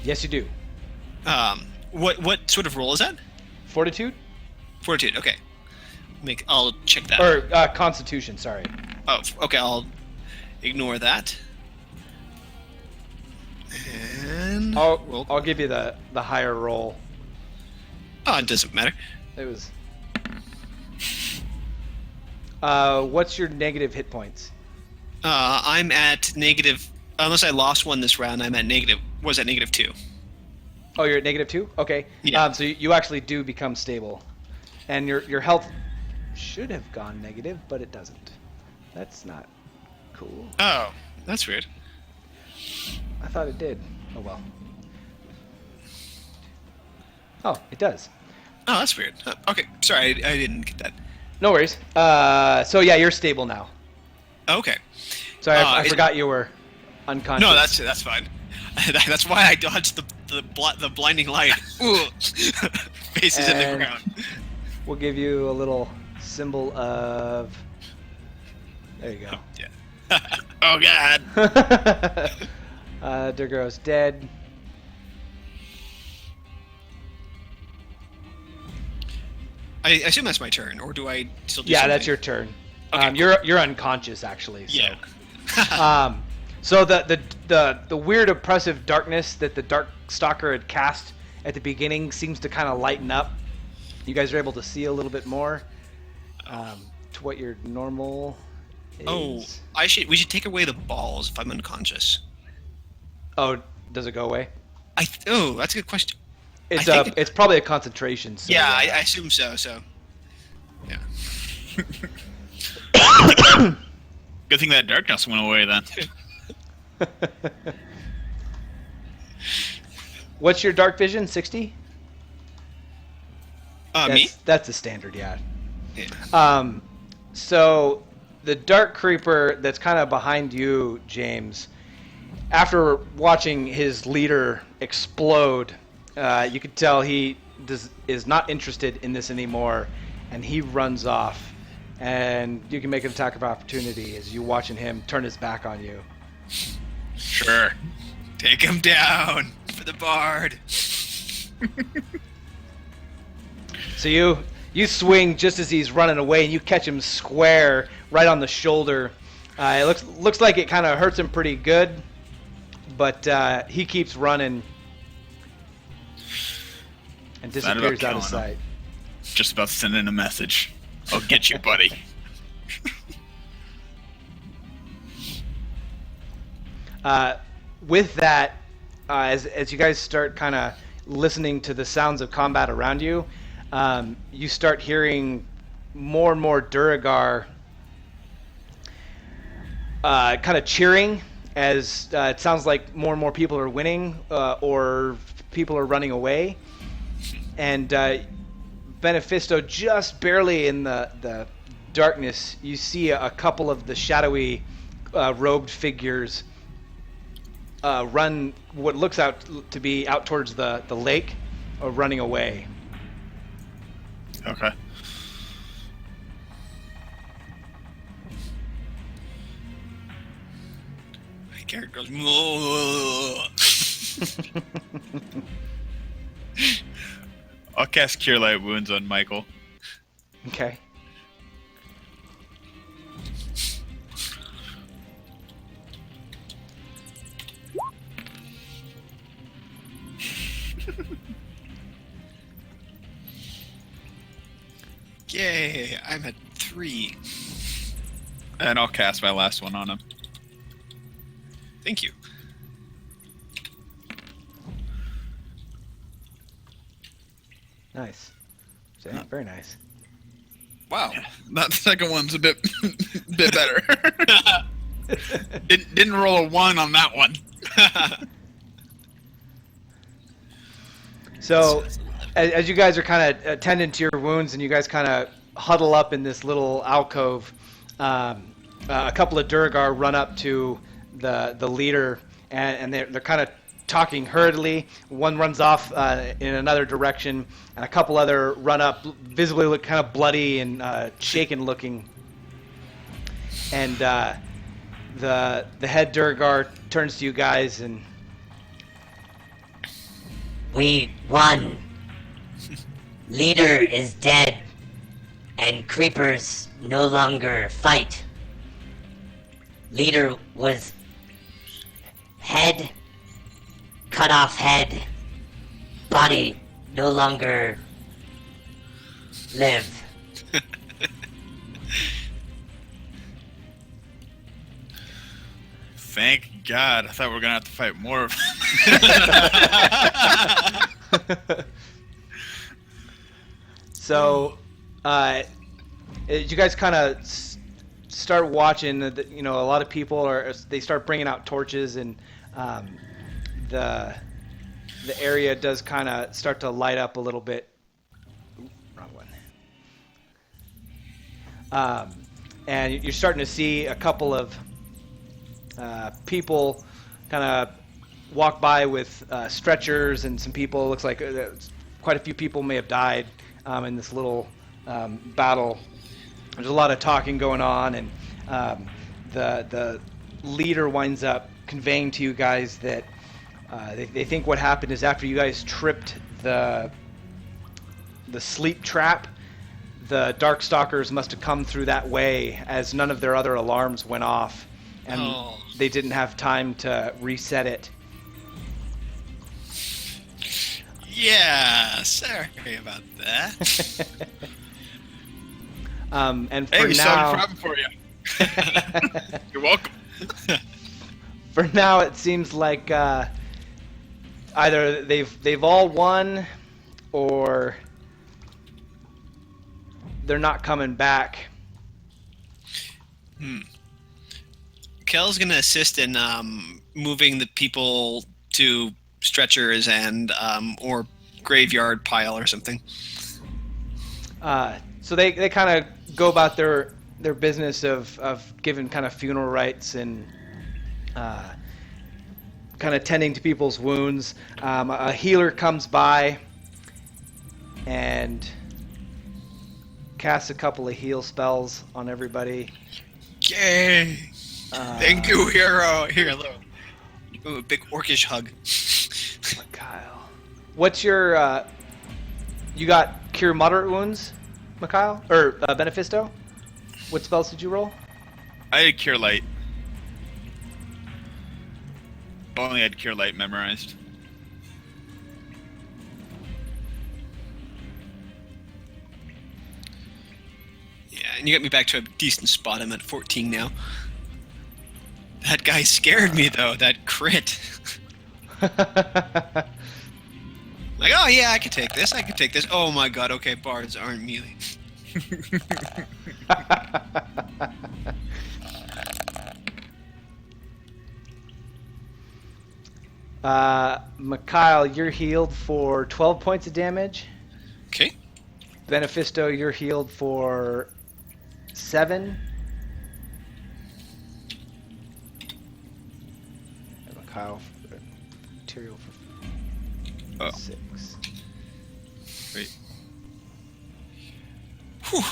yes you do. What sort of roll is that? Fortitude? Fortitude. Okay. I'll check that. Or Constitution, sorry. Oh, okay. I'll ignore that. And I'll give you the higher roll. Oh, it doesn't matter. It was. What's your negative hit points? I'm at negative. Unless I lost one this round, I'm at negative. Was at -2. Oh, you're at -2? Okay. Yeah. So you actually do become stable, and your health should have gone negative, but it doesn't. That's not cool. Oh, that's weird. I thought it did. Oh well. Oh, it does. Oh, that's weird. Okay, sorry, I didn't get that. No worries. So yeah, you're stable now. Okay. Sorry, I forgot you were unconscious. No, that's fine. That's why I dodged the blinding light. Ooh. Faces in the And- ground. We'll give you a little symbol of. There you go. Yeah. Oh God. Durgaro's dead. I assume that's my turn, or do I still do Yeah, something? that's your turn. Okay, You're unconscious actually. So. Yeah. So the weird oppressive darkness that the Dark Stalker had cast at the beginning seems to kind of lighten up. You guys are able to see a little bit more to what your normal is. Oh, we should take away the balls if I'm unconscious. Oh, does it go away? Oh, that's a good question. It's I think it's probably a concentration. So, Yeah, I assume so. So, yeah. Good thing that darkness went away then. What's your dark vision? 60? Me? That's the standard, yeah. Yeah. So the Dark Creeper that's kind of behind you, James, after watching his leader explode, you could tell he is not interested in this anymore, and he runs off. And you can make an attack of opportunity as you watching him turn his back on you. Sure. Take him down for the bard. So you swing just as he's running away, and you catch him square right on the shoulder. It looks like it kind of hurts him pretty good, but he keeps running and disappears out of sight. just about to send in a message. I'll get you, buddy. With that, as you guys start kind of listening to the sounds of combat around you, you start hearing more and more Duragar kind of cheering as it sounds like more and more people are winning or people are running away. And Benefisto, just barely in the darkness, you see a couple of the shadowy robed figures run what looks out to be out towards the lake, running away. Okay. My character goes, "Whoa." I'll cast Cure Light Wounds on Michael. Okay. Yay, I'm at 3. And I'll cast my last one on him. Thank you. Nice. Very nice. Wow. That second one's a bit bit better. didn't roll a 1 on that one. So, as you guys are kind of attending to your wounds and you guys kind of huddle up in this little alcove, a couple of Duragar run up to the leader, and they're kind of talking hurriedly. One runs off in another direction, and a couple other run up, visibly look kind of bloody and shaken looking. And the head Duragar turns to you guys and... We won. Leader is dead, and creepers no longer fight. Leader was head, cut off head, body no longer live. Thank God. I thought we were going to have to fight more of them. So, you guys kind of start watching. A lot of people they start bringing out torches, and the area does kind of start to light up a little bit. Ooh, wrong one. And you're starting to see a couple of people kind of walk by with stretchers, and some people, looks like quite a few people may have died in this little battle. There's a lot of talking going on, and the leader winds up conveying to you guys that they think what happened is after you guys tripped the sleep trap, the Darkstalkers must have come through that way, as none of their other alarms went off, and they didn't have time to reset it. Yeah, sorry about that. And for Hey, we solved now, a problem for you. You're welcome. for now, it seems like either they've all won, or they're not coming back. Kel's gonna assist in moving the people to stretchers and or graveyard pile or something. So they kind of go about their business of giving kind of funeral rites and kind of tending to people's wounds. A healer comes by and casts a couple of heal spells on everybody. Yay! Thank you, hero. Here, look. Ooh, a big orcish hug. Mikhail, what's your you got cure moderate wounds, Mikhail, or Benefisto? What spells did you roll? I had Cure Light. Only had Cure Light memorized. You got me back to a decent spot. I'm at 14 now. That guy scared me, though. That crit. Like, oh yeah, I can take this. I can take this. Oh my god. Okay, bards aren't melee. Mikhail, you're healed for 12 points of damage. Okay. Benefisto, you're healed for 7. And Mikhail, Tyriel for 6. Wait. Whew.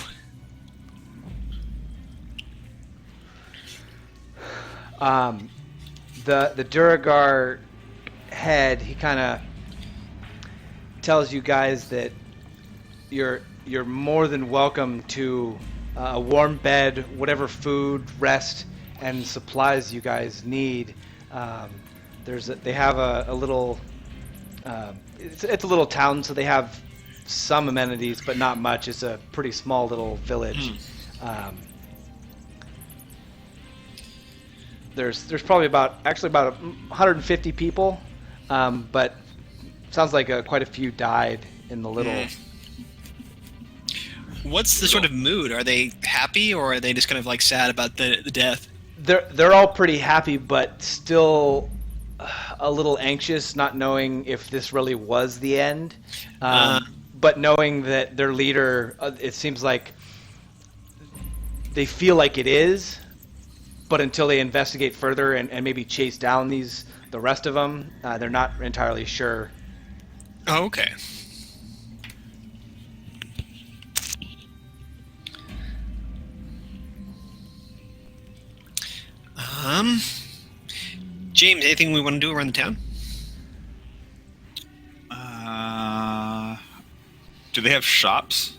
The Duragar head, he kind of tells you guys that you're more than welcome to a warm bed, whatever food, rest, and supplies you guys need. They have a little it's a little town, so they have some amenities, but not much. It's a pretty small little village. There's probably about 150 people, but sounds like quite a few died in the little. What's the sort of mood? Are they happy, or are they just kind of like sad about the death? They're all pretty happy, but still a little anxious, not knowing if this really was the end. But knowing that their leader, it seems like they feel like it is. But until they investigate further and maybe chase down the rest of them, they're not entirely sure. Oh, okay. James, anything we want to do around the town? Do they have shops?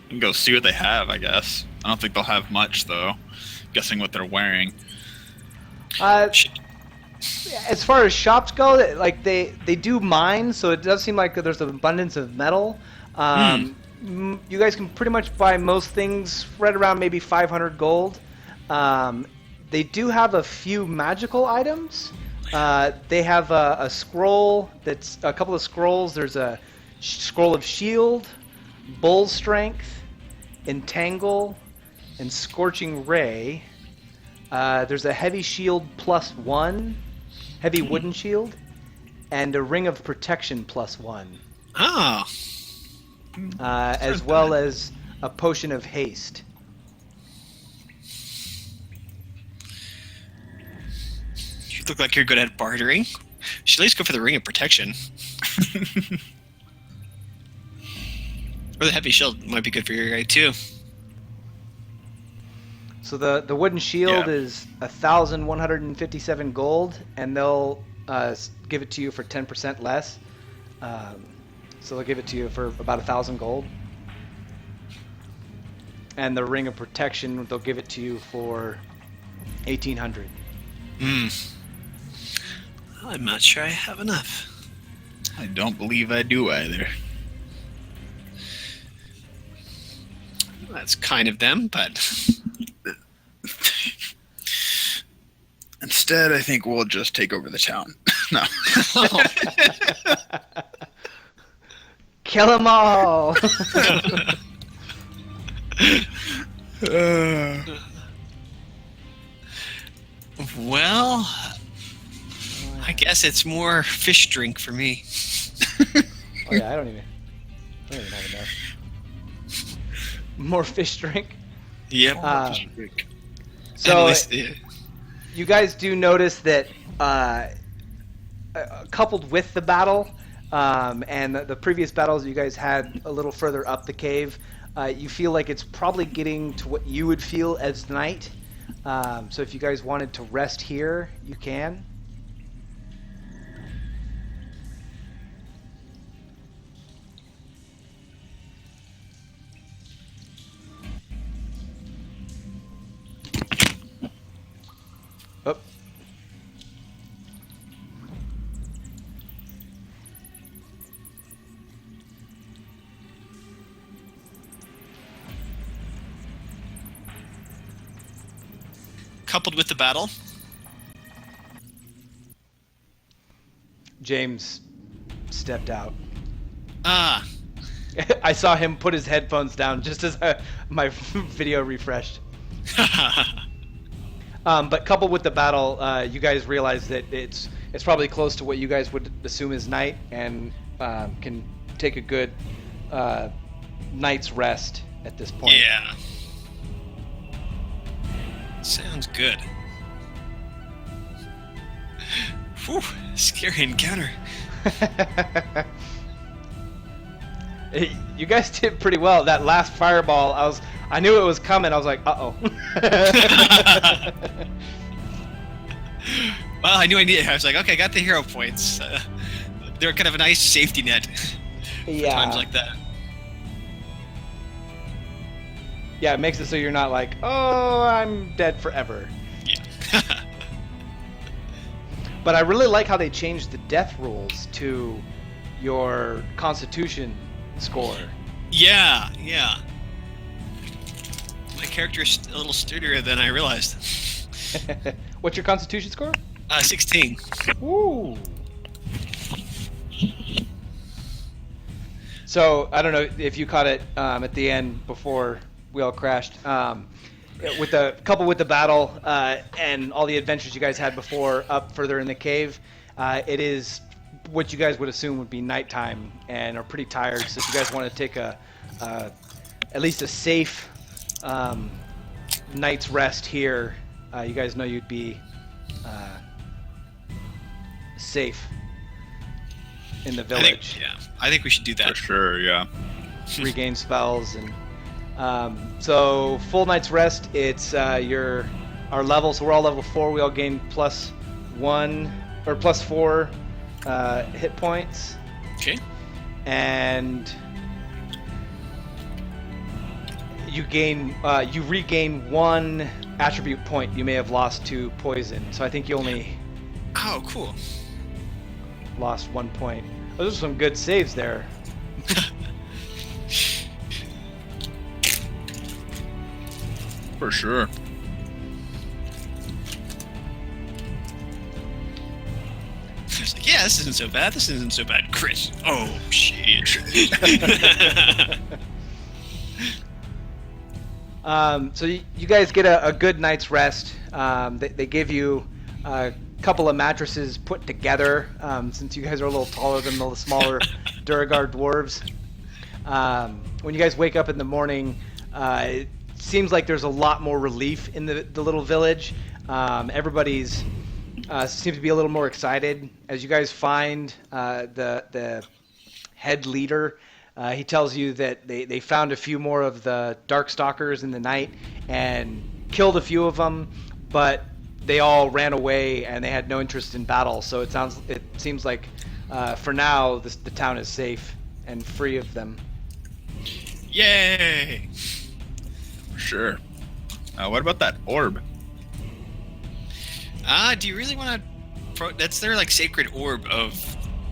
We can go see what they have, I guess. I don't think they'll have much, though. Guessing what they're wearing. As far as shops go, like they do mine, so it does seem like there's an abundance of metal. You guys can pretty much buy most things right around maybe 500 gold. They do have a few magical items. They have a scroll that's a couple of scrolls. There's a scroll of shield, bull strength, entangle, and scorching ray. There's a heavy shield +1, heavy wooden shield, and a ring of protection +1. Oh. As well as a potion of haste. You look like you're good at bartering. You should at least go for the ring of protection. Or the heavy shield might be good for your guy too. So the wooden shield is 1,157 gold, and they'll give it to you for 10% less. So they'll give it to you for about 1,000 gold. And the ring of protection, they'll give it to you for 1,800. I'm not sure I have enough. I don't believe I do either. That's kind of them, but Instead, I think we'll just take over the town. No. Kill them all! Well, I guess it's more fish drink for me. Oh yeah, I don't even have enough. More fish drink. Yep. So you guys do notice that coupled with the battle and the previous battles you guys had a little further up the cave, you feel like it's probably getting to what you would feel as night. So if you guys wanted to rest here, you can. Oh. coupled with the battle. James stepped out. Ah. I saw him put his headphones down just as my video refreshed. But coupled with the battle, you guys realize that it's probably close to what you guys would assume is night, and can take a good night's rest at this point. Yeah. Sounds good. Whew, scary encounter. You guys did pretty well. That last fireball, I knew it was coming. I was like, uh-oh. Well, I knew I needed it. I was like, okay, I got the hero points. They're kind of a nice safety net for Yeah. times like that. Yeah, it makes it so you're not like, oh, I'm dead forever. Yeah. But I really like how they changed the death rules to your Constitution score. Yeah. My character is a little sturdier than I realized. What's your Constitution score? 16. Woo! So, I don't know if you caught it at the end before we all crashed. With the couple with the battle and all the adventures you guys had before up further in the cave, it is what you guys would assume would be nighttime and are pretty tired. So if you guys want to take at least a safe night's rest here, you guys know you'd be safe in the village. I think we should do that. For sure, yeah. Regain spells and so full night's rest. It's our level, so we're all level 4. We all gain +1 or +4 hit points. Okay. And you regain 1 attribute point you may have lost to poison. So I think you only Oh, cool. lost 1 point. Those are some good saves there. For sure. It's like, yeah, this isn't so bad. This isn't so bad. Chris. Oh, shit. So you guys get a good night's rest. They give you a couple of mattresses put together, since you guys are a little taller than the smaller Duragar dwarves. When you guys wake up in the morning, it seems like there's a lot more relief in the little village. Everybody's seems to be a little more excited as you guys find the head leader. He tells you that they found a few more of the Darkstalkers in the night and killed a few of them, but they all ran away and they had no interest in battle. So it seems like for now the town is safe and free of them. Yay! For sure. What about that orb? Do you really want to... That's their, like, sacred orb of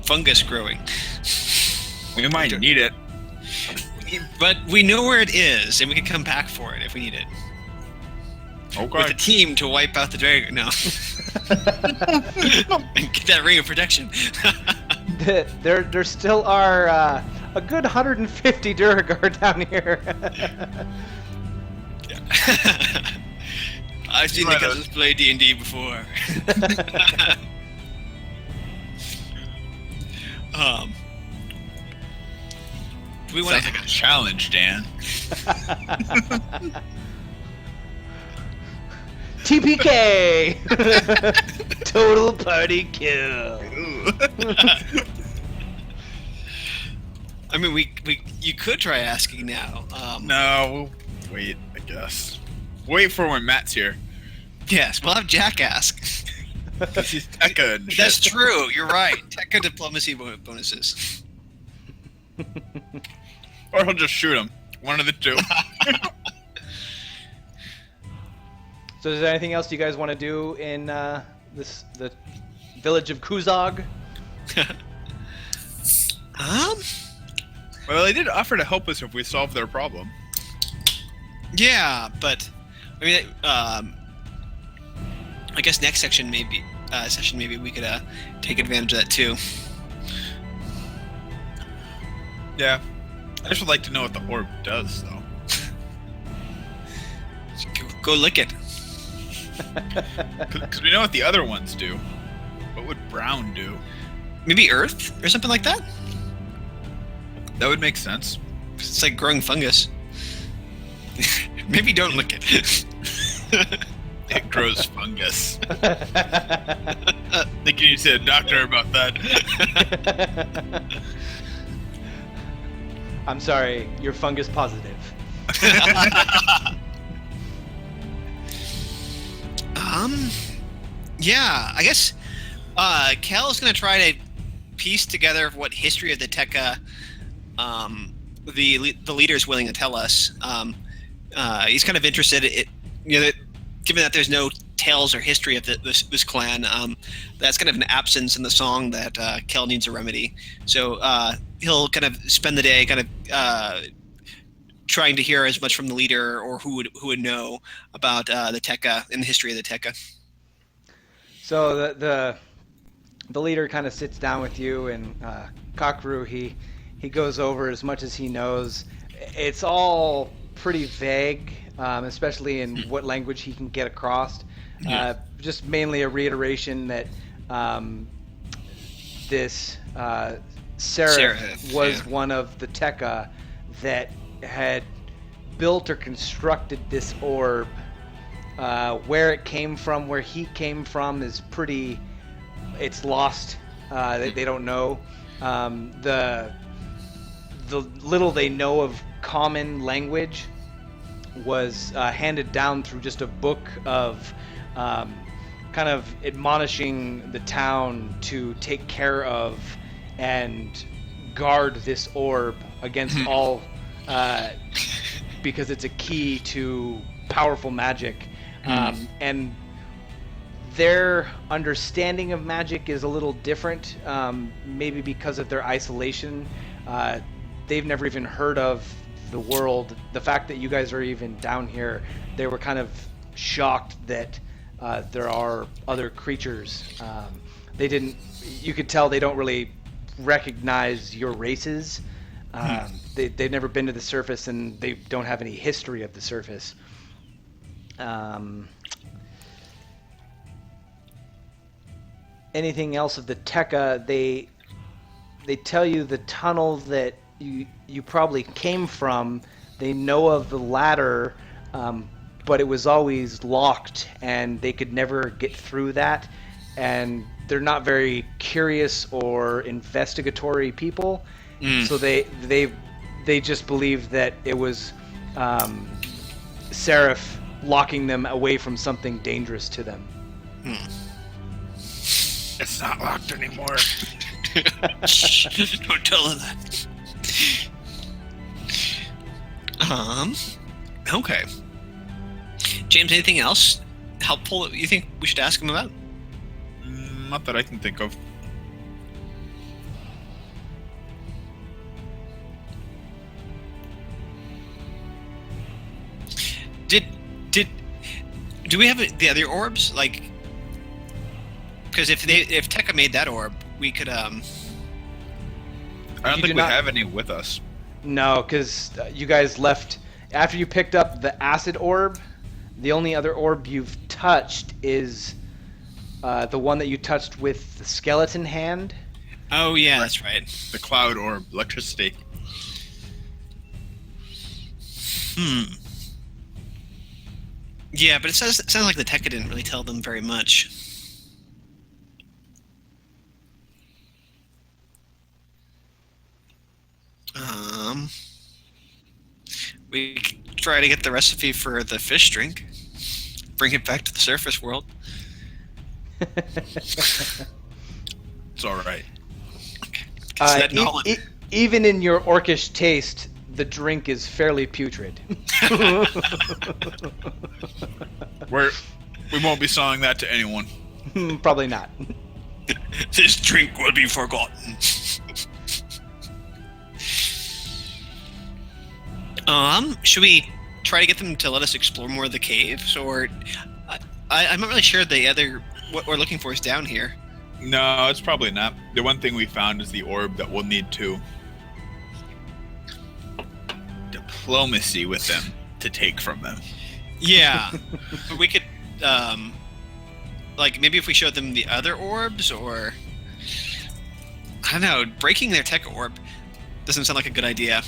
fungus growing. We might need it. But we know where it is, and we can come back for it if we need it. Okay. With a team to wipe out the dragon. No. And get that ring of protection. There still are a good 150 Duragar down here. Yeah. I've seen the cousins play D&D before. Do we want Sounds like a challenge, Dan. TPK! Total party kill. I mean, you could try asking now. No, we'll wait, I guess. Wait for when Matt's here. Yes, we'll have Jack ask. He's Tekka and That's shit. true. You're right. Tekka diplomacy bonuses. Or he'll just shoot him. One of the two. So is there anything else you guys want to do in the village of Kuzog? Well, they did offer to help us if we solve their problem. Yeah, but I mean, I guess next session maybe we could take advantage of that too. Yeah. I just would like to know what the orb does, though. Go lick it. Because we know what the other ones do. What would brown do? Maybe Earth or something like that. That would make sense. It's like growing fungus. Maybe don't lick it. It grows fungus. I think you need to see a doctor about that. I'm sorry, you're fungus positive. Yeah, I guess Cal is going to try to piece together what history of the Tekka the leader is willing to tell us. He's kind of interested in, given that there's no tales or history of this clan, that's kind of an absence in the song that Kel needs a remedy. So he'll kind of spend the day kind of trying to hear as much from the leader or who would know about the Tekka and the history of the Tekka. So the leader kind of sits down with you, and Kakru, he goes over as much as he knows. It's all pretty vague, especially in what language he can get across. Just mainly a reiteration that this Seraph was one of the Tekka that had built or constructed this orb. Where it came from, where he came from, is it's lost. They don't know. The little they know of common language was handed down through just a book of kind of admonishing the town to take care of and guard this orb against all, because it's a key to powerful magic. And their understanding of magic is a little different, maybe because of their isolation. They've never even heard of the world. The fact that you guys are even down here, they were kind of shocked that there are other creatures. You could tell they don't really recognize your races. They've never been to the surface, and they don't have any history of the surface. Anything else of the Tekka, they tell you the tunnel that you probably came from, they know of the ladder, but it was always locked and they could never get through that, and they're not very curious or investigatory people. So they just believe that it was Seraph locking them away from something dangerous to them. It's not locked anymore. Shh, don't tell her that. Okay. James, anything else helpful that you think we should ask him about? Not that I can think of. Do we have the other orbs? Like, because if Tekka made that orb, we could I don't think we have any with us. No, because you guys left after you picked up the acid orb. The only other orb you've touched is the one that you touched with the skeleton hand. Oh yeah, that's right. The cloud orb, electricity. Yeah, but it sounds like the Tekka didn't really tell them very much. We could try to get the recipe for the fish drink. Bring it back to the surface world. It's all right. Even in your orcish taste, the drink is fairly putrid. We won't be selling that to anyone. Probably not. This drink will be forgotten. Should we try to get them to let us explore more of the caves, or I'm not really sure what we're looking for is down here. No, it's probably not. The one thing we found is the orb that we'll need to diplomacy with them to take from them. Yeah, but we could, like maybe if we showed them the other orbs, or I don't know, breaking their tech orb doesn't sound like a good idea.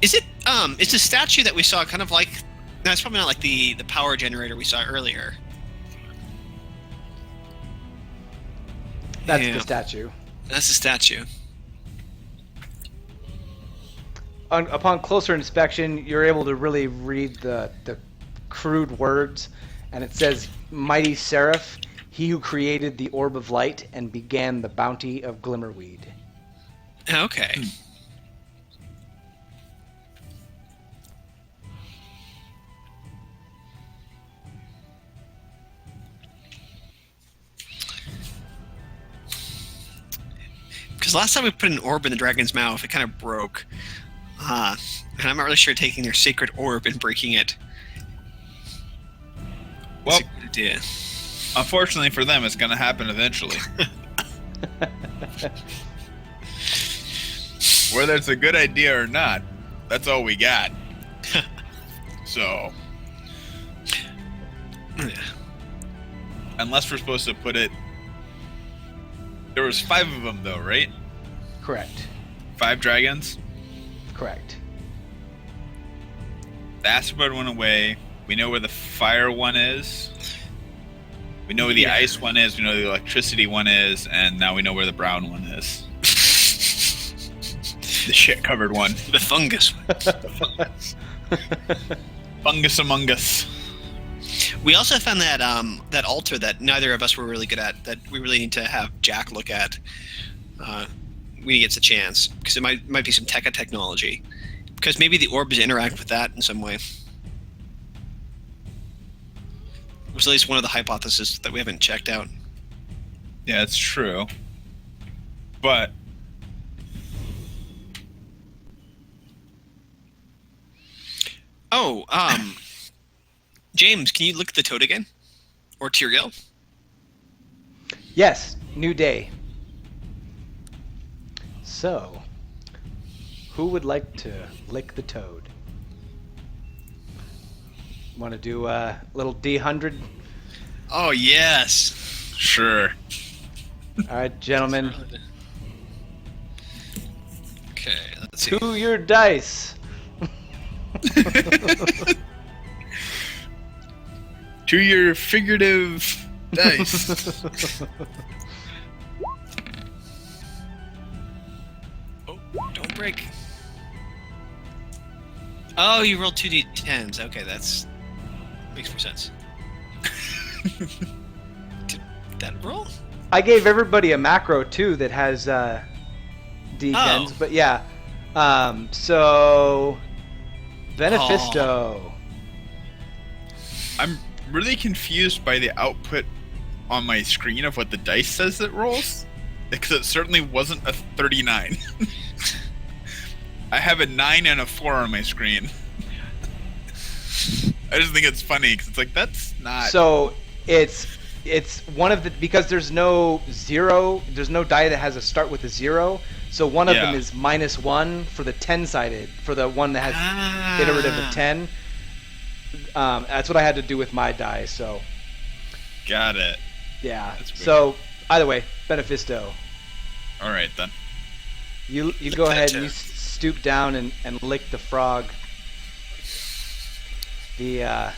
Is it? It's a statue that we saw, kind of like. No, it's probably not like the power generator we saw earlier. That's Yeah. the statue. That's the statue. Upon closer inspection, you're able to really read the crude words, and it says, "Mighty Seraph, he who created the orb of light and began the bounty of Glimmerweed." Okay. Because last time we put an orb in the dragon's mouth, it kind of broke. And I'm not really sure taking their sacred orb and breaking it. Well, That's a good idea. unfortunately for them, it's going to happen eventually. Whether it's a good idea or not, that's all we got. So, unless we're supposed to put it... There was 5 of them, though, right? Correct. 5 dragons? Correct. The asteroid went away. We know where the fire one is. We know where the ice one is. We know where the electricity one is. And now we know where the brown one is. The shit-covered one. The fungus one. Fungus among us. We also found that that altar that neither of us were really good at, that we really need to have Jack look at when he gets a chance, because it might be some technology. Because maybe the orbs interact with that in some way. It was at least one of the hypotheses that we haven't checked out. Yeah, it's true. But... Oh, James, can you look at the toad again? Or Tyriel? Yes, new day. So, who would like to lick the toad? Want to do a little D100? Oh, yes. Sure. All right, gentlemen. Okay, let's see. To your dice. To your figurative dice. Oh, don't break. Oh, you rolled 2d10s. Okay, that's... makes more sense. Did that roll? I gave everybody a macro too that has D10s, Oh. but yeah. So Benefisto. I'm really confused by the output on my screen of what the dice says it rolls, because it certainly wasn't a 39. I have a 9 and a 4 on my screen. I just think it's funny because it's like, that's not... So it's one of the, because there's no die that has a start with a 0. So one of them is -1 for the 10-sided, for the one that has iterative of 10. That's what I had to do with my die. So Got it. yeah. That's weird. So either way, Benefisto, All right, then. you go that ahead and you toad. stoop down and lick the frog. It's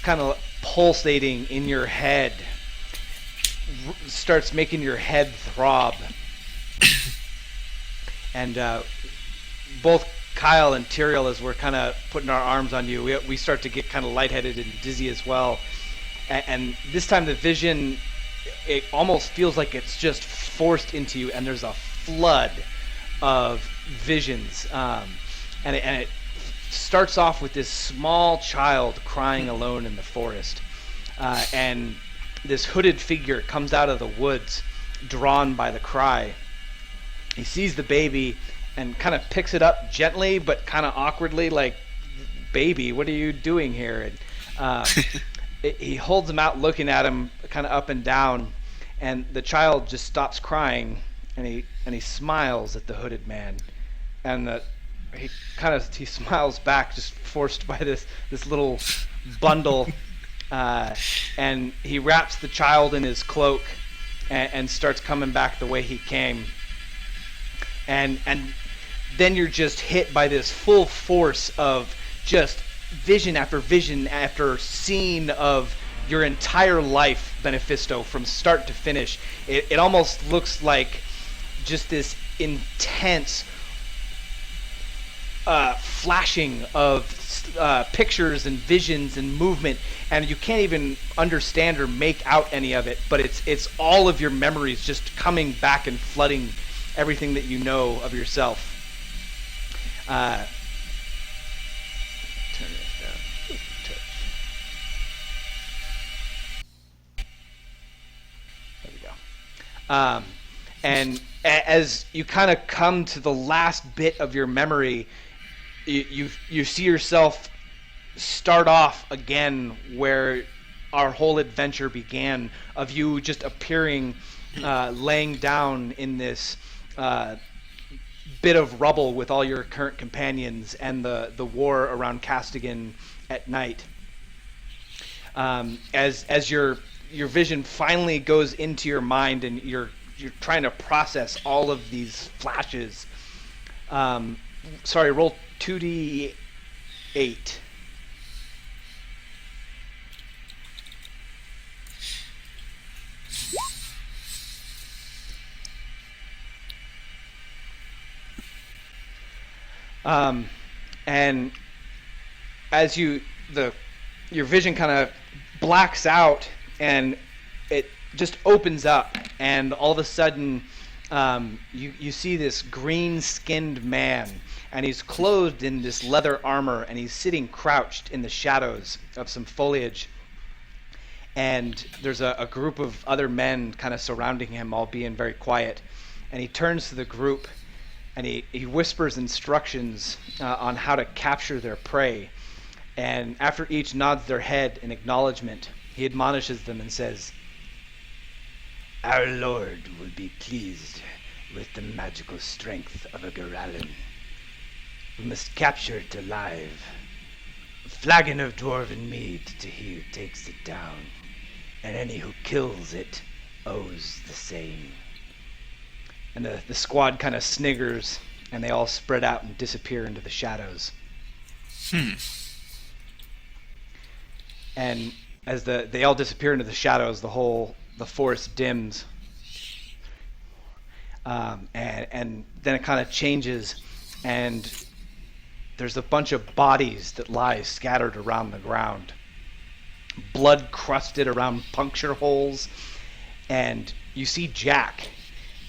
kind of pulsating in your head, starts making your head throb. And both Kyle and Tyriel, as we're kind of putting our arms on you, we start to get kind of lightheaded and dizzy as well. And this time the vision, it almost feels like it's just forced into you, and there's a flood of visions. And it starts off with this small child crying alone in the forest. And this hooded figure comes out of the woods, drawn by the cry. He sees the baby and kind of picks it up gently but kind of awkwardly, like, "Baby, what are you doing here?" Uh, he holds him out, looking at him, kind of up and down, and the child just stops crying, and he smiles at the hooded man, and he smiles back, just forced by this little bundle, and he wraps the child in his cloak, and starts coming back the way he came, and then you're just hit by this full force of just vision after scene of your entire life, Benefisto, from start to finish. It almost looks like just this intense flashing of pictures and visions and movement, and you can't even understand or make out any of it, but it's all of your memories just coming back and flooding everything that you know of yourself. Turn this down. There we go. And as you kind of come to the last bit of your memory, you see yourself start off again where our whole adventure began, of you just appearing, laying down in this bit of rubble with all your current companions, and the war around Castigan at night. As your vision finally goes into your mind, and you're trying to process all of these flashes. Roll 2d8. And as your vision kind of blacks out, and it just opens up, and all of a sudden you see this green-skinned man, and he's clothed in this leather armor, and he's sitting crouched in the shadows of some foliage, and there's a group of other men kind of surrounding him, all being very quiet, and he turns to the group, and he whispers instructions on how to capture their prey, and after each nods their head in acknowledgement, he admonishes them and says, "Our lord will be pleased with the magical strength of a Goralin. We must capture it alive. A flagon of dwarven mead to he who takes it down, and any who kills it owes the same." And the squad kind of sniggers, and they all spread out and disappear into the shadows. And as they all disappear into the shadows, the forest dims, and then it kind of changes, and there's a bunch of bodies that lie scattered around the ground, blood crusted around puncture holes, and you see Jack,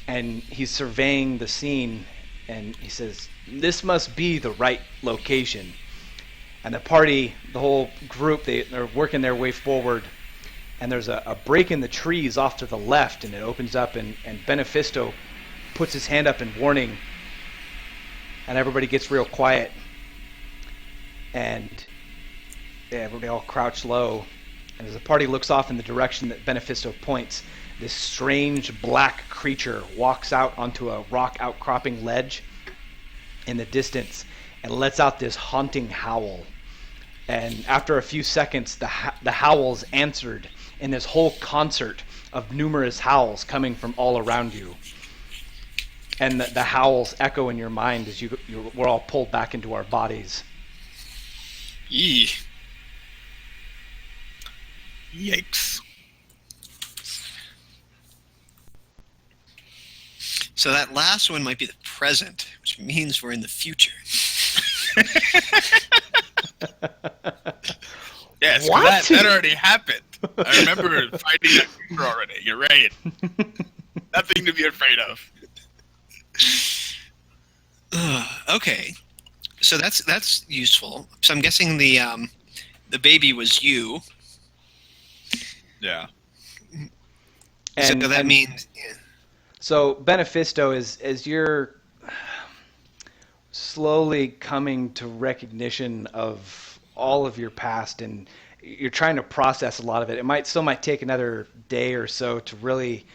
and he's surveying the scene, and he says, "This must be the right location." And the whole group, they're working their way forward, and there's a break in the trees off to the left, and it opens up, and Benefisto puts his hand up in warning, and everybody gets real quiet, and everybody all crouch low, and as the party looks off in the direction that Benefisto points, this strange black creature walks out onto a rock outcropping ledge in the distance and lets out this haunting howl. And after a few seconds, the howl's answered in this whole concert of numerous howls coming from all around you. And the howls echo in your mind as we're all pulled back into our bodies. Yee. Yikes. So that last one might be the present, which means we're in the future. Yes, What? that already happened. I remember fighting that creature already. You're right. Nothing to be afraid of. Okay, so that's useful. So I'm guessing the baby was you. Yeah. And, so that means. Yeah. So Benefisto, as you're slowly coming to recognition of all of your past, and you're trying to process a lot of it. It might take another day or so to really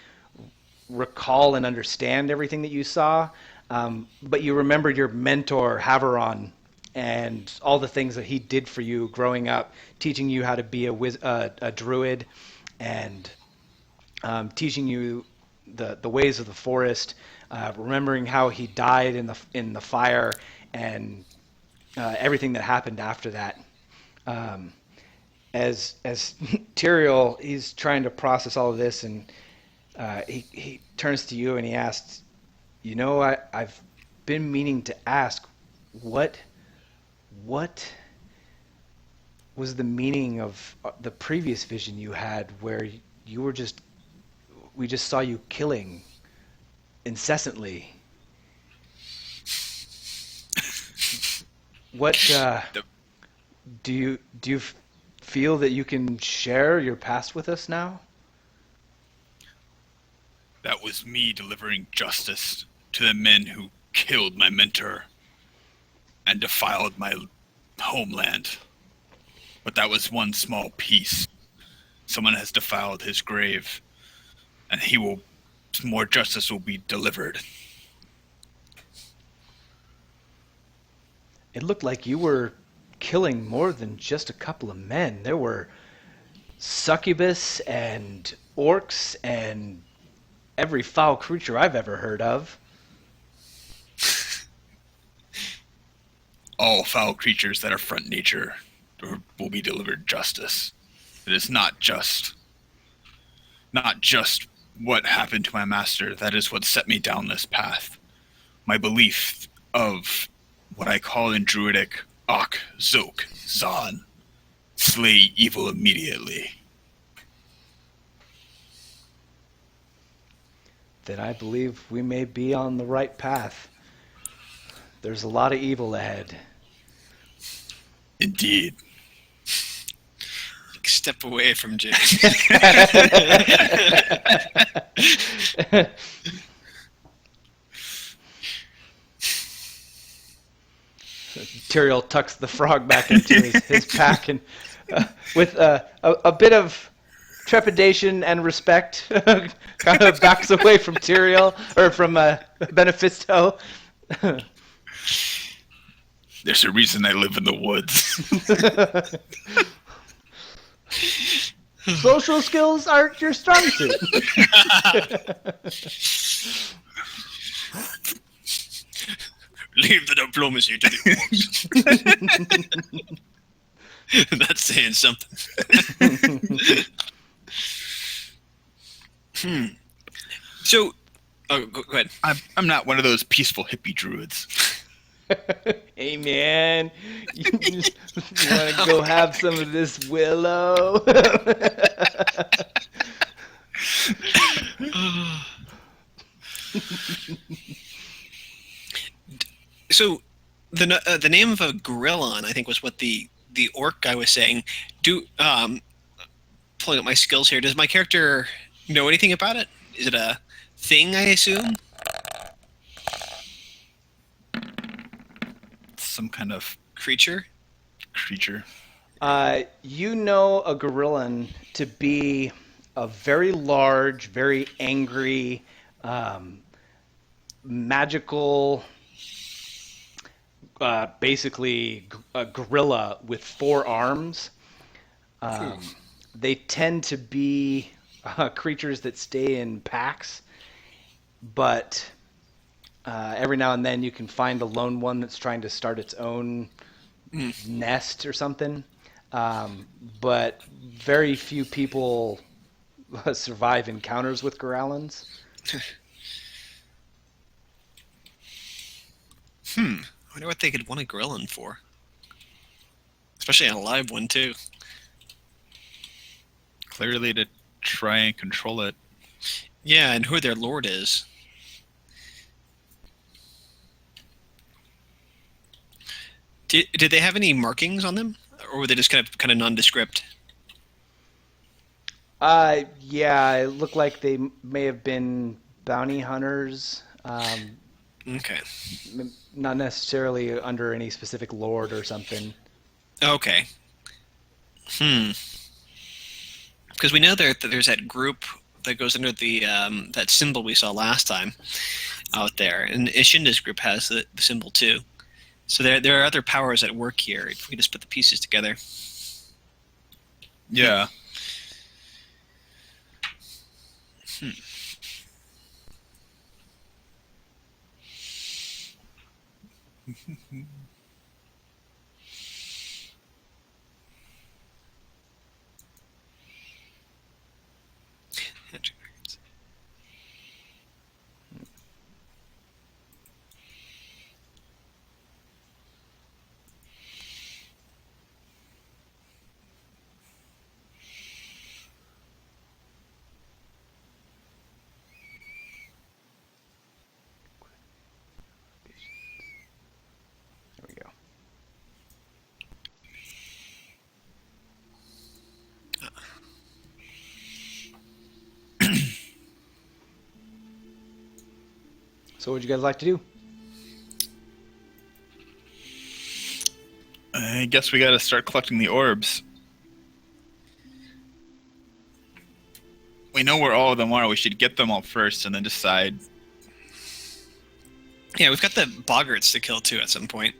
recall and understand everything that you saw. But you remember your mentor Haveron and all the things that he did for you growing up, teaching you how to be a druid, and teaching you the ways of the forest. Remembering how he died in the fire, and everything that happened after that. As Tyriel, he's trying to process all of this, and he turns to you and he asks, I've been meaning to ask, what was the meaning of the previous vision you had, where we just saw you killing incessantly? What do you feel that you can share your past with us now? That was me delivering justice to the men who killed my mentor and defiled my homeland. But that was one small piece. Someone has defiled his grave, and more justice will be delivered. It looked like you were killing more than just a couple of men. There were succubus and orcs and every foul creature I've ever heard of. All foul creatures that are front nature will be delivered justice. It is not just what happened to my master. That is what set me down this path. My belief of what I call in Druidic, Ak, Zok, Zan. Slay evil immediately. Then I believe we may be on the right path. There's a lot of evil ahead. Indeed. Step away from James. Tyriel tucks the frog back into his pack, and with a bit of trepidation and respect, kind of backs away from Tyriel, or from Benefisto. There's a reason I live in the woods. Social skills aren't your strong suit. Leave the diplomacy to the orcs. That's saying something. So, go ahead. I'm not one of those peaceful hippie druids. Hey man, you want to go have some of this willow? So, the name of a gorillon, I think, was what the orc guy was saying. Pulling up my skills here, does my character know anything about it? Is it a thing, I assume? Some kind of Creature? You know a gorillon to be a very large, very angry, magical, basically a gorilla with 4 arms. They tend to be creatures that stay in packs, but every now and then you can find a lone one that's trying to start its own nest or something. But very few people survive encounters with gorillons. I wonder what they could want a gorillon for. Especially a live one, too. clearly to try and control it. Yeah, and who their lord is. Did they have any markings on them, or were they just kind of nondescript? Yeah, it looked like they may have been bounty hunters. Okay. Not necessarily under any specific lord or something. Okay. Because we know that there's that group that goes under the that symbol we saw last time out there, and Ishinda's group has the symbol too. So there are other powers at work here if we just put the pieces together. Yeah. There we go. So what would you guys like to do? I guess we gotta start collecting the orbs. We know where all of them are. We should get them all first and then decide. Yeah, we've got the boggarts to kill too at some point.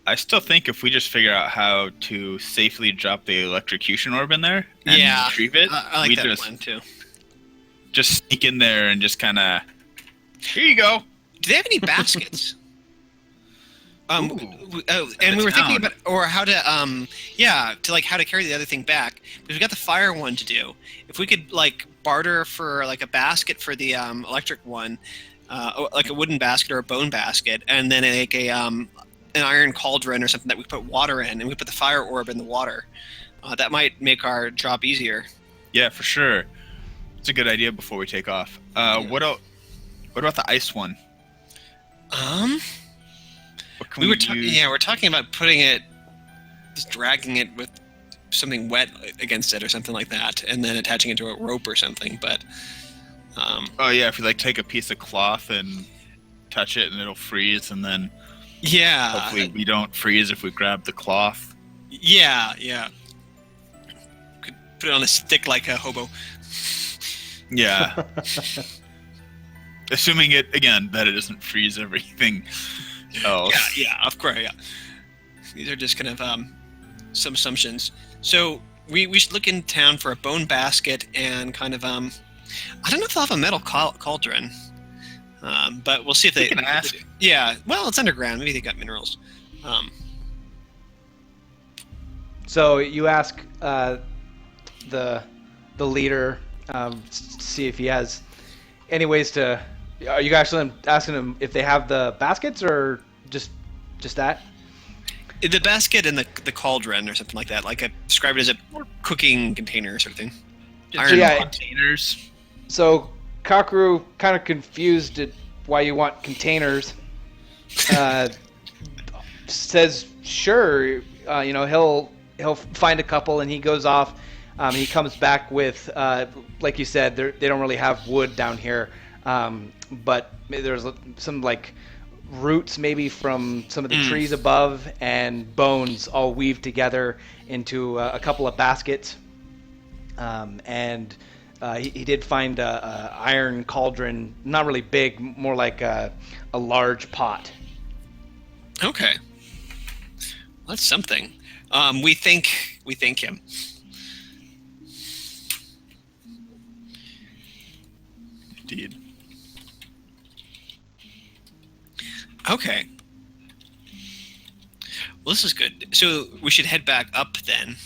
I still think if we just figure out how to safely drop the electrocution orb in there and Yeah, retrieve it, I like we that plan too. just sneak in there and just kind of, here you go. Do they have any baskets? And we were town. thinking about, or how to, how to carry the other thing back. Because we got the fire one to do. If we could like barter for like a basket for the electric one, like a wooden basket or a bone basket, and then like an iron cauldron or something that we put water in, and we put the fire orb in the water. That might make our job easier. Yeah, for sure. It's a good idea before we take off. What about the ice one? What can We're talking about putting it, just dragging it with something wet against it or something like that, and then attaching it to a rope or something. But Oh yeah, if we like take a piece of cloth and touch it and it'll freeze, and then hopefully we don't freeze if we grab the cloth. Yeah. Could put it on a stick like a hobo. Yeah. Assuming it again that it doesn't freeze everything else. Yeah, of course. Yeah, these are just kind of some assumptions. So we should look in town for a bone basket and kind of I don't know if they'll have a metal cauldron, but we'll see if they can ask. Yeah, well, it's underground. Maybe they got minerals. So you ask the leader, see if he has any ways to. Are you guys asking him if they have the baskets or just that? The basket and the cauldron or something like that. Like I describe it as a cooking container sort of thing. Iron yeah. containers. So Kakaru, kind of confused at why you want containers, says sure. He'll find a couple, and he goes off. He comes back with, like you said, they don't really have wood down here, but there's some like roots maybe from some of the trees above, and bones all weaved together into a couple of baskets. He did find a iron cauldron, not really big, more like a large pot. Okay, well, that's something. We thank him. Indeed. Okay. Well, this is good. So we should head back up then,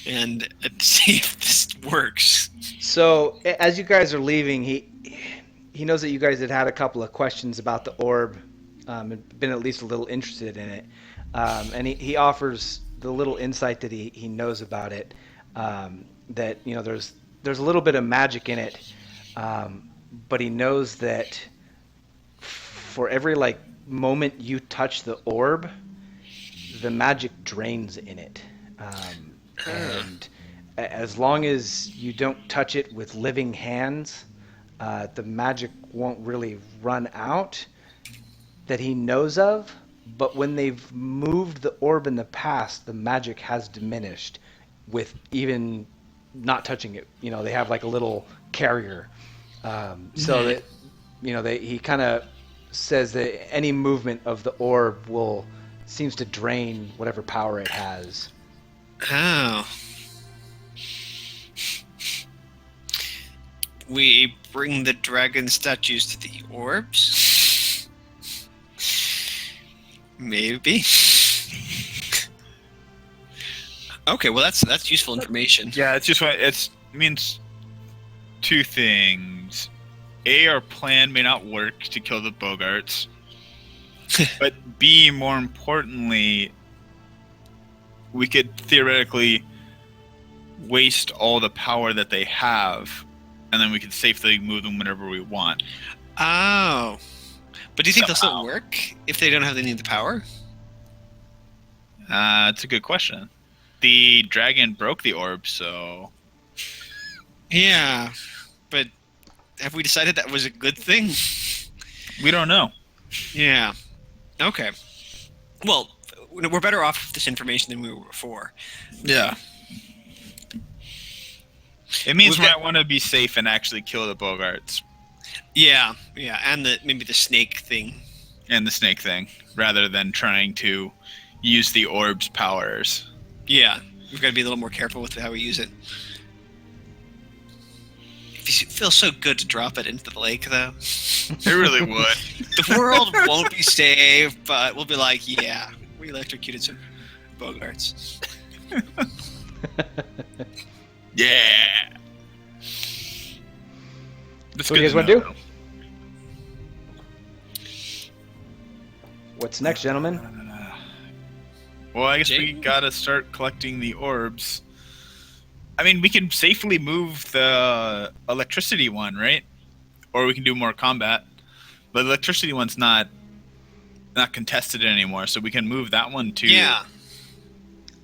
and see if this works. So as you guys are leaving, he knows that you guys had a couple of questions about the orb, and been at least a little interested in it, and he offers the little insight that he knows about it, that there's a little bit of magic in it, but he knows that for every like moment you touch the orb, the magic drains in it, and as long as you don't touch it with living hands, the magic won't really run out that he knows of, but when they've moved the orb in the past, the magic has diminished with even not touching it. You know, they have like a little carrier. So that, you know, he kind of says that any movement of the orb seems to drain whatever power it has. Oh. We bring the dragon statues to the orbs? Maybe. Okay, well that's useful information. Yeah, it's just it means two things. A, our plan may not work to kill the Bogarts, but B, more importantly, we could theoretically waste all the power that they have, and then we could safely move them whenever we want. Oh. But do you think they'll Somehow. still work if they don't have any of the power? That's a good question. The dragon broke the orb, so Yeah. But have we decided that was a good thing? we don't know. Yeah. Okay. Well, we're better off with this information than we were before. Yeah. It means We've we got- might want to be safe and actually kill the Bogarts Yeah, and maybe the snake thing. and the snake thing, rather than trying to use the orb's powers. Yeah, we've got to be a little more careful with how we use it. It feels so good to drop it into the lake, though. It really would. The world won't be saved, but we'll be like, yeah, we electrocuted some Bogarts. Yeah. So what do you guys want to do? What's next, gentlemen? Well, I guess we Jake? gotta start collecting the orbs. I mean, we can safely move the electricity one, right? Or we can do more combat. But the electricity one's not contested anymore, so we can move that one too. Yeah.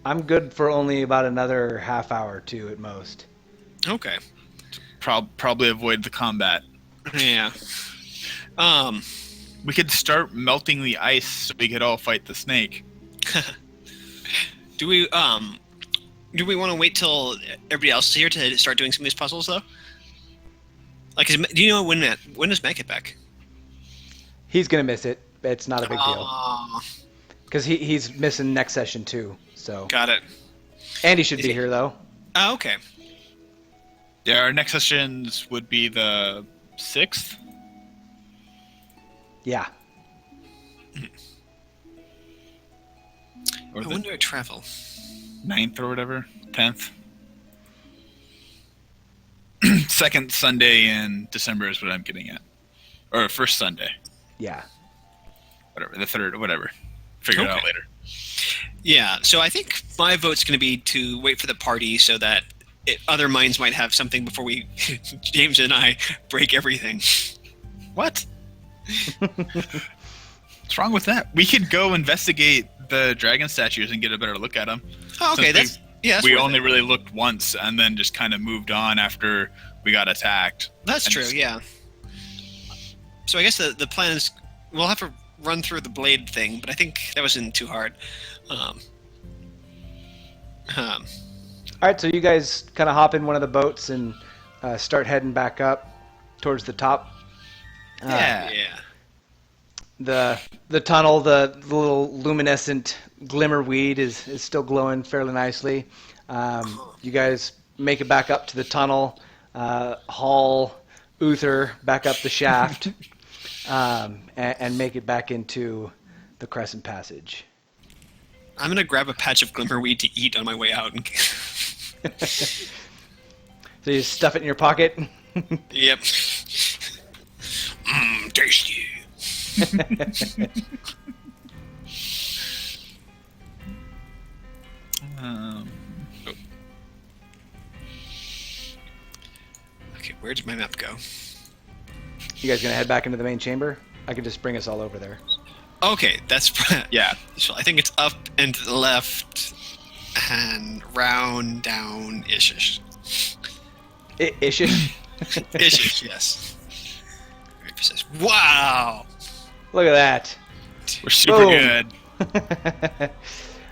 I'm good for only about another half hour, or two at most. Okay. Probably avoid the combat. Yeah. We could start melting the ice so we could all fight the snake. Do we want to wait till everybody else is here to start doing some of these puzzles, though? Like, do you know when does Matt get back? He's gonna miss it. It's not a big deal Oh, because he's missing next session too. So got it. Andy should Is be he- here though. Oh, okay. Yeah, our next sessions would be the 6th. Yeah. Or When the do I travel? 9th or whatever. 10th. Second Sunday in December is what I'm getting at. Or first Sunday. Yeah. Whatever. The 3rd, whatever. Figure it out Okay. later. Yeah, so I think my vote's going to be to wait for the party so that other minds might have something before we, James and I, break everything. What? What's wrong with that? We could go investigate the dragon statues and get a better look at them. Oh, okay, Since that's we worth only it. really looked once and then just kind of moved on after we got attacked. That's and true, just- yeah. So I guess the plan is we'll have to run through the blade thing, but I think that wasn't too hard. All right, so you guys kind of hop in one of the boats and start heading back up towards the top. Yeah. Yeah. The tunnel, the little luminescent glimmer weed is still glowing fairly nicely. You guys make it back up to the tunnel, haul Uther back up the shaft, and make it back into the Crescent Passage. I'm going to grab a patch of glimmerweed to eat on my way out. So you stuff it in your pocket. Yep. Tasty. Okay, where did my map go? You guys gonna head back into the main chamber? I could just bring us all over there. Okay, that's Yeah. So I think it's up and to the left and round down ish. Ish. Ish, yes. Very precise. Wow. Look at that. We're super Boom. good.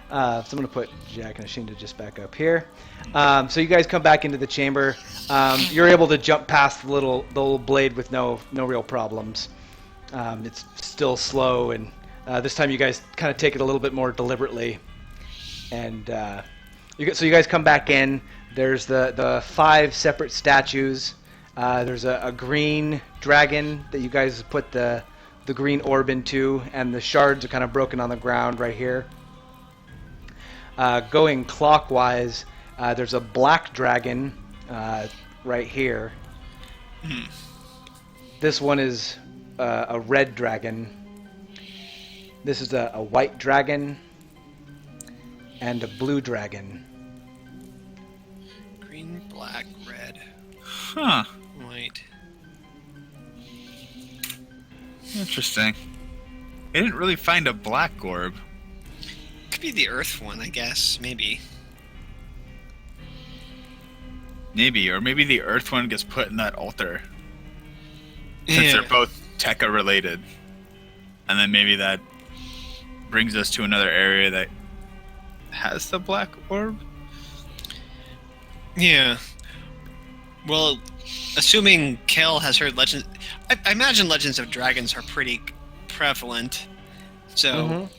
So I'm going to put Jack and Ashinda just back up here. So you guys come back into the chamber. You're able to jump past the little blade with no real problems. It's still slow, and this time you guys kind of take it a little bit more deliberately. And so you guys come back in. There's the 5 separate statues. There's a green dragon that you guys put the green orb into, and the shards are kind of broken on the ground right here. Going clockwise, there's a black dragon right here. This one is a red dragon. This is a white dragon and a blue dragon. Green, black, red, Huh. white. Interesting. I didn't really find a black orb. Could be the Earth one, I guess. Maybe. Maybe, or maybe the Earth one gets put in that altar. Since they're both Tekka related. And then maybe that brings us to another area that has the black orb? Yeah. Well, assuming Kel has heard legends, I imagine legends of dragons are pretty prevalent. So,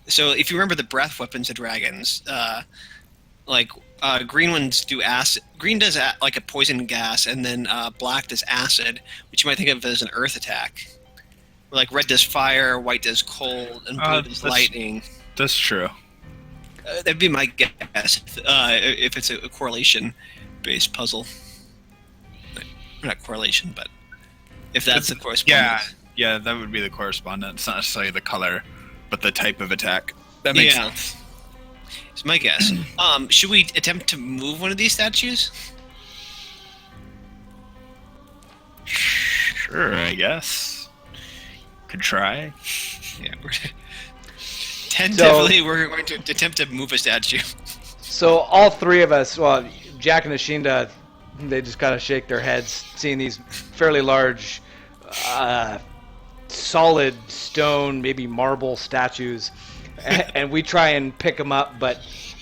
so if you remember the breath weapons of dragons, green ones do acid. Green does like a poison gas, and then black does acid, which you might think of as an earth attack. Like red does fire, white does cold, and blue does lightning. That's true. That'd be my guess if it's a correlation-based puzzle. Not correlation, but if that's the correspondence. Yeah, that would be the correspondence. Not necessarily the color, but the type of attack. That makes sense. It's my guess. Should we attempt to move one of these statues? Sure, I guess. Could try. Yeah, tentatively we're going to attempt to move a statue. So all 3 of us, well, Jack and Ashinda, they just kind of shake their heads, seeing these fairly large, solid stone, maybe marble statues, and we try and pick them up,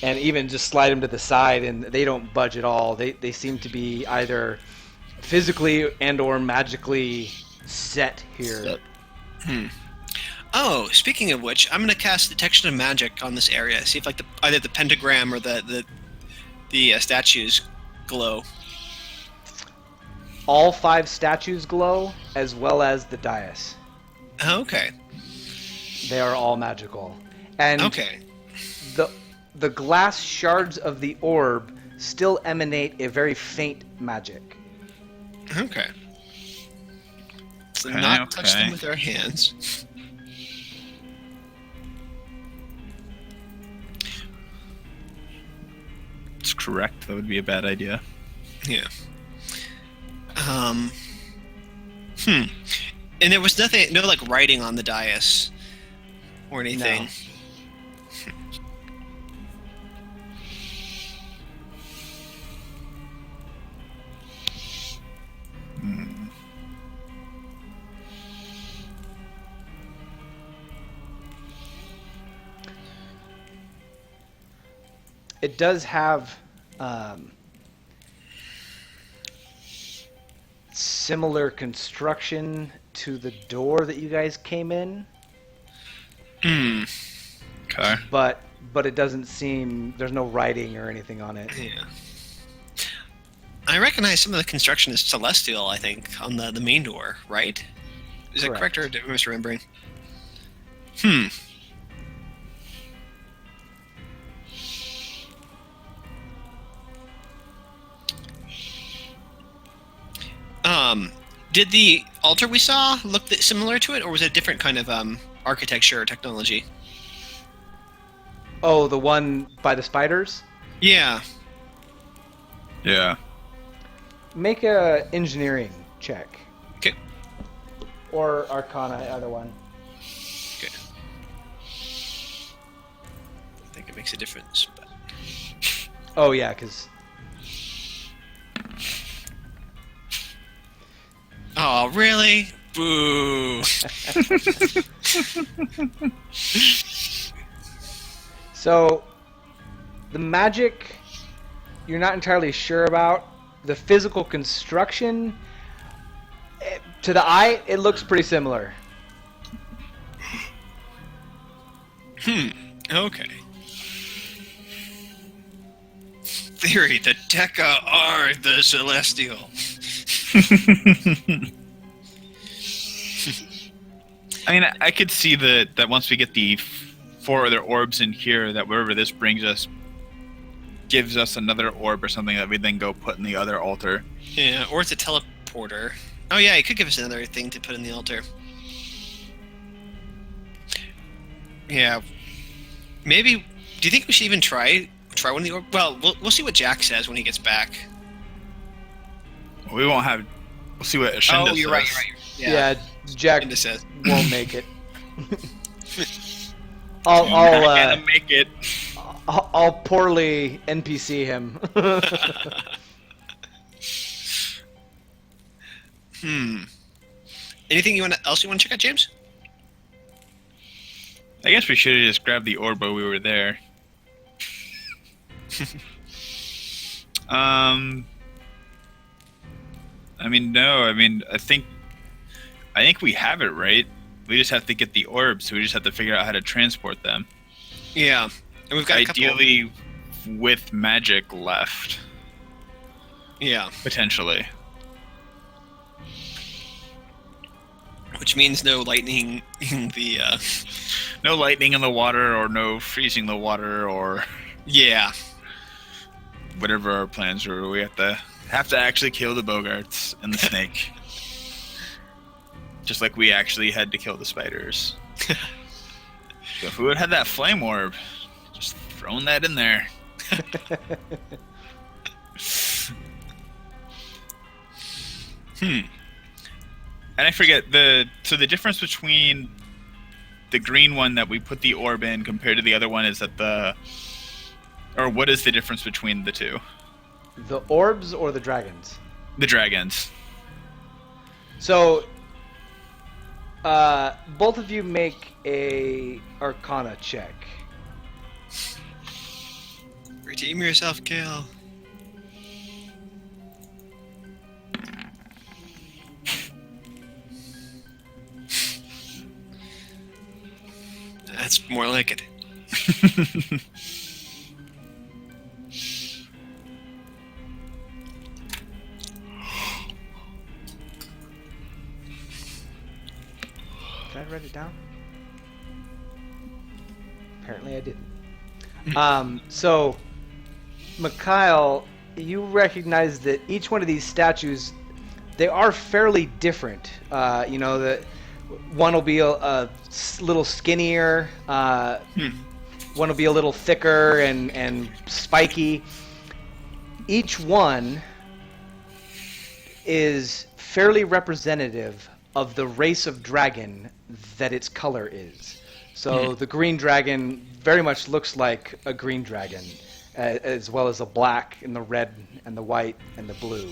and even just slide them to the side, and they don't budge at all. They seem to be either physically and or magically set here. Oh, speaking of which, I'm going to cast Detection of Magic on this area. See if either the pentagram or the statues glow. All 5 statues glow, as well as the dais. Okay. They are all magical. And okay. The glass shards of the orb still emanate a very faint magic. Okay. So not touch them with our hands. It's correct. That would be a bad idea. Yeah. And there was nothing, no writing on the dais or anything. No. It does have similar construction to the door that you guys came in. Okay. But it doesn't seem, there's no writing or anything on it. Yeah. I recognize some of the construction is celestial, I think, on the main door, right? Is that correct, or am I misremembering? Did the altar we saw look similar to it, or was it a different kind of architecture or technology? Oh, the one by the spiders? Yeah. Yeah. Make a engineering check. Okay. Or Arcana, either one. Okay. I think it makes a difference, but... Oh, yeah, because... Oh, really? Boo. So, the magic, you're not entirely sure about. The physical construction, to the eye, it looks pretty similar. Okay. Theory: the Deca are the celestial. I mean, I could see that once we get the 4 other orbs in here, that wherever this brings us gives us another orb or something that we then go put in the other altar. Yeah, or it's a teleporter. Oh yeah, it could give us another thing to put in the altar. Yeah. Maybe. Do you think we should even try one of the orbs? Well, we'll see what Jack says when he gets back. We won't have. We'll see what Ashinda says. You're right. Yeah, Jack Ashinda says. won't make it. Not gonna make it. I'll poorly NPC him. Anything else you want to check out, James? I guess we should have just grabbed the orb while we were there. I mean, no. I mean, I think we have it right. We just have to get the orbs. So we just have to figure out how to transport them. Yeah, and we've got ideally with magic left. Yeah, potentially. Which means no lightning in the. No lightning in the water, or no freezing the water, or yeah, whatever our plans were. We have to actually kill the Bogarts and the snake. Just like we actually had to kill the spiders. So if we would have had that flame orb, just throwing that in there. And I forget the difference between the green one that we put the orb in compared to the other one is that what is the difference between the two? The orbs or the dragons? The dragons. So, both of you make a Arcana check. Redeem yourself, Gale. That's more like it. Did I write it down? Apparently I didn't. So, Mikhail, you recognize that each one of these statues, they are fairly different. You know, that one will be a little skinnier, one will be a little thicker and spiky. Each one is fairly representative of the race of dragon that its color is. So the green dragon very much looks like a green dragon, as well as the black and the red and the white and the blue.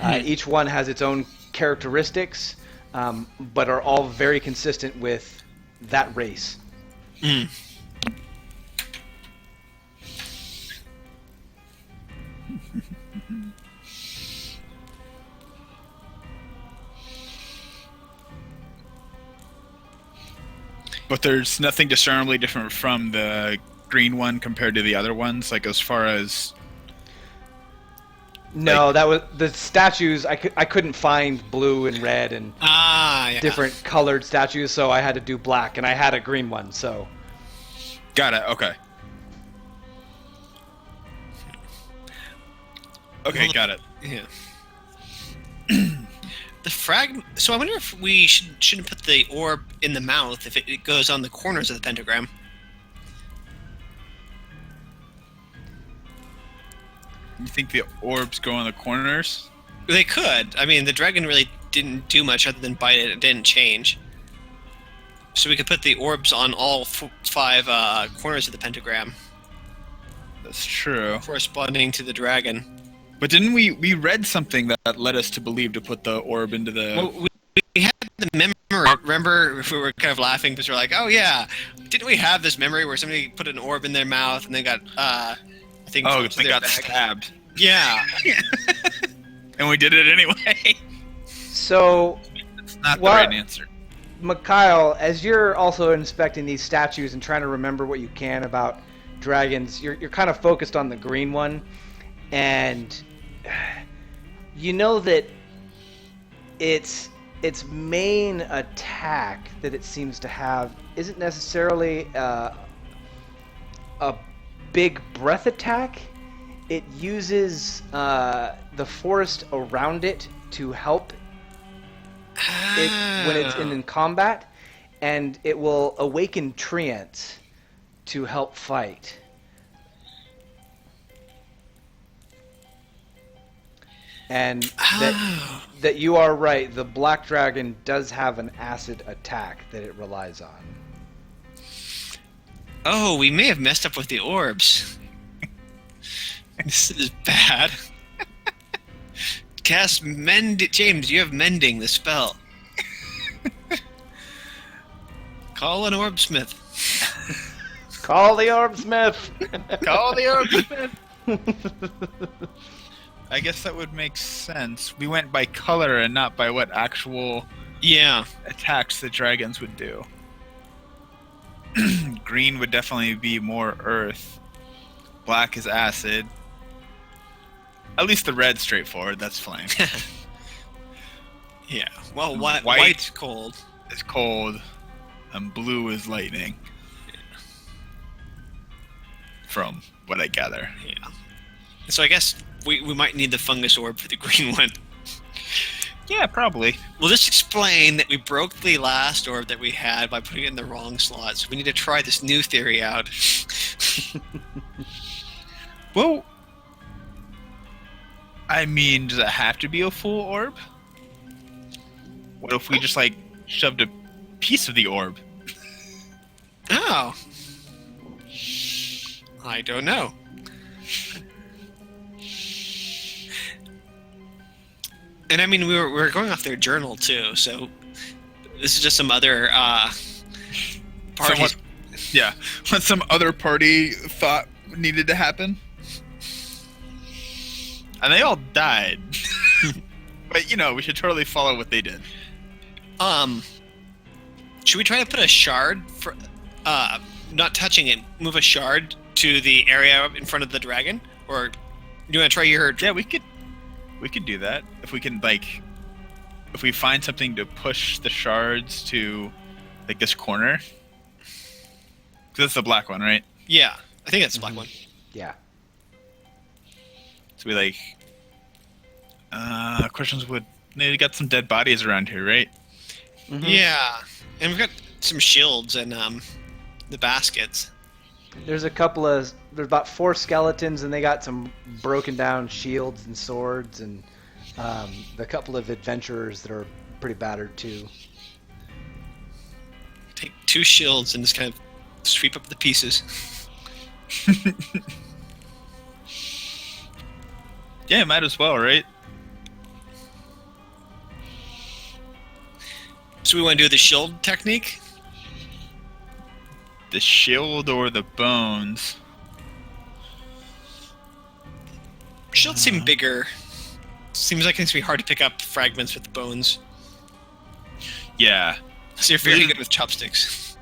Each one has its own characteristics, but are all very consistent with that race. But there's nothing discernibly different from the green one compared to the other ones, like as far as... No, that was the statues. I couldn't find blue and red and different colored statues, so I had to do black, and I had a green one. So got it. Okay. Okay, got it. Yeah. The fragment. So I wonder if we shouldn't put the orb in the mouth if it goes on the corners of the pentagram. You think the orbs go on the corners? They could. I mean, the dragon really didn't do much other than bite it. It didn't change. So we could put the orbs on all 5 corners of the pentagram. That's true. Corresponding to the dragon. But didn't we read something that led us to believe to put the orb into the... Well, we had the memory. Remember, we were kind of laughing because we're like, oh yeah, didn't we have this memory where somebody put an orb in their mouth and they got, I think, Oh, put to they their got back? stabbed. Yeah. And we did it anyway. So, It's not the What? right answer. Mikhail, as you're also inspecting these statues and trying to remember what you can about dragons, you're kind of focused on the green one, and you know that its main attack that it seems to have isn't necessarily a big breath attack. It uses the forest around it to help it when it's in combat, and it will awaken treants to help fight. And that you are right, the black dragon does have an acid attack that it relies on. Oh, we may have messed up with the orbs. This is bad. Cast mend. James, you have mending the spell. Call an orb smith. Call the orb smith. Call the Smith. I guess that would make sense. We went by color and not by what actual Yeah. attacks the dragons would do. Green would definitely be more earth. Black is acid. At least the red's straightforward. That's flame. Yeah. Well, White. white's cold. It's cold, and blue is lightning. From what I gather. Yeah. So I guess we might need the fungus orb for the green one. Yeah, probably. We'll just explain that we broke the last orb that we had by putting it in the wrong slot. So we need to try this new theory out. Well, I mean, does it have to be a full orb? What if we just, like, shoved a piece of the orb? Oh. I don't know. And I mean, we were going off their journal too, so this is just some other parties. Yeah, what some other party thought needed to happen. And they all died. But, you know, we should totally follow what they did. Should we try to put a shard for, not touching it, move a shard to the area in front of the dragon? Or do you want to try your... Yeah, we could do that. If we can, like, if we find something to push the shards to, like, this corner. Because that's the black one, right? Yeah, I think that's the black one. Yeah. So we, like, questions would, they got some dead bodies around here, right? Mhm. Yeah, and we've got some shields and the baskets. There's about 4 skeletons, and they got some broken down shields and swords, and a couple of adventurers that are pretty battered too. Take 2 shields and just kind of sweep up the pieces. Yeah, might as well, right? So we want to do the shield technique? The shield or the bones? Shields seem bigger. Seems like it's going to be hard to pick up fragments with the bones. Yeah. So you're fairly good with chopsticks.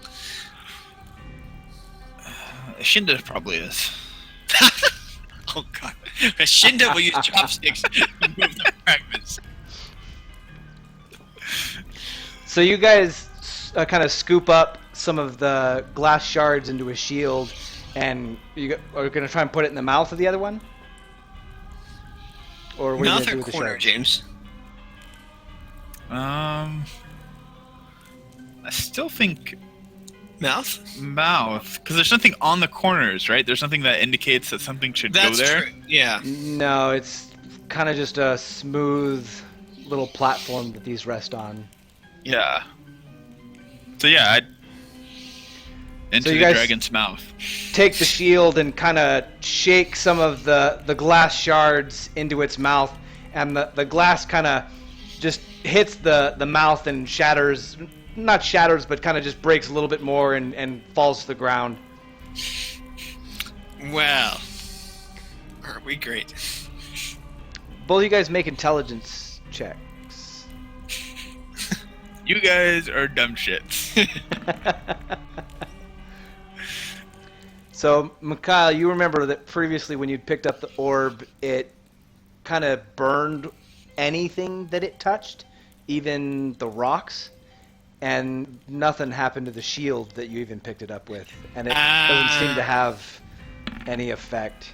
Shinda probably is. Oh god. Shinda will use chopsticks to move the fragments. So you guys kind of scoop up some of the glass shards into a shield, and you are going to try and put it in the mouth of the other one? Or what are you Mouth going to do or with the corner, shards? James? I still think Mouth? mouth, because there's nothing on the corners, right? There's nothing that indicates that something should That's go there. true. Yeah. No, it's kind of just a smooth little platform that these rest on. Yeah. So yeah, I'd into you the guys- dragon's mouth. Take the shield and kind of shake some of the glass shards into its mouth, and the glass kind of just hits the mouth and shatters, not shatters, but kind of just breaks a little bit more and falls to the ground. Well, aren't we great? Both of you guys make intelligence checks. You guys are dumb shits. So, Mikhail, you remember that previously when you'd picked up the orb, it kind of burned anything that it touched, even the rocks, and nothing happened to the shield that you even picked it up with, and it doesn't seem to have any effect.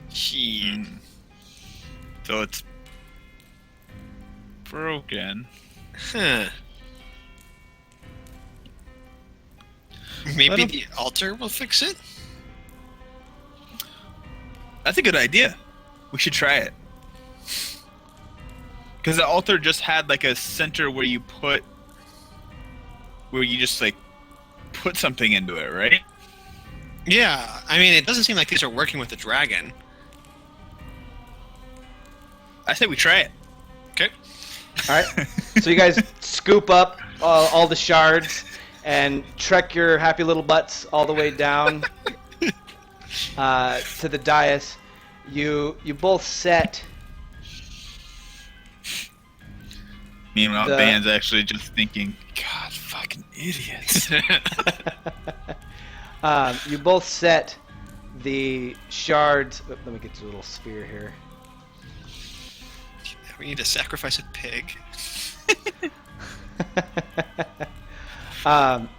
Shit. So it's broken. Huh. Maybe the altar will fix it? That's a good idea. We should try it. Because the altar just had like a center where you just like put something into it, right? Yeah, I mean, it doesn't seem like these are working with the dragon. I say we try it. Okay. All right. So you guys scoop up all the shards and trek your happy little butts all the way down to the dais. You both set. Meanwhile, Dan's actually just thinking, God, fucking idiots. You both set the shards. Let me get to a little sphere here. We need to sacrifice a pig.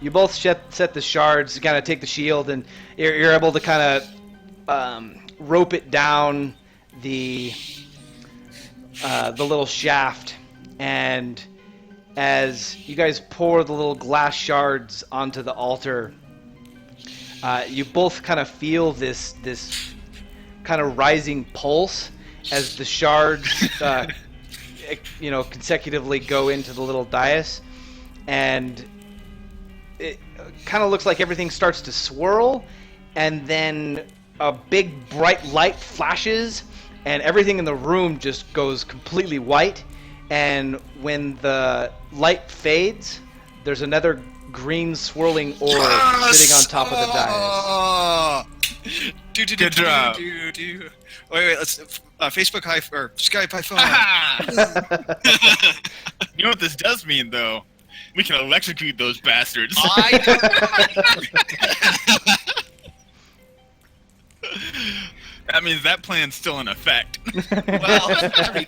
You both set the shards, kind of take the shield, and you're able to kind of rope it down the little shaft. And as you guys pour the little glass shards onto the altar, you both kind of feel this kind of rising pulse as the shards, consecutively go into the little dais, and it kind of looks like everything starts to swirl, and then a big bright light flashes, and everything in the room just goes completely white. And when the light fades, there's another green swirling orb sitting on top of the dais. Good job. Wait, let's Facebook high or Skype high five. You know what this does mean, though? We can electrocute those bastards. That means that plan's still in effect. Well, every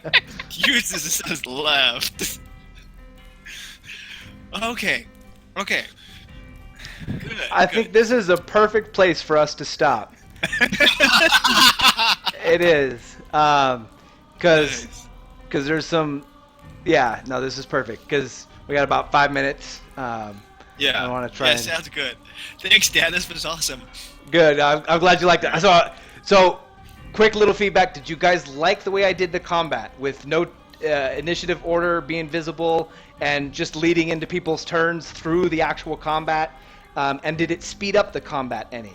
uses his left. Okay. Good. I think this is a perfect place for us to stop. It is, because there's some. Yeah, no, this is perfect because we got about 5 minutes. Yeah. I want to try. Yeah, and... sounds good. Thanks, Dan. This was awesome. Good. I'm glad you liked it. So, quick little feedback. Did you guys like the way I did the combat with no initiative order being visible and just leading into people's turns through the actual combat? And did it speed up the combat any?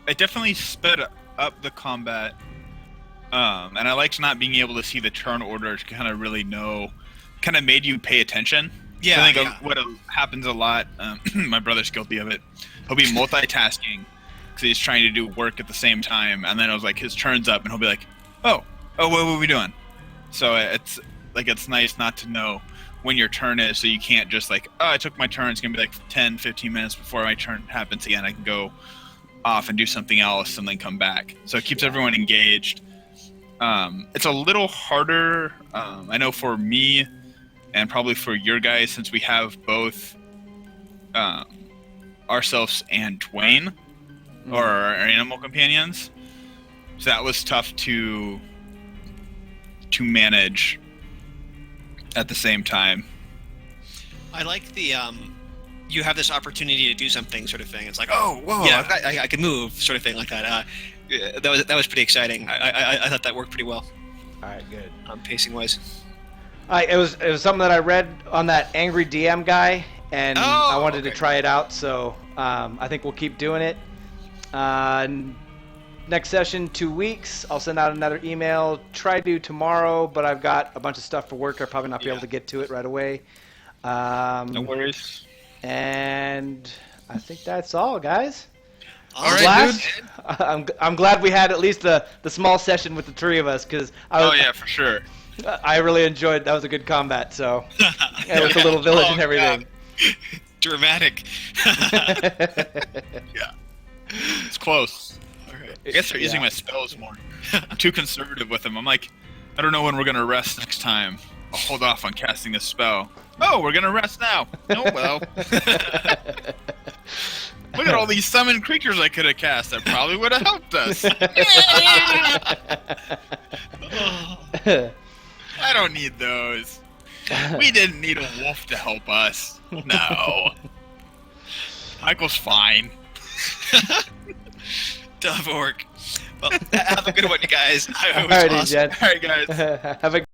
It definitely sped up the combat, and I liked not being able to see the turn order to kind of really know, kind of made you pay attention. Yeah, I think yeah. what happens a lot, my brother's guilty of it, he'll be multitasking because he's trying to do work at the same time, and then it was like his turn's up and he'll be like, oh, what were we doing? So it's nice not to know when your turn is, so you can't just like, oh, I took my turn, it's gonna be like 10-15 minutes before my turn happens again, I can go off and do something else and then come back. So it keeps everyone engaged. It's a little harder, I know for me and probably for your guys, since we have both ourselves and Dwayne, or our animal companions. So that was tough to manage at the same time. I like the you have this opportunity to do something sort of thing. It's like, oh, whoa, Yeah. I can move, sort of thing like that. That was pretty exciting. I thought that worked pretty well. All right, good. Pacing wise. It was something that I read on that Angry DM guy, and I wanted to try it out. So I think we'll keep doing it. next session 2 weeks. I'll send out another email. Try to do tomorrow, but I've got a bunch of stuff for work. I'll probably not be able to get to it right away. No worries. And I think that's all, guys. All right, glad, dude. I'm glad we had at least the small session with the three of us, because Oh yeah, for sure. I really enjoyed. That was a good combat. So and with the little village and everything. God. Dramatic. Yeah. It's close. All right. I guess they're using my spells more. I'm too conservative with them. I'm like, I don't know when we're gonna rest next time. I'll hold off on casting this spell. Oh, we're gonna rest now. Oh well. Look at all these summoned creatures I could have cast. That probably would have helped us. I don't need those. We didn't need a wolf to help us. No. Michael's fine. Dove orc. Well, have a good one, you guys. I was Alrighty, awesome. Jen. All right, guys. Have a